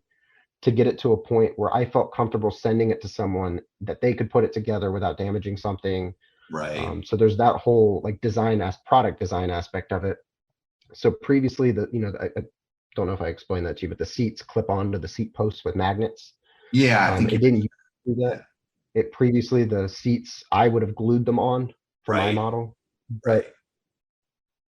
to get it to a point where I felt comfortable sending it to someone that they could put it together without damaging something. Right. So there's that whole like product design aspect of it. So previously I don't know if I explained that to you, but the seats clip onto the seat posts with magnets. Yeah, I think it didn't do that. It previously, the seats, I would have glued them on for my model, but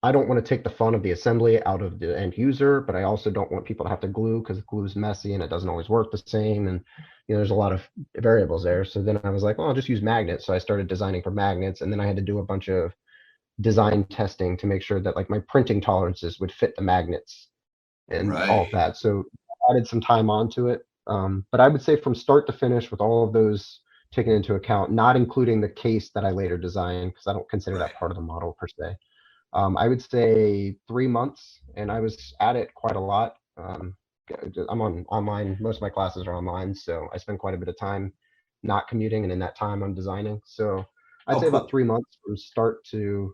I don't want to take the fun of the assembly out of the end user, but I also don't want people to have to glue because glue is messy and it doesn't always work the same. And, there's a lot of variables there. So then I was like, well, I'll just use magnets. So I started designing for magnets, and then I had to do a bunch of design testing to make sure that like my printing tolerances would fit the magnets and all of that. So I added some time onto it. But I would say from start to finish with all of those taken into account, not including the case that I later designed, because I don't consider that part of the model per se. I would say 3 months, and I was at it quite a lot. I'm on online. Most of my classes are online, so I spend quite a bit of time not commuting, and in that time I'm designing. So I'd say about 3 months from start to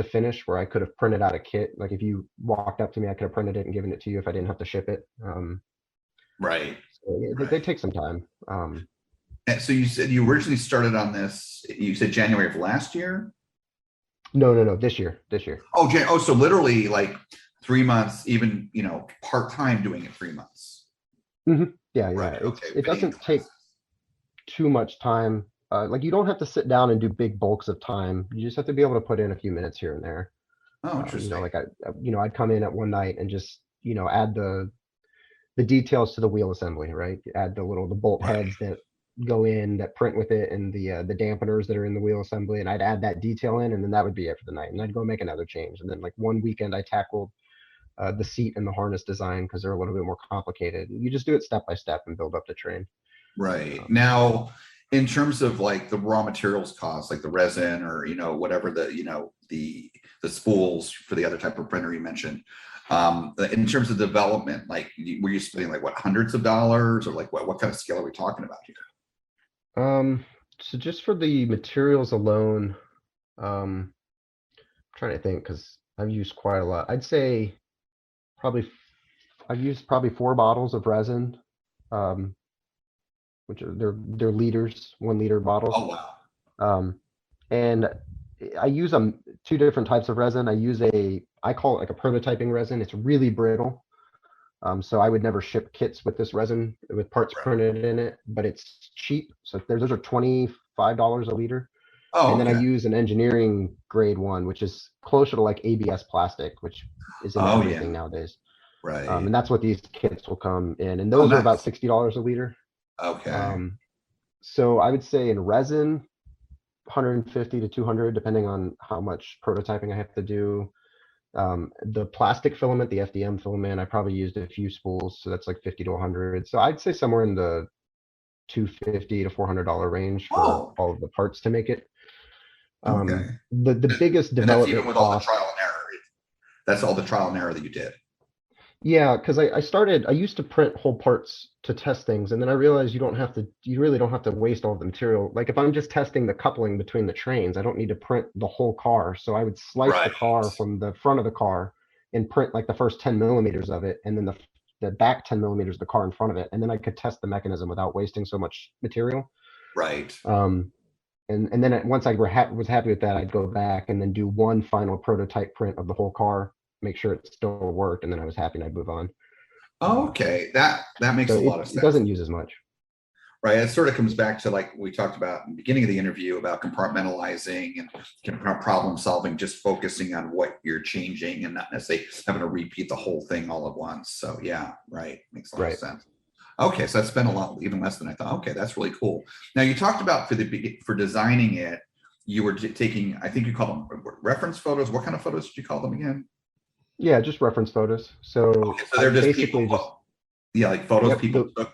finish, where I could have printed out a kit. Like if you walked up to me, I could have printed it and given it to you if I didn't have to ship it. Right. So they take some time. And so you said you originally started on this, you said January of last year? No, this year. Oh, so literally like 3 months, even, part-time doing it 3 months. Mm-hmm. Yeah. Right, It doesn't take too much time. Like you don't have to sit down and do big bulks of time. You just have to be able to put in a few minutes here and there. Oh, interesting. Like I'd come in at one night and just, add the details to the wheel assembly, right? Add the bolt heads that go in that print with it, and the dampeners that are in the wheel assembly, and I'd add that detail in, and then that would be it for the night. And I'd go make another change. And then like one weekend I tackled the seat and the harness design because they're a little bit more complicated. You just do it step by step and build up the train. Right. Now, in terms of like the raw materials cost, like the resin or, whatever the spools for the other type of printer you mentioned, in terms of development, like were you spending like what, hundreds of dollars, or like what kind of scale are we talking about here? So just for the materials alone, I'm trying to think because I've used quite a lot. I'd say I've used probably 4 bottles of resin, which are they're liters, 1 liter bottles. Oh, wow. And I use 2 different types of resin. I call it like a prototyping resin. It's really brittle. So I would never ship kits with this resin with parts printed in it, but it's cheap. So those are $25 a liter. Oh, and then I use an engineering grade one, which is closer to like ABS plastic, which is in everything nowadays. Right. And that's what these kits will come in. And those are about $60 a liter. Okay. So I would say in resin, 150 to 200, depending on how much prototyping I have to do. The plastic filament, the FDM filament, I probably used a few spools, so that's like 50 to 100. So I'd say somewhere in the $250 to $400 range for all of the parts to make it. The biggest development even with all the trial and error. That's all the trial and error that you did. Yeah, because I used to print whole parts to test things, and then I realized you really don't have to waste all the material. Like if I'm just testing the coupling between the trains, I don't need to print the whole car. So I would slice the car from the front of the car and print like the first 10 millimeters of it, and then the back 10 millimeters of the car in front of it, and then I could test the mechanism without wasting so much material. Right. And then once I was happy with that, I'd go back and then do one final prototype print of the whole car, make sure it still worked, and then I was happy and I'd move on. Okay, that makes a lot of sense. It doesn't use as much. Right, it sort of comes back to like we talked about in the beginning of the interview about compartmentalizing and problem solving, just focusing on what you're changing and not necessarily having to repeat the whole thing all at once. So yeah, right, makes a lot of sense. Okay, so that's been a lot, even less than I thought. Okay, that's really cool. Now you talked about for designing it, you were taking, I think you called them reference photos. What kind of photos did you call them again? Yeah, just reference photos. So they're just basically like photos people took.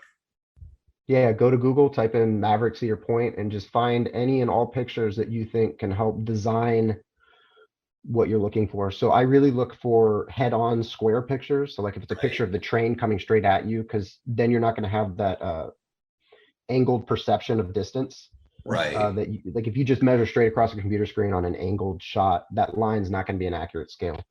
Yeah, go to Google, type in Maverick Cedar Point, and just find any and all pictures that you think can help design what you're looking for. So I really look for head-on square pictures. So like if it's a picture of the train coming straight at you, because then you're not going to have that angled perception of distance. Right. That like if you just measure straight across a computer screen on an angled shot, that line's not going to be an accurate scale.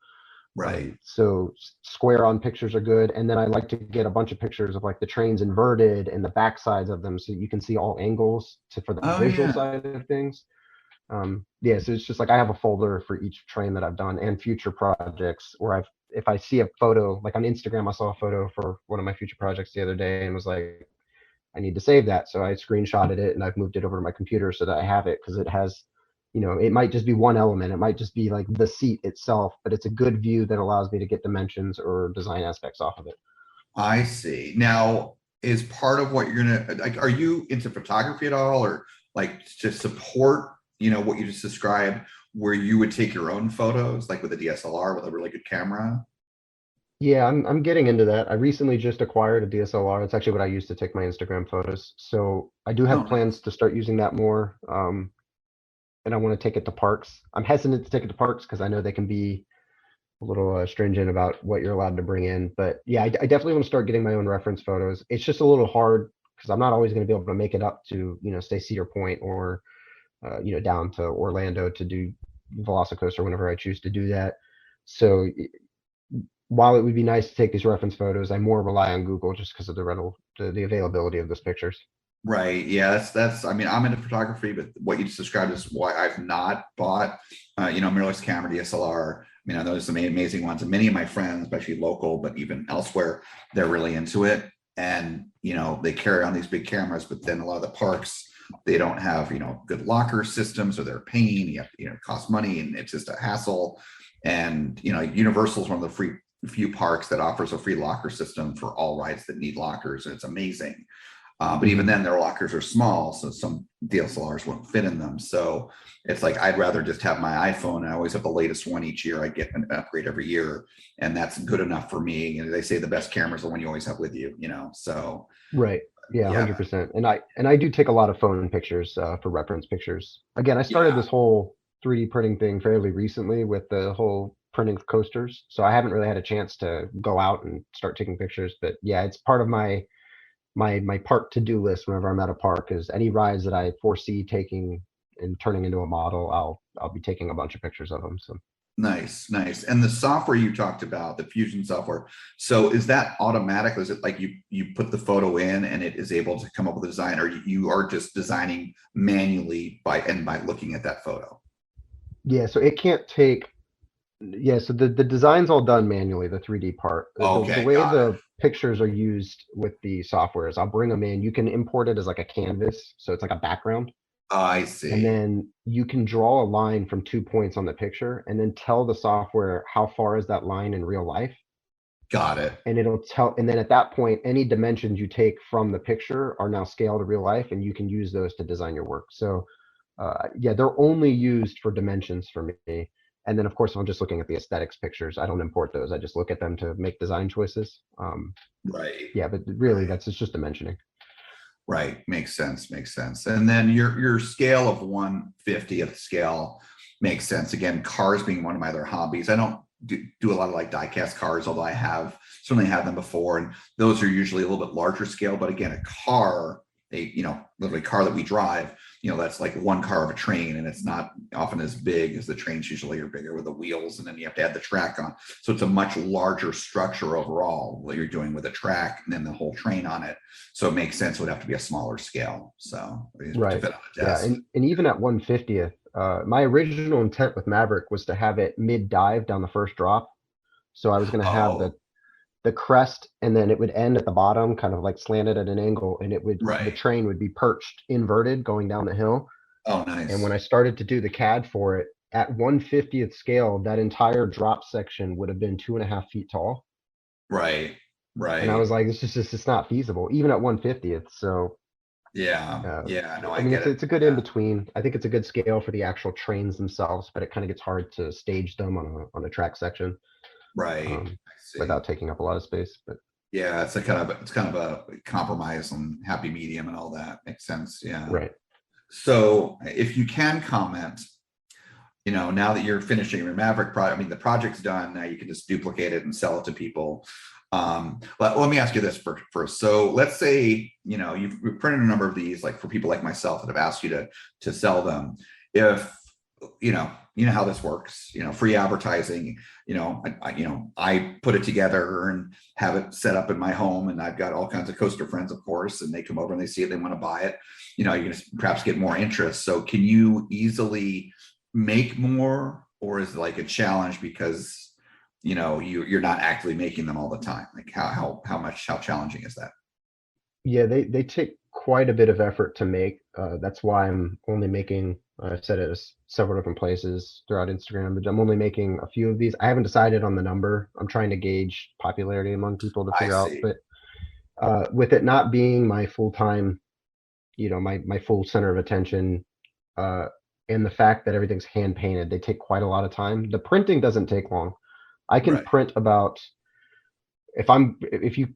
Right. So square on pictures are good. And then I like to get a bunch of pictures of like the trains inverted and the back sides of them, so you can see all angles for the visual side of things. So it's just like I have a folder for each train that I've done and future projects where if I see a photo, like on Instagram, I saw a photo for one of my future projects the other day and was like, I need to save that. So I screenshotted it and I've moved it over to my computer so that I have it, because it has, it might just be one element. It might just be like the seat itself, but it's a good view that allows me to get dimensions or design aspects off of it. I see. Now, is part of what you're gonna like, are you into photography at all, or like to support, what you just described, where you would take your own photos, like with a DSLR with a really good camera? Yeah, I'm getting into that. I recently just acquired a DSLR. It's actually what I use to take my Instagram photos. So I do Oh, have nice. plans to start using that more. And I want to take it to parks. I'm hesitant to take it to parks because I know they can be a little stringent about what you're allowed to bring in. But yeah, I definitely want to start getting my own reference photos. It's just a little hard because I'm not always going to be able to make it up to, say Cedar Point or, down to Orlando to do Velocicoaster whenever I choose to do that. So while it would be nice to take these reference photos, I more rely on Google just because of the availability of those pictures. Right. Yeah. That's. I mean, I'm into photography, but what you just described is why I've not bought, mirrorless camera DSLR. I mean, I know there's some amazing ones, and many of my friends, especially local, but even elsewhere, they're really into it. And they carry on these big cameras, but then a lot of the parks, they don't have good locker systems, or they're a pain. You have it costs money, and it's just a hassle. And Universal is one of the few parks that offers a free locker system for all rides that need lockers, and it's amazing. But even then, their lockers are small, so some DSLRs won't fit in them. So it's like I'd rather just have my iPhone. I always have the latest one each year. I get an upgrade every year, and that's good enough for me. And they say the best camera is the one you always have with you. So Right. Yeah, yeah, 100%. And I do take a lot of phone pictures for reference pictures. Again, I started yeah, this whole 3D printing thing fairly recently with the whole printing of coasters. So I haven't really had a chance to go out and start taking pictures. But yeah, it's part of my park to-do list whenever I'm at a park is any rides that I foresee taking and turning into a model, I'll be taking a bunch of pictures of them. So nice, nice. And the software you talked about, the Fusion software. So is that automatic? Is it like you put the photo in and it is able to come up with a design, or you are just designing manually by looking at that photo? yeah, so it can't take yeah, so the design's all done manually, the 3D part. The Okay, way got it. the pictures are used with the software is I'll bring them in. You can import it as like a canvas, so it's like a background. I And see. then you can draw a line from 2 points on the picture and then tell the software how far is that line in real life. Got it. And it'll tell, and then at that point, any dimensions you take from the picture are now scaled to real life, and you can use those to design your work. So, yeah, they're only used for dimensions for me. And then, of course, if I'm just looking at the aesthetics pictures, I don't import those. I just look at them to make design choices. Right. Yeah, but really, Right. it's just dimensioning. Right. Makes sense. Makes sense. And then your scale of 1/50th scale makes sense. Again, cars being one of my other hobbies. I don't do a lot of like die-cast cars, although I have certainly had them before. And those are usually a little bit larger scale. But again, a car, literally car that we drive, that's like one car of a train, and it's not often as big as the trains usually are bigger with the wheels, and then you have to add the track on. So it's a much larger structure overall, what you're doing with a track and then the whole train on it. So it makes sense. It would have to be a smaller scale. So to Right. fit on a Yeah, desk. and even at 1/50th, my original intent with Maverick was to have it mid dive down the first drop. So I was going to have Oh, the crest, and then it would end at the bottom, kind of like slanted at an angle, and the right. train would be perched inverted going down the hill. Oh, And when nice. I started to do the CAD for it at 1/50th scale, that entire drop section would have been 2.5 feet tall. Right. And I was Right. like, it's not feasible, even at 1/50th. So Yeah. uh, Yeah. No, I I mean, get it. it's a good in Yeah. between. I think it's a good scale for the actual trains themselves, but it kind of gets hard to stage them on a track section Right. um, I see. without taking up a lot of space. But Yeah, it's kind of a compromise on happy medium and all that. Makes sense. Yeah. right. So if you can comment, now that you're finishing your Maverick project, I mean, the project's done. Now you can just duplicate it and sell it to people. Let me ask you this first. So let's say, you've printed a number of these, like for people like myself that have asked you to sell them. If, how this works, free advertising, I put it together and have it set up in my home, and I've got all kinds of coaster friends, of course, and they come over and they see it, they want to buy it. You can perhaps get more interest. So can you easily make more, or is it like a challenge because you're not actively making them all the time? Like how challenging is that? Yeah, they take quite a bit of effort to make. That's why I'm only making. I've said it several different places throughout Instagram, but I'm only making a few of these. I haven't decided on the number. I'm trying to gauge popularity among people to I figure out. see. But with it not being my full time, my full center of attention, uh, and the fact that everything's hand painted, they take quite a lot of time. The printing doesn't take long. I can Right. print about if you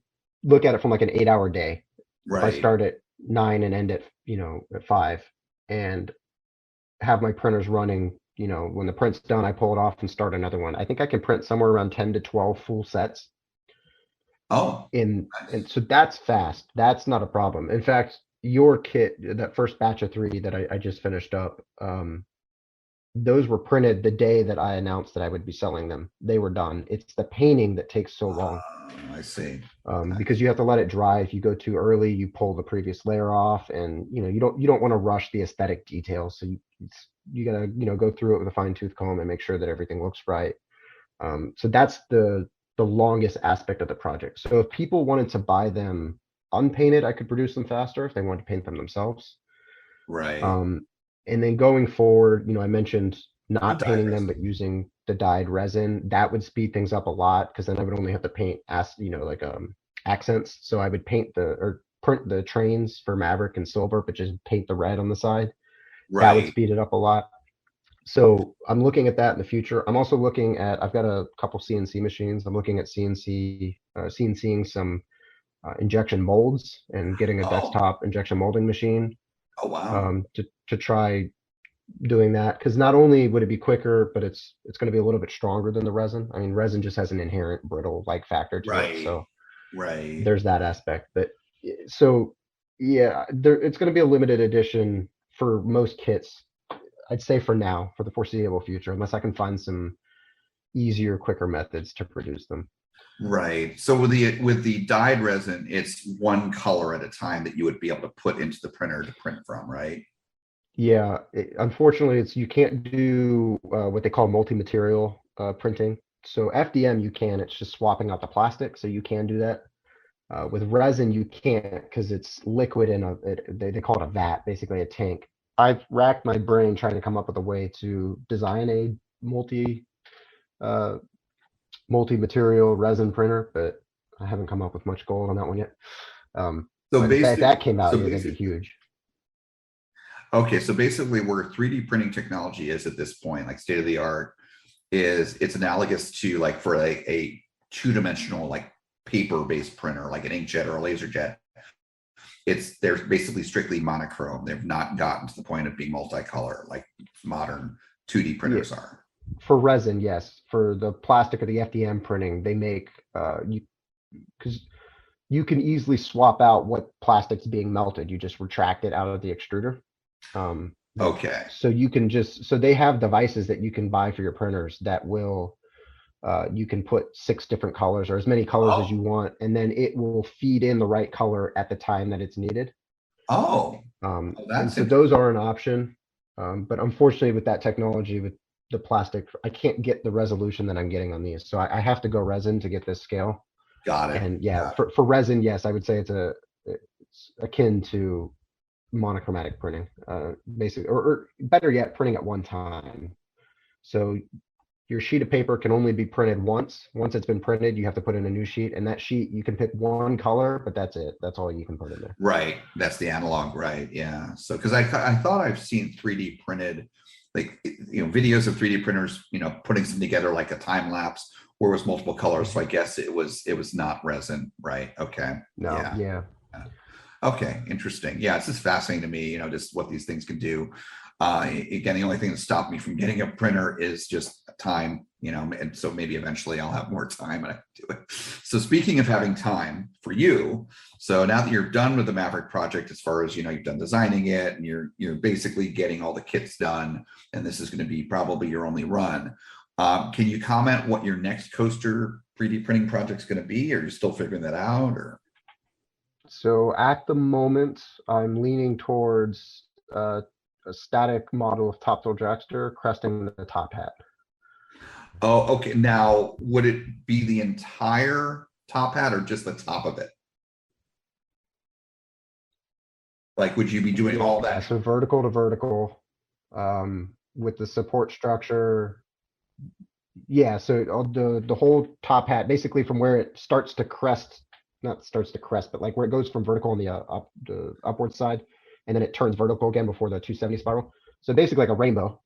look at it from like an 8-hour day, if I Right. start at 9 and end at, at 5 and have my printers running, when the print's done, I pull it off and start another one. I think I can print somewhere around 10 to 12 full sets. Oh, And so that's fast. That's not a problem. In fact, your kit, that first batch of 3 that I just finished up, those were printed the day that I announced that I would be selling them. They were done. It's the painting that takes so long. I see. Because you have to let it dry. If you go too early, you pull the previous layer off, and you don't want to rush the aesthetic details. So you gotta go through it with a fine tooth comb and make sure that everything looks right. So that's the longest aspect of the project. So if people wanted to buy them unpainted, I could produce them faster if they wanted to paint them themselves. Right. And then going forward, I mentioned not dyed painting them, resin. but using the dyed resin. That would speed things up a lot, because then I would only have to paint accents. So I would print the trains for Maverick and Silver, but just paint the red on the side. That would Right. speed it up a lot. So I'm looking at that in the future. I'm also looking at, I've got a couple CNC machines. I'm looking at CNCing some injection molds and getting a Oh. desktop injection molding machine Oh, wow. to try doing that. Because not only would it be quicker, but it's going to be a little bit stronger than the resin. I mean, resin just has an inherent brittle like factor to it. So Right. there's that aspect. But so yeah, it's going to be a limited edition for most kits, I'd say, for now, for the foreseeable future, unless I can find some easier, quicker methods to produce them. Right. So with the dyed resin, it's one color at a time that you would be able to put into the printer to print from, right? Yeah, unfortunately, you can't do what they call multi-material printing. So FDM you can, it's just swapping out the plastic, so you can do that. With resin you can't, because it's liquid in they call it a vat, basically a tank. I've racked my brain trying to come up with a way to design a multi-material resin printer, but I haven't come up with much gold on that one yet. So But if that came out, so yeah, that'd be basically- huge. Okay, so basically where 3D printing technology is at this point, like state of the art, is it's analogous to like for a two-dimensional like paper-based printer, like an inkjet or a laser jet. They're basically strictly monochrome. They've not gotten to the point of being multicolor like modern 2D printers are. For resin, yes. For the plastic or the FDM printing, they make because you can easily swap out what plastic's being melted. You just retract it out of the extruder. Okay. So you can so they have devices that you can buy for your printers that will you can put 6 different colors or as many colors as you want, and then it will feed in the right color at the time that it's needed. And so those are an option. But unfortunately with that technology, with the plastic, I can't get the resolution that I'm getting on these. So I have to go resin to get this scale. Got it. And yeah, for resin, yes, I would say it's akin to monochromatic printing, basically, or better yet, printing at one time. So your sheet of paper can only be printed once. Once it's been printed, you have to put in a new sheet, and that sheet you can pick one color, but that's it. That's all you can put in there. Right. That's the analog. Right. Yeah. So because I thought I've seen 3D printed, like videos of 3D printers, putting something together like a time lapse where it was multiple colors. So I guess it was not resin. Right. Okay. No. Yeah. Okay, interesting. Yeah, it's just fascinating to me, just what these things can do. Again, the only thing that stopped me from getting a printer is just time, and so maybe eventually I'll have more time and I can do it. So speaking of having time for you, so now that you're done with the Maverick project, as far as, you've done designing it and you're basically getting all the kits done, and this is going to be probably your only run. Can you comment what your next coaster 3D printing project is going to be, or you're still figuring that out, or? So at the moment, I'm leaning towards a static model of Top Thrill Dragster cresting the top hat. Oh, okay. Now, would it be the entire top hat or just the top of it? Like, would you be doing all that? So vertical to vertical, with the support structure. Yeah, so the whole top hat, basically from where it starts to crest, not starts to crest, but like where it goes from vertical on the upward side, and then it turns vertical again before the 270 spiral. So basically like a rainbow.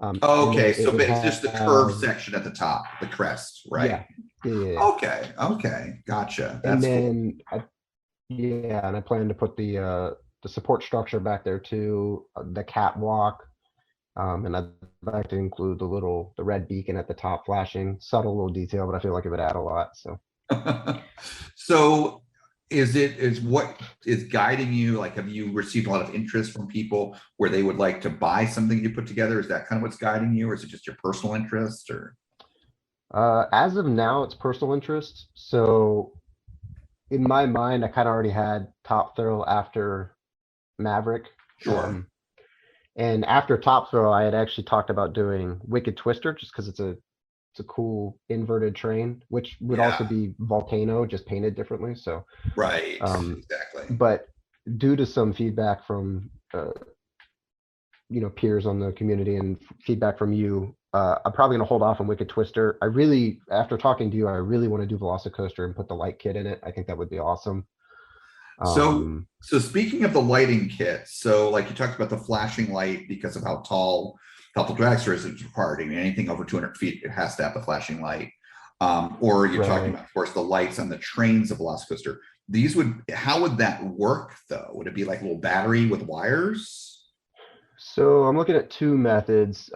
Okay, so would it's just the curved have- section at the top, the crest, right? Yeah. Okay, gotcha. And That's cool. then, and I plan to put the support structure back there too, the catwalk. And I'd like to include the red beacon at the top flashing, subtle little detail, but I feel like it would add a lot, so. So is what is guiding you, like, have you received a lot of interest from people where they would like to buy something you put together? Is that kind of what's guiding you, or is it just your personal interest, or? As of now, it's personal interest. So in my mind, I kind of already had Top Thrill after Maverick. Sure. And after Top Thrill, I had actually talked about doing Wicked Twister just because it's a cool inverted train, which would also be Volcano, just painted differently. So Right, exactly. but due to some feedback from peers on the community and feedback from you, I'm probably going to hold off on Wicked Twister. After talking to you, I really want to do Velocicoaster and put the light kit in it. I think that would be awesome. So speaking of the lighting kit, so like you talked about the flashing light because of how tall the dragster is, it's required. I mean, anything over 200 feet, it has to have the flashing light. Or you're talking about, of course, the lights on the trains of Velocicoaster. How would that work though? Would it be like a little battery with wires? So I'm looking at two methods.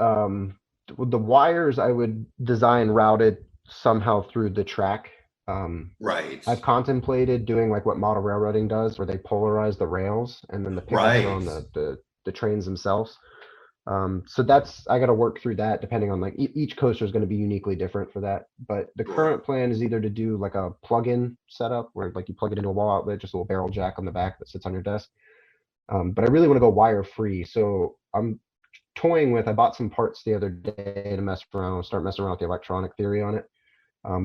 With the wires, I would design routed somehow through the track. Right. I've contemplated doing like what model railroading does, where they polarize the rails and then the pickups are on the trains themselves. So I got to work through that depending on like each coaster is going to be uniquely different for that. But the current plan is either to do like a plug-in setup where like you plug it into a wall outlet, just a little barrel jack on the back that sits on your desk. But I really want to go wire free. So I'm toying with, I bought some parts the other day to start messing around with the electronic theory on it.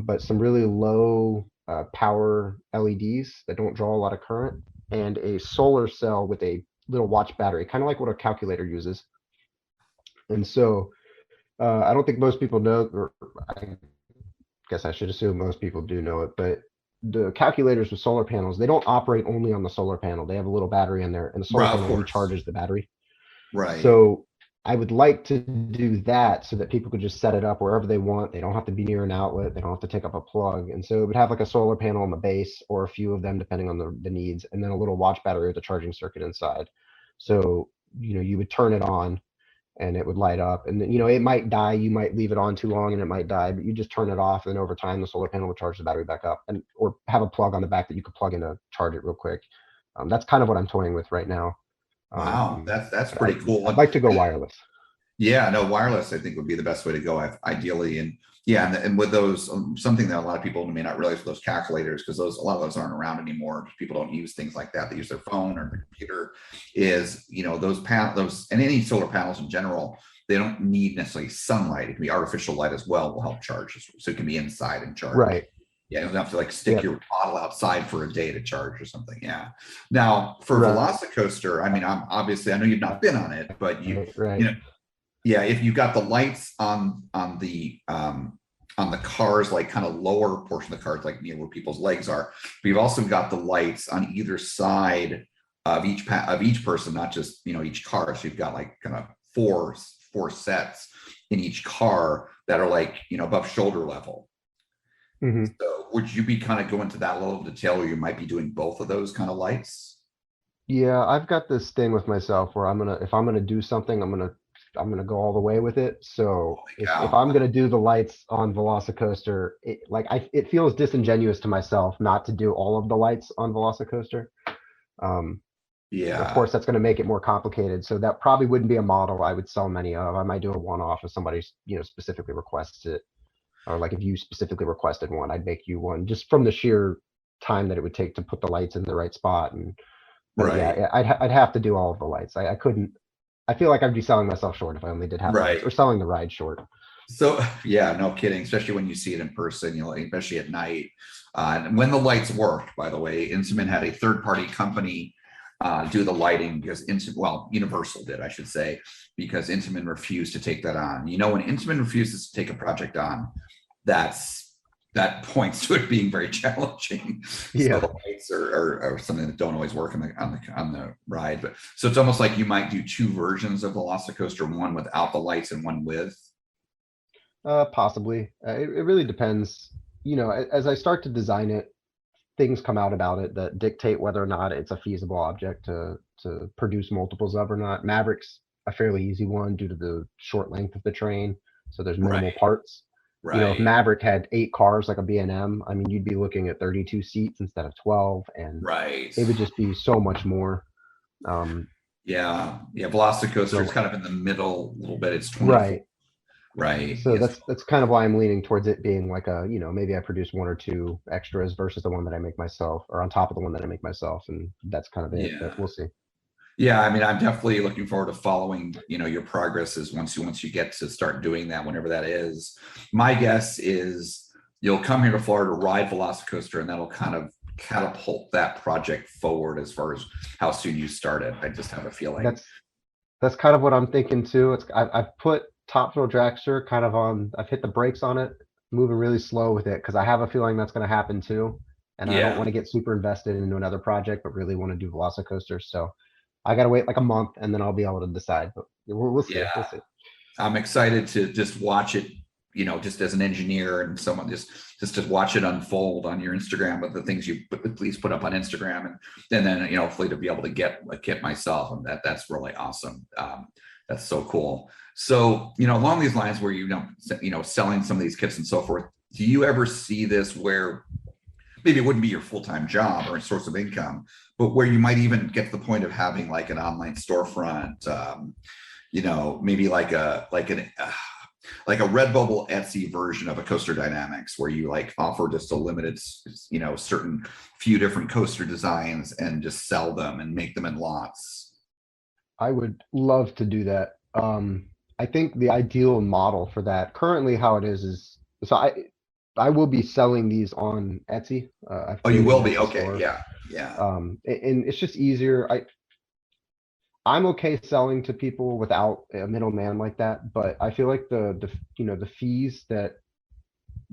But some really low power LEDs that don't draw a lot of current, and a solar cell with a little watch battery, kind of like what a calculator uses. And so I don't think most people know, or I guess I should assume most people do know it, but the calculators with solar panels, they don't operate only on the solar panel. They have a little battery in there, and the solar panel recharges the battery. Right. So I would like to do that so that people could just set it up wherever they want. They don't have to be near an outlet. They don't have to take up a plug. And so it would have like a solar panel on the base, or a few of them depending on the needs, and then a little watch battery with a charging circuit inside. So, you would turn it on and it would light up, and then, it might die. You might leave it on too long and it might die, but you just turn it off, and over time the solar panel would charge the battery back up, or have a plug on the back that you could plug in to charge it real quick. That's kind of what I'm toying with right now. Wow, that's pretty cool. I'd like to go wireless. Yeah, no, wireless I think would be the best way to go, ideally. And yeah, and with those, something that a lot of people may not realize with those calculators, because a lot of those aren't around anymore. People don't use things like that. They use their phone or their computer. Is those and any solar panels in general, they don't need necessarily sunlight. It can be artificial light as well. Will help charge, so it can be inside and charge. Right. Yeah, you don't have to like stick your bottle outside for a day to charge or something. Yeah. Now for Velocicoaster, I mean, I know you've not been on it, but yeah, if you got the lights on the cars, like kind of lower portion of the cars, like near where people's legs are, but you've also got the lights on either side of each person, not just each car. So you've got like kind of four sets in each car that are like above shoulder level. Mm-hmm. So would you be kind of going to that level of detail where you might be doing both of those kind of lights? Yeah, I've got this thing with myself where if I'm gonna do something, I'm gonna go all the way with it. So if I'm gonna do the lights on Velocicoaster, it feels disingenuous to myself not to do all of the lights on Velocicoaster. Of course, that's going to make it more complicated. So that probably wouldn't be a model I would sell many of. I might do a one-off if somebody specifically requests it, or like if you specifically requested one, I'd make you one, just from the sheer time that it would take to put the lights in the right spot. Yeah, I'd have to do all of the lights. I couldn't. I feel like I'd be selling myself short if I only did half the lights, or selling the ride short. So yeah, no kidding. Especially when you see it in person, especially at night. And when the lights worked, by the way, Intamin had a third-party company do the lighting because Universal did, I should say, because Intamin refused to take that on. When Intamin refuses to take a project on, that's that points to it being very challenging. Yeah. So the lights are something that don't always work on the ride. But so it's almost like you might do two versions of Velocicoaster, one without the lights and one with. Possibly. It really depends. You know, as I start to design it, things come out about it that dictate whether or not it's a feasible object to produce multiples of or not. Maverick's a fairly easy one due to the short length of the train, so there's minimal parts. You know, if Maverick had 8 cars like a B&M, I mean, you'd be looking at 32 seats instead of 12, and it would just be so much more. Velocicoaster is kind of in the middle a little bit. It's 24. Right. So that's kind of why I'm leaning towards it being like a, you know, maybe I produce 1 or 2 extras versus the one that I make myself, or on top of the one that I make myself, and that's kind of it. But we'll see. Yeah, I mean, I'm definitely looking forward to following, you know, your progresses once you get to start doing that, whenever that is. My guess is you'll come here to Florida, ride Velocicoaster, and that'll kind of catapult that project forward as far as how soon you start it. I just have a feeling. That's kind of what I'm thinking too. I've put Top Thrill Dragster kind of on, I've hit the brakes on it, moving really slow with it, because I have a feeling that's going to happen too. And I don't want to get super invested into another project, but really want to do Velocicoaster. So I got to wait like a month and then I'll be able to decide. But we'll see. We'll see. I'm excited to just watch it, you know, just as an engineer and someone just to watch it unfold on your Instagram with the things you please put up on Instagram, and then, you know, hopefully to be able to get a kit myself. And that's really awesome. That's so cool. So, you know, along these lines where, you know, selling some of these kits and so forth, do you ever see this where maybe it wouldn't be your full-time job or a source of income, but where you might even get to the point of having like an online storefront, you know, maybe like a Redbubble Etsy version of a Coaster Dynamics, where you like offer just a limited, you know, certain few different coaster designs and just sell them and make them in lots? I would love to do that. I think the ideal model for that currently how it is so I will be selling these on Etsy. You will be? Okay. Store. Yeah. And it's just easier. I'm okay selling to people without a middleman like that, but I feel like the you know, the fees that,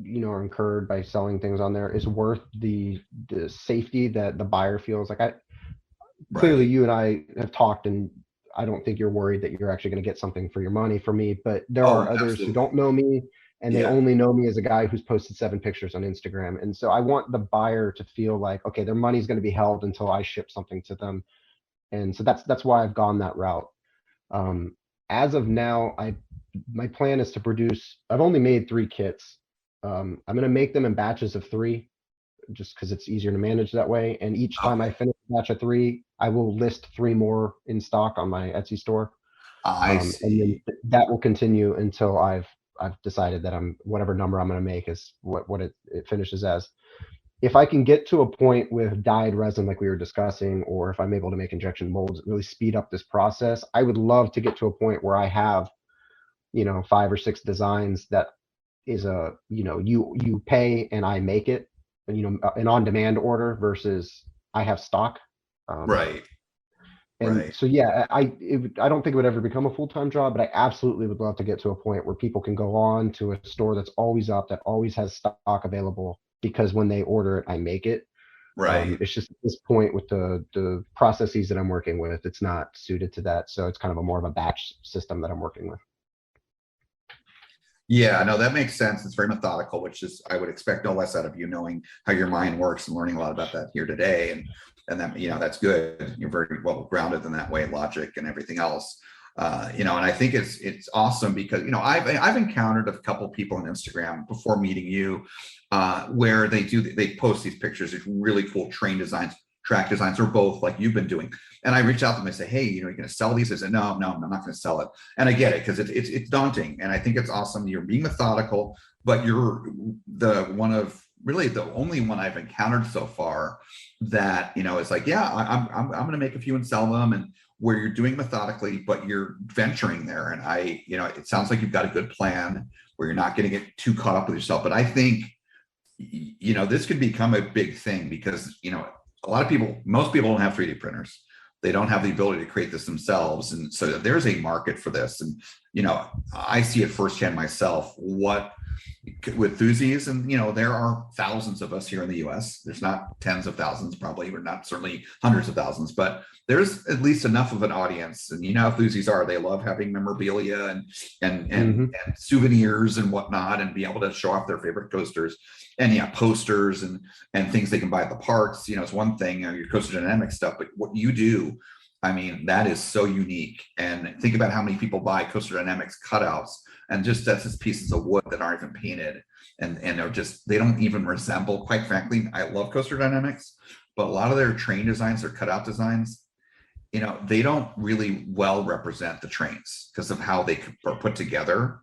you know, are incurred by selling things on there is worth the safety that the buyer feels. Like clearly you and I have talked, and I don't think you're worried that you're actually going to get something for your money for me, but there are others who don't know me, and they only know me as a guy who's posted 7 pictures on Instagram. And so I want the buyer to feel like, okay, their money's going to be held until I ship something to them. And so that's why I've gone that route. As of now, my plan is to produce, I've only made 3 kits. I'm going to make them in batches of 3, just because it's easier to manage that way. And each time I finish a batch of 3, I will list 3 more in stock on my Etsy store. And then that will continue until I've decided that whatever number I'm going to make is what it finishes as. If I can get to a point with dyed resin like we were discussing, or if I'm able to make injection molds, really speed up this process, I would love to get to a point where I have, you know, 5 or 6 designs that is you know, you pay and I make it, and, you know, an on-demand order versus I have stock. So yeah, I don't think it would ever become a full-time job, but I absolutely would love to get to a point where people can go on to a store that's always up, that always has stock available, because when they order it, I make it. It's just at this point with the processes that I'm working with, it's not suited to that. So it's kind of a more of a batch system that I'm working with. Yeah, no, that makes sense. It's very methodical, which is, I would expect no less out of you, knowing how your mind works and learning a lot about that here today. And that, you know, that's good. You're very well grounded in that way, logic and everything else. You know, and I think it's awesome because, you know, I've encountered a couple people on Instagram before meeting you, where they post these pictures of really cool train designs, track designs, or both, like you've been doing. And I reach out to them and say, hey, you know, you're going to sell these? I said, no, I'm not going to sell it. And I get it, because it's daunting. And I think it's awesome. You're being methodical, but you're the only one I've encountered so far that, you know, it's like, yeah, I'm going to make a few and sell them, and where you're doing methodically, but you're venturing there. And you know, it sounds like you've got a good plan where you're not going to get too caught up with yourself. But I think, you know, this could become a big thing, because, you know, most people don't have 3D printers. They don't have the ability to create this themselves. And so there's a market for this. And, I see it firsthand myself, what with enthusiasts, and there are thousands of us here in the US. There's not tens of thousands, probably, or not certainly hundreds of thousands, but there's at least enough of an audience. And how enthusiasts are, they love having memorabilia and souvenirs and whatnot, and be able to show off their favorite coasters, and posters and things they can buy at the parks. It's one thing, your coaster dynamic stuff, but what you do, that is so unique. And think about how many people buy Coaster Dynamics cutouts, and just that's just pieces of wood that aren't even painted, and are just, they don't even resemble, quite frankly. I love Coaster Dynamics, but a lot of their train designs, their cutout designs, they don't really well represent the trains because of how they are put together.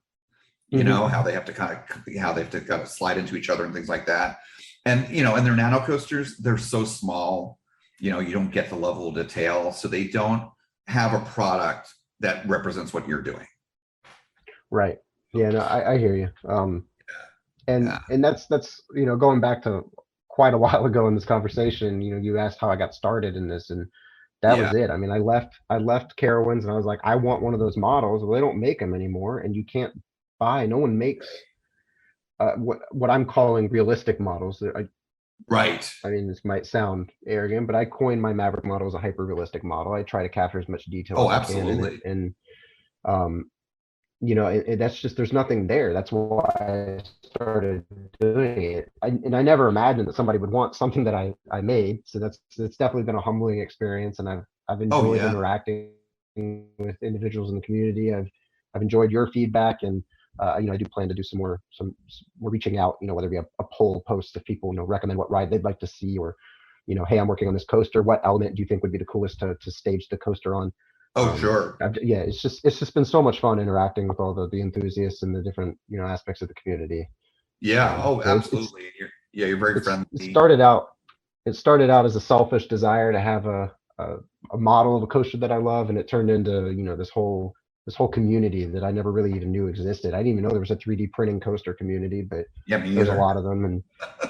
How they have to kind of slide into each other and things like that. And and their nano coasters, they're so small, you don't get the level of detail, so they don't have a product that represents what you're doing. Right. Yeah, no, I hear you. And that's going back to quite a while ago in this conversation, you asked how I got started in this, and that was it. I left Carowinds, and I was like, I want one of those models. Well, they don't make them anymore, and you can't buy. No one makes what I'm calling realistic models. Right. This might sound arrogant, but I coined my Maverick model as a hyper realistic model. I try to capture as much detail as I can in it, and that's just, there's nothing there. That's why I started doing it. I never imagined that somebody would want something that I made. So it's definitely been a humbling experience, and I've enjoyed interacting with individuals in the community. I've enjoyed your feedback, and I do plan to do some more reaching out, whether it be a poll post if people recommend what ride they'd like to see, or hey, I'm working on this coaster, what element do you think would be the coolest to stage the coaster on? Sure. It's just been so much fun interacting with all the enthusiasts and the different aspects of the community. Absolutely. You're very friendly. It started out as a selfish desire to have a model of a coaster that I love, and it turned into this whole community that I never really even knew existed. I didn't even know there was a 3D printing coaster community, but there's a lot of them.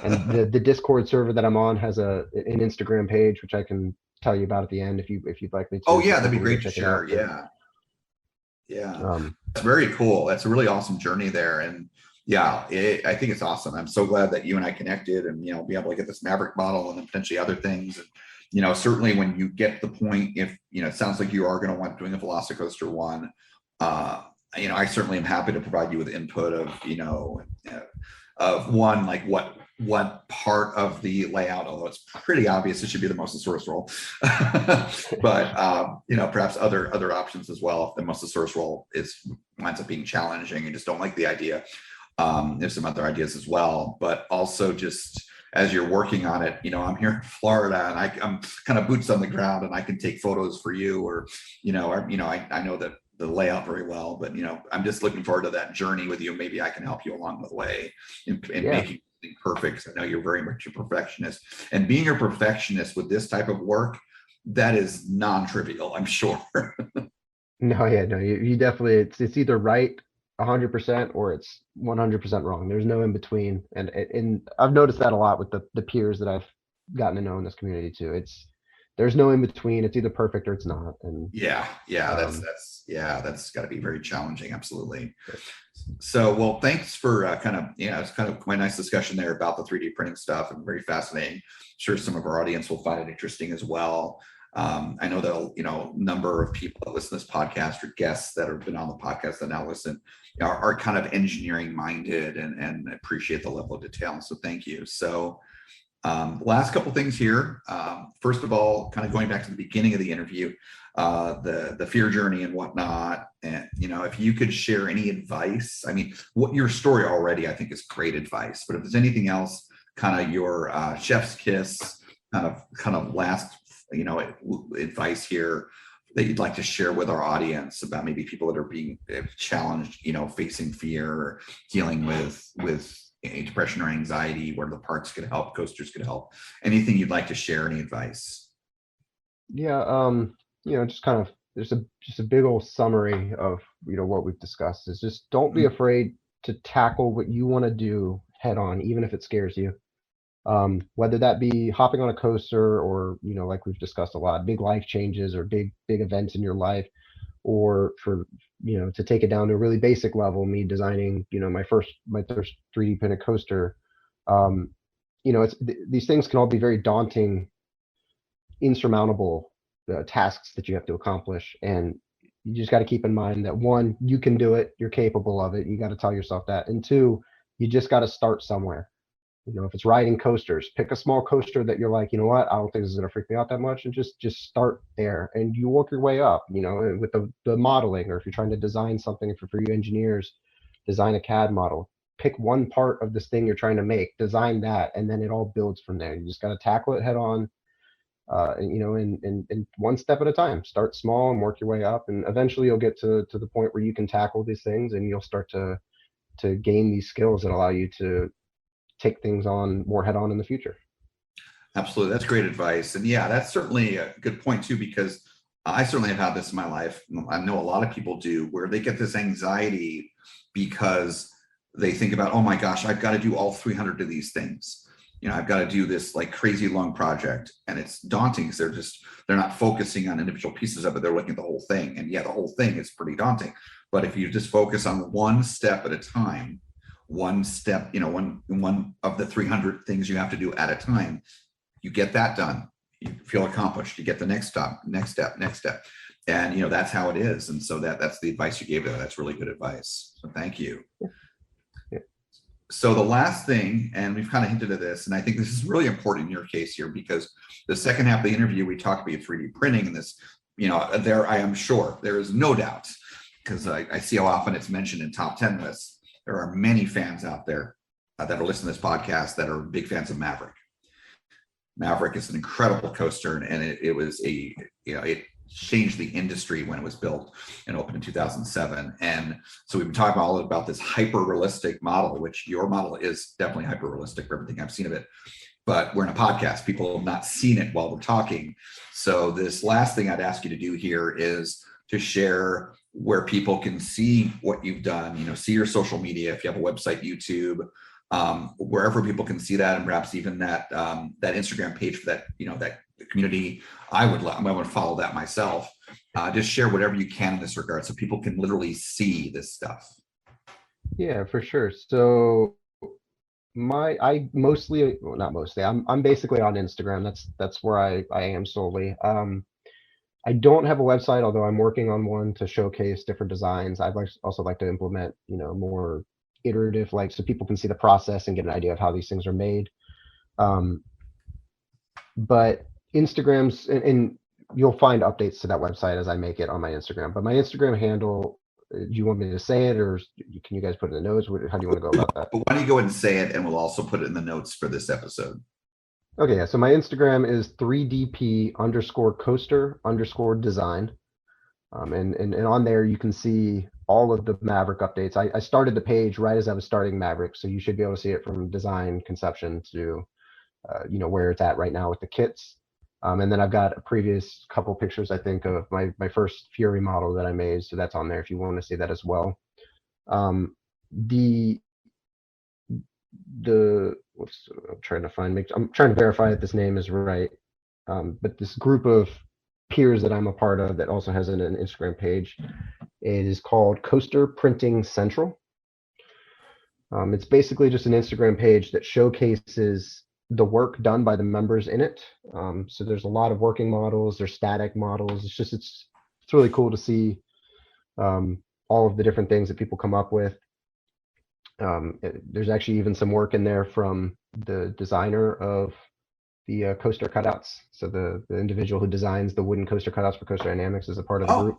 And the Discord server that I'm on has an Instagram page, which I can tell you about at the end if you'd like me to. That'd be great to share. It's very cool. That's a really awesome journey there. And I think it's awesome. I'm so glad that you and I connected, and be able to get this Maverick model and then potentially other things. And certainly when you get the point, if it sounds like you are going to want doing a Velocicoaster one, I certainly am happy to provide you with input of one, like what part of the layout, although it's pretty obvious it should be the Mosasaurus roll, but perhaps other options as well. If the Mosasaurus roll winds up being challenging and just don't like the idea, there's some other ideas as well. But also, just as you're working on it, I'm here in Florida, and I'm kind of boots on the ground, and I can take photos for you, or I know that the layout very well, but I'm just looking forward to that journey with you. Maybe I can help you along the way in making it perfect. I know you're very much a perfectionist, and being a perfectionist with this type of work, that is non-trivial, I'm sure. No, you definitely, it's either right 100% or it's 100% wrong. There's no in between, and I've noticed that a lot with the peers that I've gotten to know in this community too. There's no in between. It's either perfect or it's not. And that's got to be very challenging. Absolutely. So, well, thanks for it's kind of quite a nice discussion there about the 3D printing stuff, and very fascinating. I'm sure some of our audience will find it interesting as well. I know that number of people that listen to this podcast, or guests that have been on the podcast that now listen, are kind of engineering minded and appreciate the level of detail. So thank you. So last couple things here. First of all, kind of going back to the beginning of the interview, the fear journey and whatnot. And if you could share any advice, what your story already, I think, is great advice. But if there's anything else, kind of your chef's kiss, kind of last advice here that you'd like to share with our audience about maybe people that are being challenged, facing fear, or dealing with depression or anxiety, where the parks could help, coasters could help. Anything you'd like to share, any advice? Just kind of, there's just a big old summary of what we've discussed is just don't be afraid to tackle what you want to do head on, even if it scares you. Whether that be hopping on a coaster or, like we've discussed a lot, big life changes or big events in your life, or for, to take it down to a really basic level, me designing, my first 3D printed coaster. These things can all be very daunting, insurmountable tasks that you have to accomplish. And you just got to keep in mind that, one, you can do it, you're capable of it. You got to tell yourself that. And two, you just got to start somewhere. If it's riding coasters, pick a small coaster that you're like, you know what, I don't think this is going to freak me out that much, and just start there, and you work your way up, with the modeling, or if you're trying to design something for you engineers, design a CAD model, pick one part of this thing you're trying to make, design that, and then it all builds from there. You just got to tackle it head on, and one step at a time. Start small and work your way up, and eventually you'll get to the point where you can tackle these things, and you'll start to gain these skills that allow you to take things on more head on in the future. Absolutely. That's great advice. And yeah, that's certainly a good point too, because I certainly have had this in my life. I know a lot of people do, where they get this anxiety because they think about, oh my gosh, I've got to do all 300 of these things. I've got to do this like crazy long project, and it's daunting because they're not focusing on individual pieces of it. They're looking at the whole thing. And yeah, the whole thing is pretty daunting. But if you just focus on one step at a time, one step, one of the 300 things you have to do at a time, you get that done, you feel accomplished, you get the next step. And that's how it is. And so that's the advice you gave there. That's really good advice. So thank you. Yeah. So the last thing, and we've kind of hinted at this, and I think this is really important in your case here, because the second half of the interview, we talked about 3D printing, and this, there, I am sure there is no doubt, because I see how often it's mentioned in top 10 lists. There are many fans out there that are listening to this podcast that are big fans of Maverick. Maverick is an incredible coaster, and it was it changed the industry when it was built and opened in 2007. And so we've been talking all about this hyper-realistic model, which your model is definitely hyper-realistic for everything I've seen of it. But we're in a podcast. People have not seen it while we're talking. So this last thing I'd ask you to do here is to share where people can see what you've done, see your social media, if you have a website, YouTube, wherever people can see that, and perhaps even that Instagram page for that, that community. I would follow that myself. Just share whatever you can in this regard so people can literally see this stuff. Yeah, for sure. So I'm basically on Instagram. That's where I am solely. I don't have a website, although I'm working on one to showcase different designs. I'd also like to implement, more iterative, so people can see the process and get an idea of how these things are made. But Instagram's, and you'll find updates to that website as I make it on my Instagram. But my Instagram handle, do you want me to say it, or can you guys put it in the notes? How do you want to go about that? But why don't you go ahead and say it, and we'll also put it in the notes for this episode. Okay, yeah. So my Instagram is 3DP_coaster_design. And on there you can see all of the Maverick updates. I started the page right as I was starting Maverick, so you should be able to see it from design conception to where it's at right now with the kits. And then I've got a previous couple pictures, I think, of my first Fury model that I made, so that's on there if you want to see that as well. I'm trying to verify that this name is right. But this group of peers that I'm a part of that also has an Instagram page, it is called Coaster Printing Central. It's basically just an Instagram page that showcases the work done by the members in it. So there's a lot of working models, there's static models. It's really cool to see all of the different things that people come up with. There's actually even some work in there from the designer of the coaster cutouts. So the individual who designs the wooden coaster cutouts for Coaster Dynamics is a part of the group.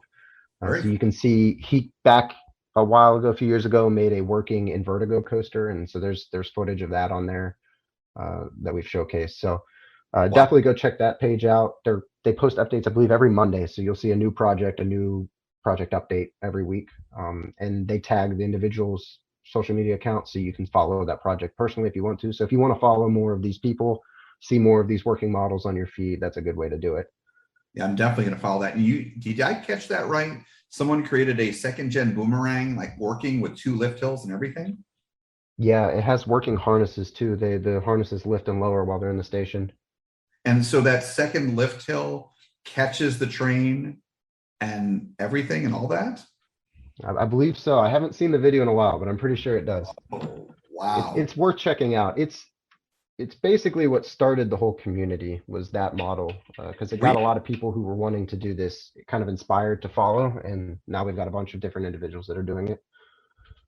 So you can see he back a while ago, a few years ago, made a working Invertigo coaster, and so there's footage of that on there that we've showcased. So definitely go check that page out. They post updates, I believe, every Monday, so you'll see a new project update every week, and they tag the individual's social media accounts, so you can follow that project personally if you want to. So if you want to follow more of these people, see more of these working models on your feed, that's a good way to do it. Yeah, I'm definitely going to follow that. And did I catch that right? Someone created a second gen boomerang, like working with 2 lift hills and everything? Yeah, it has working harnesses too. The harnesses lift and lower while they're in the station. And so that second lift hill catches the train and everything and all that? I believe so. I haven't seen the video in a while, but I'm pretty sure it does. Oh, wow. It's worth checking out. It's basically what started the whole community was that model, because it got a lot of people who were wanting to do this kind of inspired to follow, and now we've got a bunch of different individuals that are doing it.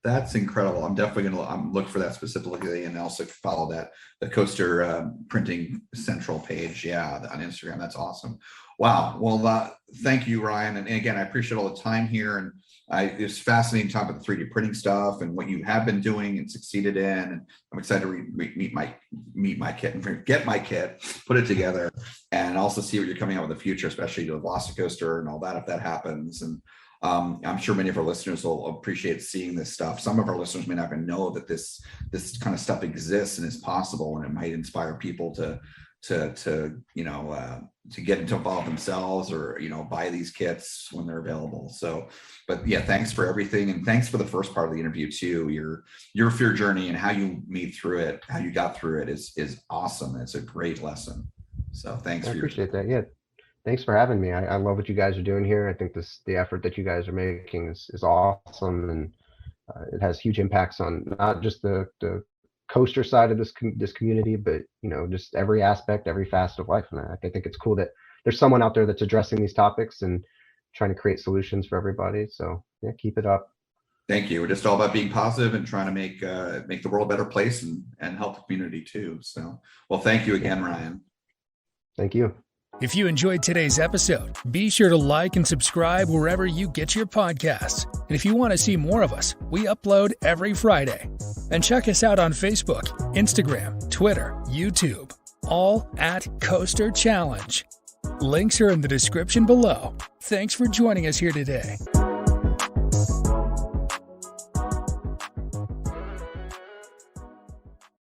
That's incredible. I'm definitely going to look for that specifically and also follow the Coaster Printing Central page. Yeah, on Instagram. That's awesome. Wow. Well, thank you, Ryan. And again, I appreciate all the time here. And it's fascinating talking about the 3D printing stuff and what you have been doing and succeeded in. And I'm excited to meet my kit and get my kit, put it together, and also see what you're coming out with in the future, especially the Velocicoaster and all that, if that happens. And I'm sure many of our listeners will appreciate seeing this stuff. Some of our listeners may not even know that this kind of stuff exists and is possible, and it might inspire people to get involved themselves or buy these kits when they're available. So, but yeah, thanks for everything, and thanks for the first part of the interview too. Your fear journey and how you made through it, how you got through it is awesome. It's a great lesson. So thanks. I appreciate that. Yeah. Thanks for having me. I love what you guys are doing here. I think the effort that you guys are making is awesome, and it has huge impacts on not just the coaster side of this community, but just every aspect, every facet of life. And I think it's cool that there's someone out there that's addressing these topics and trying to create solutions for everybody. So yeah, keep it up. Thank you. We're just all about being positive and trying to make the world a better place and help the community too. So, well, thank you again, Ryan. Thank you. If you enjoyed today's episode, be sure to like and subscribe wherever you get your podcasts. And if you want to see more of us, we upload every Friday. And check us out on Facebook, Instagram, Twitter, YouTube, all at Coaster Challenge. Links are in the description below. Thanks for joining us here today.